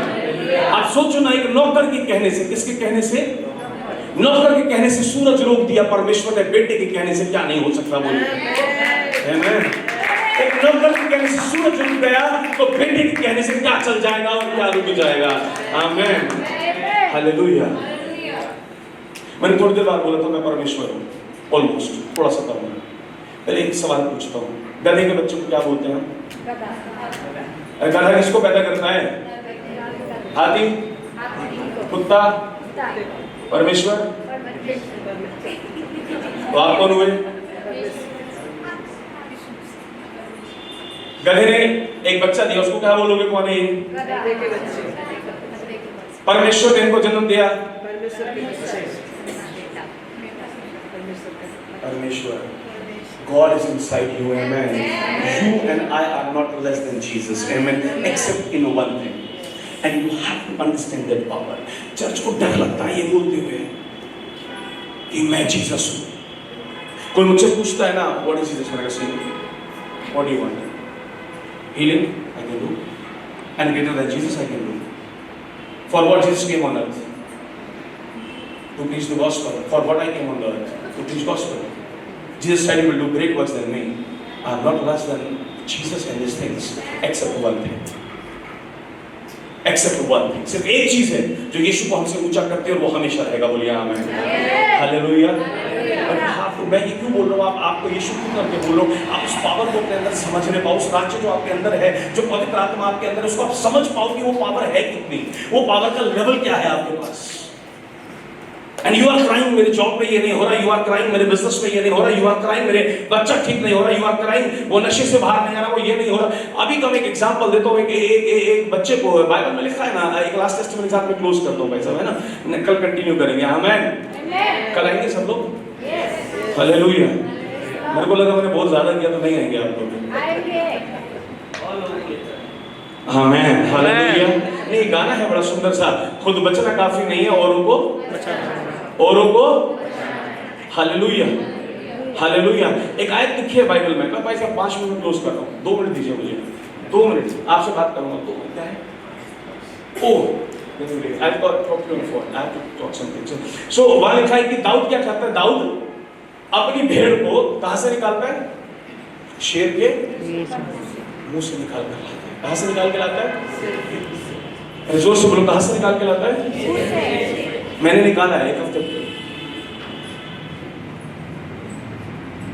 आप सोचो ना, एक नौकर के कहने से, किसके कहने से? नौकर के कहने से सूरज रोक दिया परमेश्वर ने, बेटे के कहने से क्या नहीं हो सकता, बोलिए आमीन। एक नौकर के कहने से सूरज रुक गया, तो बेटे के कहने से क्या चल जाएगा और क्या रुक जाएगा, आमीन, हालेलुया। मैंने थोड़ी देर बाद बोला था मैं परमेश्वर हूँ, ऑलमोस्ट, थोड़ा सा कम। पहले एक सवाल पूछता हूँ, गधे के बच्चों को क्या बोलते हैं? गधा किसको पैदा करता है? हाथी, कुत्ता, परमेश्वर। तो आप कौन हुए? गधे ने एक बच्चा दिया, उसको क्या बोलोगे? कौन है? परमेश्वर ने इनको जन्म दिया, परमेश्वर। God is inside you, amen. You and I are not less than Jesus, amen, except in one thing. And you have to understand that power. Church को डर लगता है ये बोलते हुए कि मैं जीसस हूँ। कोई मुझसे पूछता है ना, what is Jesus? मैंने कहा, what do you want? Healing, I can do. And greater than Jesus, I can do. For what Jesus came on earth? To preach the gospel. For what I came on the earth? To preach gospel. Jesus said he will do great works than me. I am not less than Jesus in these things, except one thing. Except one thing. सिर्फ एक चीज है जो यीशु को हमसे ऊंचा करती है और वो हमेशा रहेगा, बोलिए आमीन, हालेलुया। मैं ये क्यों बोल रहा हूँ? आपको यीशु क्यों करके बोल रहा हूँ? आप उस पावर को अपने अंदर समझने पाओ, उस राज्य जो आपके अंदर है, जो पवित्र आत्मा आपके अंदर है, उसको आप समझ पाओ कि वो पावर है कितनी, वो पावर का लेवल क्या है आपके पास। एंड यू आर क्राइंग, मेरे जॉब में ये नहीं हो रहा, यू आर क्राइंग, मेरे बिजनेस में ये नहीं हो रहा, यू आर क्राइंग, मेरे बच्चा ठीक नहीं हो रहा, यू आर क्राइंग, वो नशे से बाहर नहीं आ रहा, वो ये नहीं हो रहा। अभी का मैं एक एग्जांपल देता हूँ। एक बच्चे को बाइबल में लिखा है ना, एक लास्ट टेस्टिमनी के साथ में क्लोज करता हूँ भाई साहब, है ना, कल कंटिन्यू करेंगे, आमीन। कल आएंगे सब लोग, हालेलुया। मेरे को लगा मैंने बहुत ज्यादा किया तो नहीं आएंगे आप लोग, आमीन, हालेलुया। नहीं, गाना है बड़ा सुंदर सा, खुद बचना काफी नहीं है औरों को, हालेलुया, हालेलुया। एक आयत लिखी है बाइबल में, मैं भाई साहब 5 मिनट क्लोज कर रहा हूँ, 2 मिनट दीजिए मुझे, 2 मिनट आपसे बात करूंगा। 2 मिनट क्या है? I've got problem for I have to talk something. So वहाँ लिखा है कि दाऊद क्या करता है? दाऊद अपनी भेड़ को कहाँ से निकालता है? शेर के मुंह से निकाल कर लाता है। कहाँ से निकाल के लाता है? जोर से बोलो, कहाँ से निकाल के लाता है? मैंने निकाला है 1 हफ्ते पहले।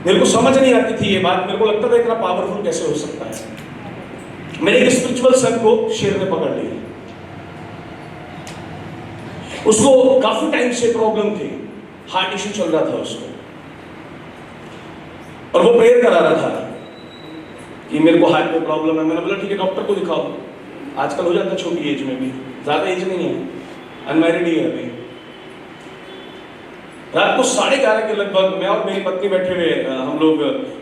मेरे को समझ नहीं आती थी ये बात, मेरे को लगता था इतना पावरफुल कैसे हो सकता है। मेरे एक स्पिरिचुअल सन को शेर ने पकड़ लिया। उसको काफी टाइम से प्रॉब्लम थी, हार्ट इश्यू चल रहा था उसको, और वो प्रेयर करा रहा था कि मेरे को हार्ट में प्रॉब्लम है। मैंने बोला ठीक है, डॉक्टर को दिखाओ। आजकल हो जाता है छोटी एज में भी, ज्यादा एज नहीं है, अनमैरिड ही है अभी। रात को 11:30 के लगभग मैं और मेरी पत्नी बैठे हुए, हम लोग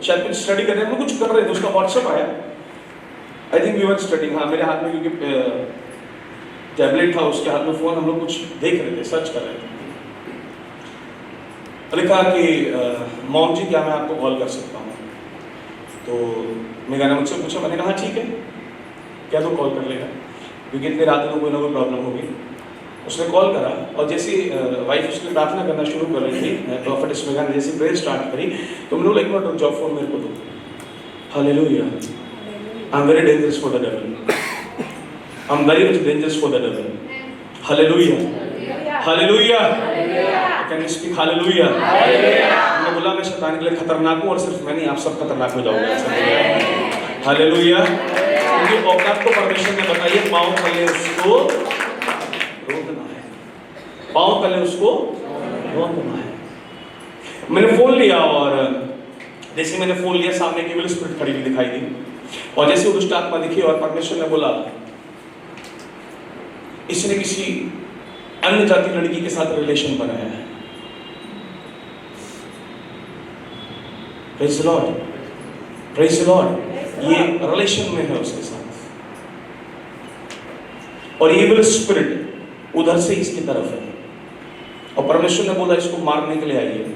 शायद कुछ स्टडी कर रहे थे, कुछ कर रहे थे, उसका व्हाट्सएप आया। I think we were studying, हाँ मेरे हाथ में क्योंकि टैबलेट था, उसके हाथ में फोन, हम लोग कुछ देख रहे थे, सर्च कर रहे थे। लिखा कि मॉम जी क्या मैं आपको कॉल कर सकता हूँ? तो मेरा ने मुझसे पूछा, मैंने कहा ठीक है, क्या तो कॉल कर लेगा, क्योंकि इतने रात में कोई ना कोई प्रॉब्लम होगी। उसने कॉल करा, और जैसी वाइफ उसकी प्रार्थना करना शुरू कर रही थी, प्रॉफिट स्मेगा ने जैसी प्रेयर स्टार्ट करी, तो मैंने बोला एक मिनट रुक जाओ, फोन मेरे को दो। Hallelujah. I am very dangerous for the devil, I am very much dangerous for the devil. Hallelujah, hallelujah. Can you speak hallelujah? मैंने बोला मैं शैतान के लिए खतरनाक हूँ, और सिर्फ मैं नहीं, आप सब खतरनाक हो जाओगे। हालेलुया। क्योंकि औकात को परमेश्वर ने बताई है, पाँव तले उसको रोकना है, पाँव तले उसको रोकना है। मैंने फोन लिया, और जैसे मैंने फोन लिया, सामने की स्पिरिट खड़ी हुई दिखाई दी, और जैसे वो दुष्ट आत्मा दिखी, और परमेश्वर ने बोला इसने किसी अन्य जाति लड़की के साथ रिलेशन बनाया है। Praise the lord, praise the Lord. ये रिलेशन में है उसके साथ, और इविल स्पिरिट उधर से इसकी तरफ है, और परमेश्वर ने बोला इसको मारने के लिए आई है।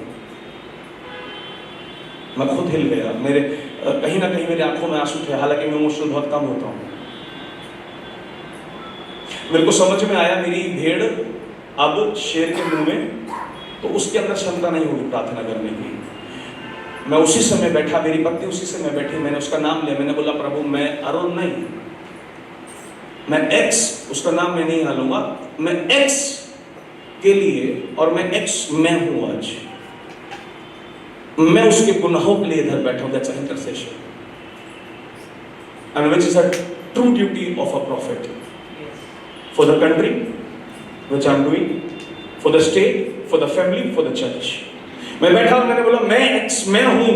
मैं खुद हिल गया, मेरे कहीं ना कहीं मेरी आंखों में आंसू थे, हालांकि मैं इमोशनल बहुत कम होता हूं। मेरे को समझ में आया मेरी भेड़ अब शेर के मुंह में, तो उसके अंदर क्षमता नहीं होगी प्रार्थना करने की। मैं उसी समय बैठा, मेरी पत्नी उसी समय बैठी, मैंने उसका नाम लिया, मैंने बोला प्रभु मैं अरुण नहीं, मैं एक्स, उसका नाम मैं नहीं हालूंगा, मैं एक्स के लिए, और मैं एक्स मैं हूं आज, मैं उसके गुनाहों के लिए इधर बैठा हूं। That's intercession, and which is a true duty of a profit for the country which I am doing, for the state, for the family, for the church. मैं बैठा और मैंने बोला मैं एक्स मैं हूं,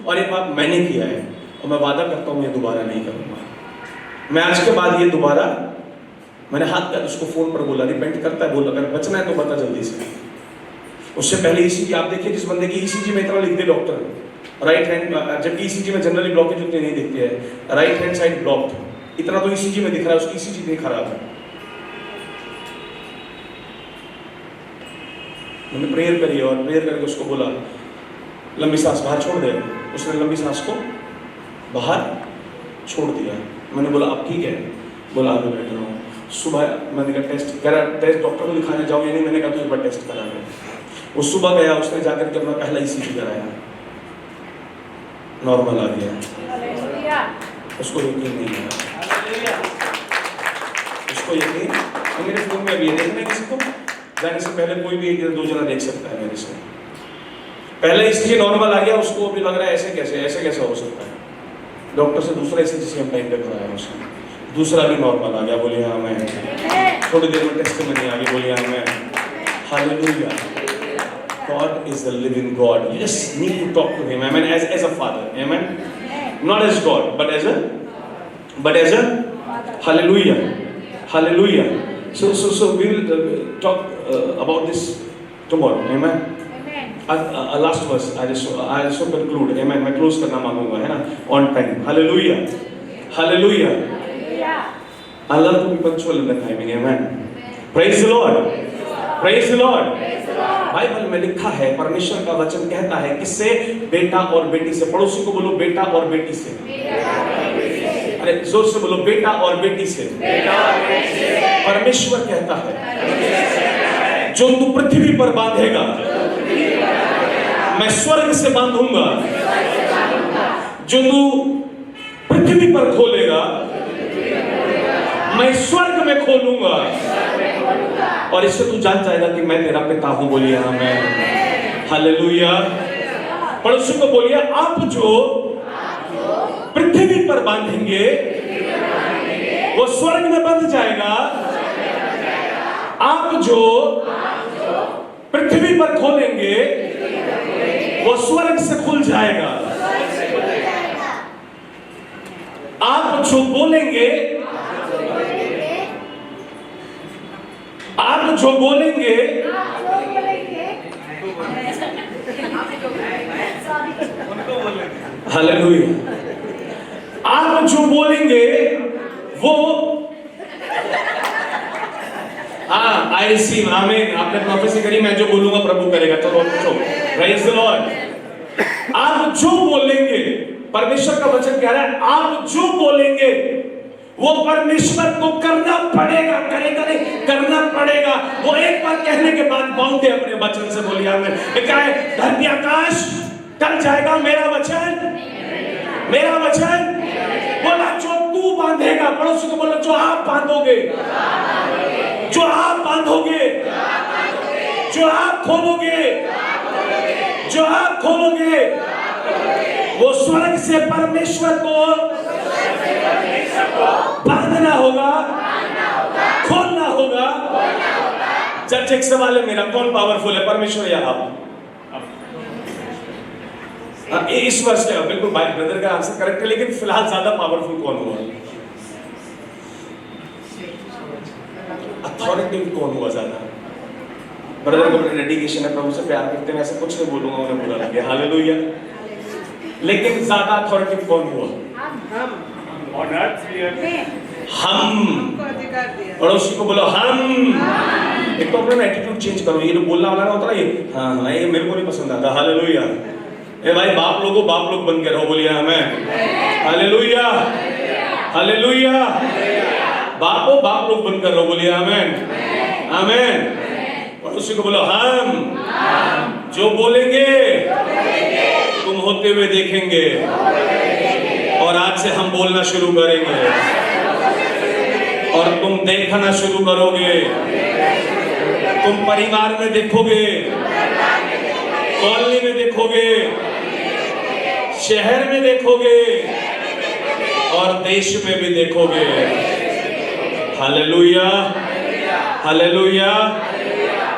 और ये बात मैंने किया है, और मैं वादा करता हूं ये दोबारा नहीं करूंगा। मैं आज के बाद ये दोबारा, मैंने हाथ कर उसको फोन पर बोला, रिपेंट करता है, बोला अगर बचना है तो बता जल्दी से। उससे पहले ईसीजी, आप देखिए जिस बंदे की ईसीजी में इतना लिख दे डॉक्टर, राइट हैंड, जबकि ईसीजी में जनरली ब्लॉकेज उतने नहीं दिखते हैं, राइट हैंड साइड ब्लॉक्ड, इतना तो ईसीजी में दिख रहा है, उसकी ईसीजी इतनी खराब है। मैंने प्रेयर करी, और प्रेयर करके उसको बोला लंबी सांस बाहर छोड़ दे। उसने लंबी सांस को बाहर छोड़ दिया। मैंने बोला अब ठीक है, बोला आगे बैठ रहा हूँ। सुबह मैंने कहा टेस्ट करा, टेस्ट डॉक्टर को दिखाने जाऊँ या नहीं, मैंने कहा तो एक बार टेस्ट करा ले। वो सुबह गया, उसने जाकर के अपना पहला ईसीजी कराया, नॉर्मल आ गया। उसको यकीन नहीं आया, उसको यकीन, मेरे फोन में अभी ये देखना है किसी को, जाने से पहले कोई भी एक दो जना देख सकता है मेरे से। पहले ईसीजी नॉर्मल आ गया, उसको अभी लग रहा है ऐसे कैसे हो सकता है। डॉक्टर से दूसरा ईसीजी सेम टाइम पे कराया उसने, दूसरा भी नॉर्मल आ गया, बोलिए हाँ मैं। थोड़ी देर में टेस्ट में नहीं आ गई, बोलिए हाँ मैं। Hallelujah, God is the living God. You just need to talk to Him, amen, as a father, amen, not as God, but as a hallelujah, hallelujah. So we will talk about this tomorrow, amen. Last verse, I just conclude, amen. मैं close करना मांगूंगा, है ना, on time, hallelujah, hallelujah. I love to be punctual in the timing, amen. Praise the Lord, praise the Lord. Bible में लिखा है, परमेश्वर का वचन कहता है किससे, बेटा और बेटी से। पड़ोसी को बोलो बेटा और बेटी से, अरे जोर से बोलो बेटा और बेटी से। परमेश्वर कहता है जो तू पृथ्वी पर बांधेगा मैं स्वर्ग से बांधूंगा, जो तू पृथ्वी पर खोलेगा मैं स्वर्ग में खोलूंगा, और इससे तू जान जाएगा कि मैं तेरा पिता हूं। बोलिए हाँ मैं, हालेलुया। पड़ोसी को बोलिए आप जो पृथ्वी पर बांधेंगे वो स्वर्ग में बंध जाएगा, आप जो पृथ्वी पर खोलेंगे वो स्वर्ग से खुल जाएगा। आप जो बोलेंगे, आप जो बोलेंगे हालेलुया, आप जो बोलेंगे वो, हाँ आई सी, आमीन। आपने प्रोफेसी करी, मैं जो बोलूंगा प्रभु करेगा। चलो प्रेज द लॉर्ड। आप जो बोलेंगे, परमेश्वर का वचन कह रहा है आप जो बोलेंगे वो परमेश्वर को करना पड़ेगा, करेगा नहीं, करना पड़ेगा। वो एक बार कहने के बाद बांधे अपने वचन से। बोलिए आमीन। क्या है, धरती आकाश टल जाएगा, मेरा वचन, मेरा वचन। बोला जो तू बांधेगा, पड़ोसी को बोला जो आप बांधोगे, जो आप बांधोगे, जो आप खोलोगे, जो आप खोलोगे, वो स्वर्ग से परमेश्वर को बांधना होगा, खोलना होगा। चर्च एक सवाल है मेरा, कौन पावरफुल है, परमेश्वर या आप? इस वर्ष का बिल्कुल ब्रदर का आंसर करेक्ट है, लेकिन फिलहाल ज्यादा पावरफुल कौन हुआ? अथॉरिटेटिव कौन हुआ ज्यादा? ब्रदर को अपनी डेडिकेशन है, प्रभु से प्यार करते हैं, ऐसा कुछ नहीं बोलूंगा, उन्हें बुरा लगे। हालेलुया। लेकिन ज्यादा अथॉरिटी कौन हुआ? हम On earth we are हम। हमको अधिकार दिया। पड़ोसी को बोलो हम। एक तो अपना एटीट्यूड चेंज करो, ये जो बोलना वाला ना होता है ये हाँ ये मेरे को नहीं पसंद आता। हालेलुया। ए भाई बाप लोग बन के रहो, बोलिए आमेन। Hallelujah hallelujah. बाप लोग बनकर रहो, बोलिए आमेन आमेन। पड़ोसी को बोलो हम जो बोलेंगे तुम होते हुए देखेंगे, और आज से हम बोलना शुरू करेंगे और तुम देखना शुरू करोगे। तुम परिवार में देखोगे, कॉलोनी में देखोगे, शहर में देखोगे और देश में भी देखोगे। Hallelujah hallelujah.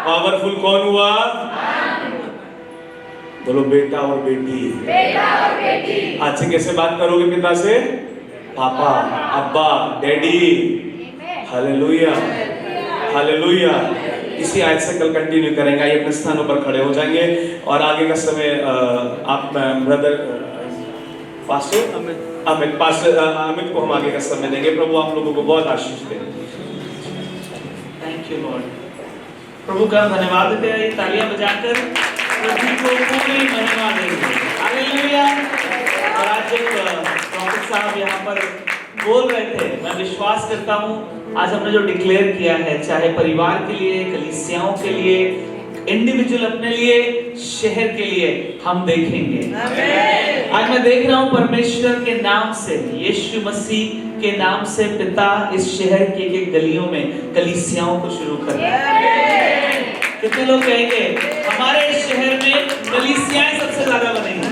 पावरफुल कौन हुआ? बोलो बेटा और बेटी। आज से कैसे बात करोगे पिता से? पापा, अब्बा, डैडी। Hallelujah hallelujah. इसी आयत से कल कंटिन्यू करेंगे। आइए अपने स्थानों पर खड़े हो जाएंगे और आगे का समय आप ब्रदर पास्टर अमित को हम आगे का समय देंगे। प्रभु आप लोगों को बहुत आशीष दे। Thank you lord. प्रभु का धन्यवाद देते हैं, तालियां बजाकर प्रभु को पूरी महिमा देंगे। हालेलुया। और आज जब प्रॉफेट साहब यहाँ पर बोल रहे थे, मैं विश्वास करता हूँ आज हमने जो डिक्लेयर किया है, चाहे परिवार के लिए, कलीसियाओं के लिए, इंडिविजुअल अपने लिए, शहर के लिए, हम देखेंगे। आज मैं देख रहा हूँ परमेश्वर के नाम से, यीशु मसीह के नाम से पिता इस शहर की एक गलियों में कलीसियाओं को शुरू कर रहे हैं। कितने लोग कहेंगे हमारे इस शहर में कलीसियाएं सबसे ज्यादा बनेंगी?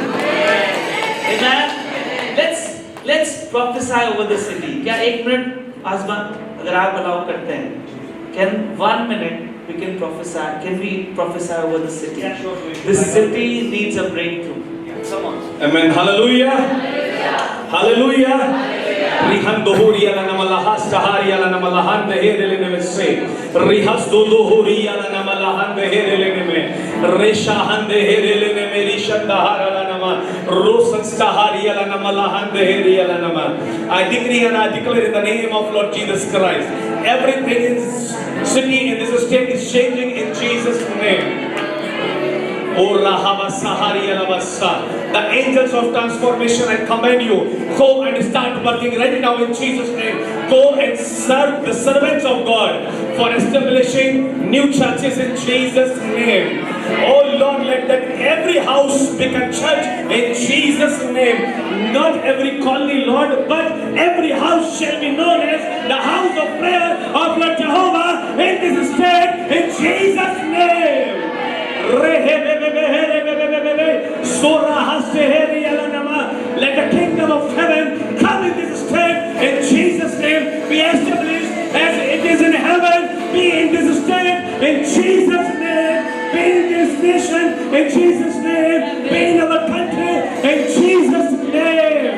Let's prophesy over the city. क्या एक मिनट आसमान अगर आप अलाउ करते हैं, can 1 minute we can prophesy? Can we prophesy over the city? Yeah, sure. This city needs a breakthrough. Come on. Amen. Hallelujah. Hallelujah. Rihan dohuriya la namalaha stahariya la namalahan deherele nemse. Rihas dohuriya la namalahan deherele neme. Reshahan deherele neme rishadahara la nama. Rosan stahariya la namalahan deheriya la nama. I decree and I declare in the name of Lord Jesus Christ, everything in this city, in this state is changing in Jesus' name. The angels of transformation, I command you, go and start working right now in Jesus' name. Go and serve the servants of God for establishing new churches in Jesus' name. Oh Lord, let that every house become church in Jesus' name. Not every colony, Lord, but every house shall be known as the house of prayer of Lord Jehovah in this state in Jesus' name. Let the kingdom of heaven come in this state in Jesus' name. Be established as it is in heaven. Be in this state in Jesus' name. Be in this nation in Jesus' name. Be in our country in Jesus' name.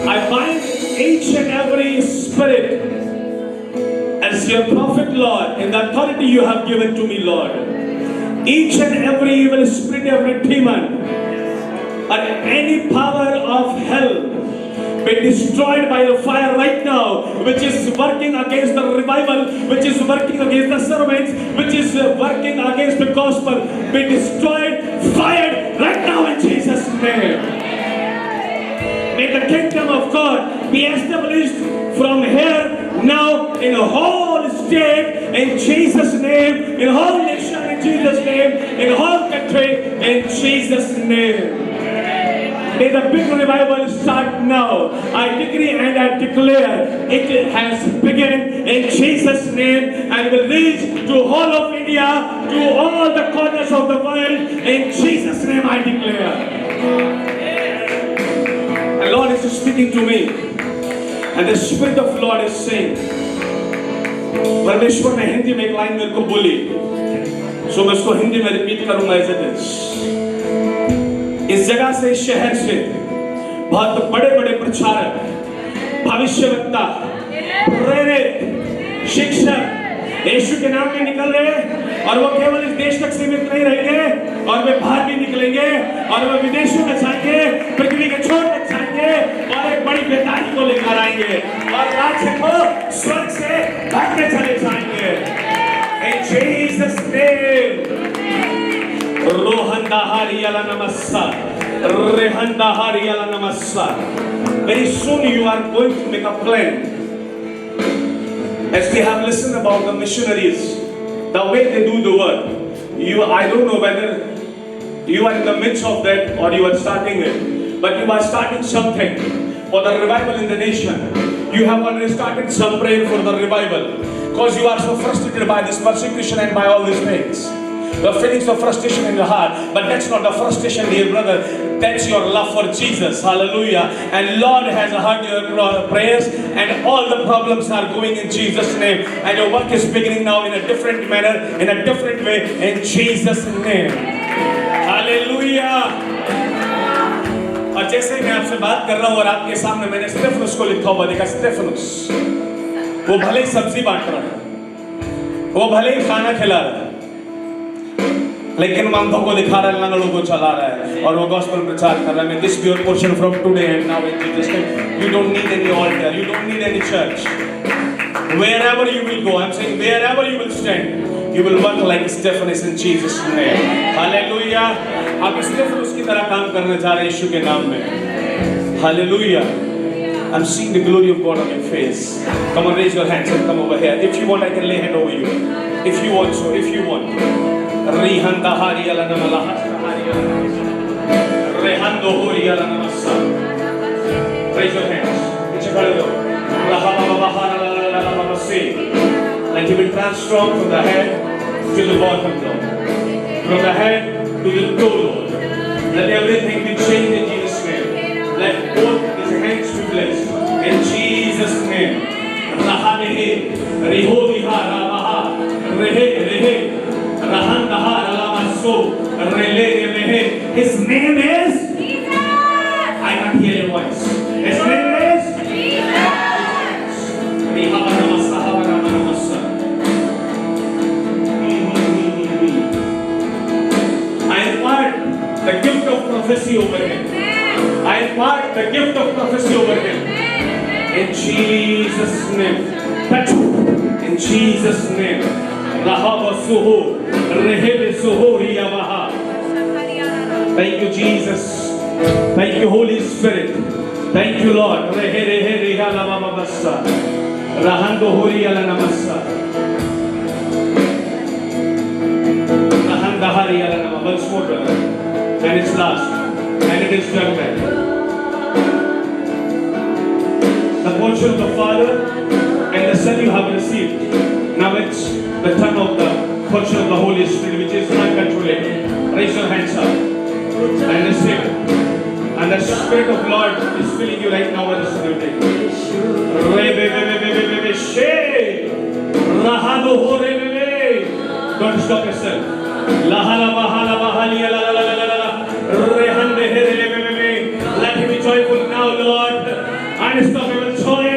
I bind each and every spirit as your prophet, Lord, in the authority you have given to me, Lord. Each and every evil spirit, every demon, and any power of hell be destroyed by the fire right now, which is working against the revival, which is working against the servants, which is working against the gospel. Be destroyed, fired right now in Jesus' name. May the kingdom of God be established from here now in a whole state in Jesus' name, in a whole nation in Jesus' name, in a whole country in Jesus' name. May the big revival start now. I decree and I declare it has begun in Jesus' name and will reach to all of India, to all the corners of the world. In Jesus' name I declare. The Lord is speaking to me, and the Spirit of Lord is saying, परमेश्वर ने हिंदी में एक line मेरे को बोली, सो मैं उसको हिंदी में रिपीट करूंगा एज इट इज। इस जगह से, इस शहर से बहुत बड़े बड़े प्रचारक, भविष्यवक्ता, प्रेरित, शिक्षक, यीशु के नाम में निकल रहे हैं और वो केवल इस देश तक सीमित नहीं रहेंगे और वे बाहर भी निकलेंगे और वे विदेशों में जाएंगे, पृथ्वी के छोर तक जाएंगे और एक बड़ी बेदारी को लेकर आएंगे और राज्य को स्वर्ग से भागते चले जाएंगे। In Jesus' name. Rohandahari ala namassa. Rehandahari ala namassa. Very soon you are going to make a plan. As we have listened about the missionaries, the way they do the work, I don't know whether you are in the midst of that or you are starting it, but you are starting something for the revival in the nation. You have already started some prayer for the revival because you are so frustrated by this persecution and by all these things. The feelings of frustration in your heart, but that's not the frustration, dear brother. That's your love for Jesus. Hallelujah. And Lord has heard your prayers, and all the problems are going in Jesus' name. And your work is beginning now in a different manner, in a different way, in Jesus' name. Hallelujah. और जैसे मैं आपसे बात कर रहा हूँ और आपके सामने मैंने स्टेफनुस को लिखा हुआ देखा। स्टेफनुस वो भले ही सब्जी बांट रहा है, वो भले ही खाना खिला रहा है, लेकिन अंधों को दिखा रहा है, लंगड़ों को चला रहा है और वो गॉस्पेल प्रचार कर रहा है। This be your portion from today and now in Jesus' name. You don't need any altar, you don't need any church. Wherever you will go, I'm saying wherever you will stand, you will work like Stephanus in Jesus' name. Hallelujah. आप स्टेफनुस की तरह काम करने जा रहे हैं यीशु के नाम में। Hallelujah. I'm seeing the glory of God on your face. Come on, raise your hands and come over here. If you want, I can lay hand over you. If you want, so if you want. Rihanda hari ala namala hari ala Rehando hori ala namasa. Raise your hands. It's a fellow. And you will transform from the head to the bottom, Lord. From the head to the toe, Lord. Let everything be changed in Jesus' name. Let both his hands be blessed. In Jesus' name. Rahanehe, Rihodiha, Ramaha, Rehe, Rahandaha, Ramaso, Rele, Rehe. His name is Jesus. I can't hear your voice. His name is Jesus. Rihabaramasa, Habaramasa. I impart the gift of prophecy over him. I impart the gift of prophecy over him. In Jesus' name. Touch him. In Jesus' name. Rahaba suho. Rehebe suho riyabaha. Thank you, Jesus. Thank you, Holy Spirit. Thank you, Lord. Rehe rehe reha lama babasa. Rahando hori ala namasa. Rahanda hari ala nama. Once more, brother. And it's last. And it is judgment. The portion of the Father and the Son you have received. Now it's the turn of the portion of the Holy Spirit, which is uncontrollable. Raise your hands up and receive it. And the Spirit of Lord is filling you right now with the Spirit. Don't stop yourself. Let him be joyful now, Lord. Unstoppable joy.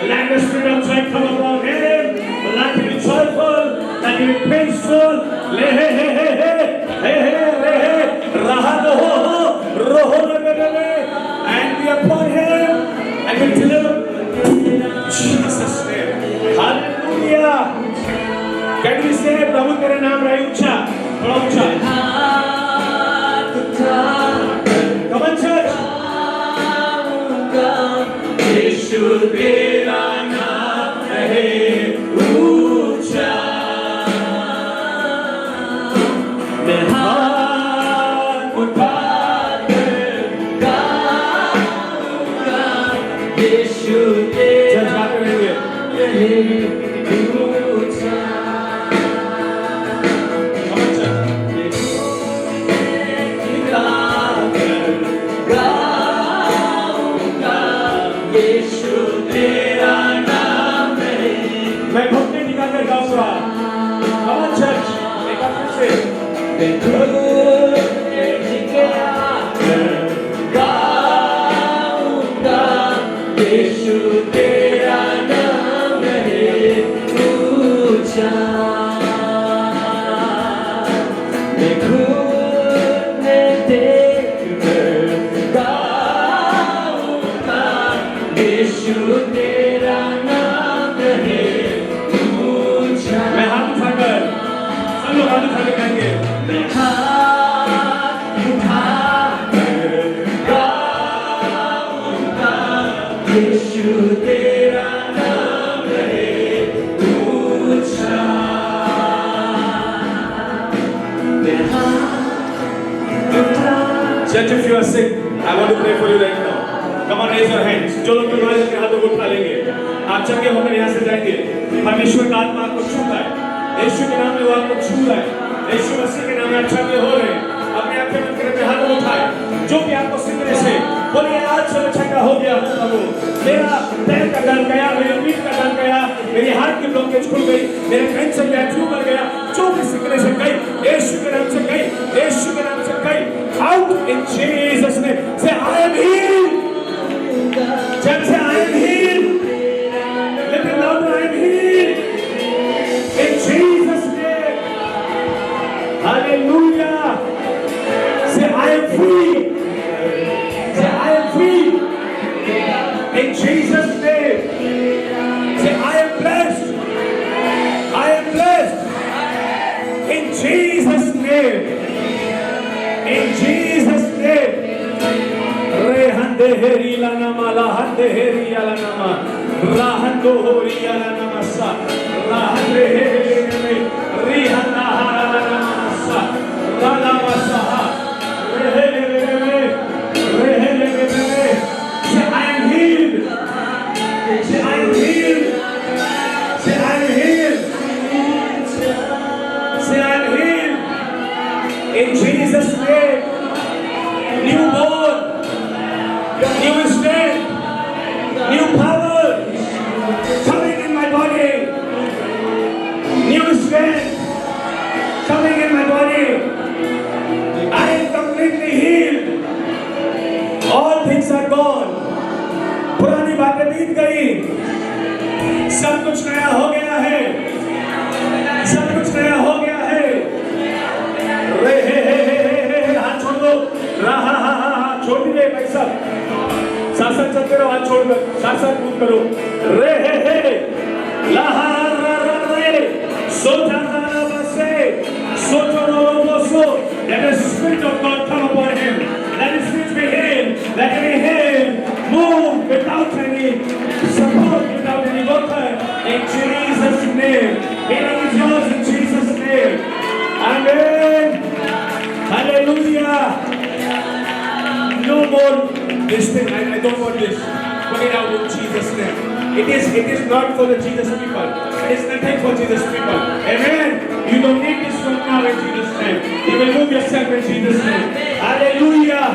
Let the Spirit of joy come upon him. Let him be joyful. Let him be peaceful. And be upon him and be delivered. Jesus' name. Hallelujah. Can we say, Prabhu, तेरा नाम रहे ऊंचा, थोड़ा ऊंचा. Come on, church. यीशु तेरा नाम रहे ऊंचा. मैं हाथ उठाकर गाऊंगा. यीशु तेरा नाम रहे ऊंचा. मैं घुटने निकालकर गाऊंगा. Come on, church. एक बार फिर से. मैं हाथ उठाकर, सब लोग हाथ उठाकर कहेंगे, यीशु तेरा नाम है ऊंचा। Church, if you are sick, I want to pray for you right now. Come on, raise your hands. जो लोग बीमार हैं, अपने हाथों को उठा लेंगे। आप चंगे होकर यहाँ से जाएंगे। परमेश्वर का आत्मा आपको छूता है। यीशु के नाम में वो आपको छू रहा है। यीशु मसीह के नाम में आप चंगे हो रहे हैं। अपने आप के मन करके हाथों को उठाए। जो भी आपको सिकनेस है, बोलिए आज से मैं चंगा हो गया प्रभु। मेरा पैर का दर्द गया, मेरी पीठ का दर्द गया, मेरी हार्ट की ब्लॉकेज खुल गई, मेरे कैंसर का ट्यूमर गया, जो भी सिकनेस है गई, यीशु के नाम से गई, यीशु के नाम से गई। Out in Jesus' name. Say, I am healed. Just say, I am healed. Let it louder, I am healed. In Jesus' name. Hallelujah. Say, I am free. Say, I am free. In Jesus' name. Say, I am blessed. I am blessed. In Jesus' name. In Jesus' name. Rehande heri la nama la hande heri la nama rahando hori la nama sa rahande heri rihanda la nama sa la nama sa rehele say I am healed. Say I am healed. Say I am healed. Say I am healed. In Jesus' name. Newborn, new strength, new power coming in my body, new strength coming in my body. I am completely healed. All things are gone. पुरानी बातें बीत गई, सब कुछ नया हो गया है, सब कुछ नया हो गया है। हाथ छोड़ दो, छोड़ दीजिए भाई साहब, साथ साथ चलते रहो, हाथ छोड़कर साथ साथ मूव करो। रे हे ला हा रा रा रे सोचा रा बसे सोचो रो बसो। Let the Spirit of God come upon him. Let his spirit be healed. Let him be healed. Move without any support, without any water. In Jesus' name. Healing is yours in Jesus' name. Amen. Hallelujah. No more this thing. I don't want this. Put it out in Jesus' name. It is not for the Jesus people. It is nothing for Jesus people. Amen. You don't need this from now in Jesus' name. You will move yourself in Jesus' name. Hallelujah.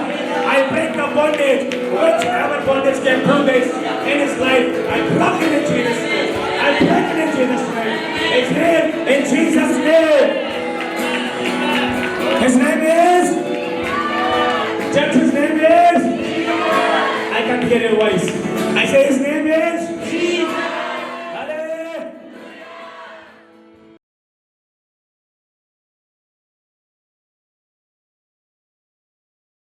I break the bondage. Whichever bondage came through this in his life, I block it in Jesus' name. I break it in Jesus' name. It's here in Jesus' name. His name is? Church, his name is? I can't hear your voice. I say his name is?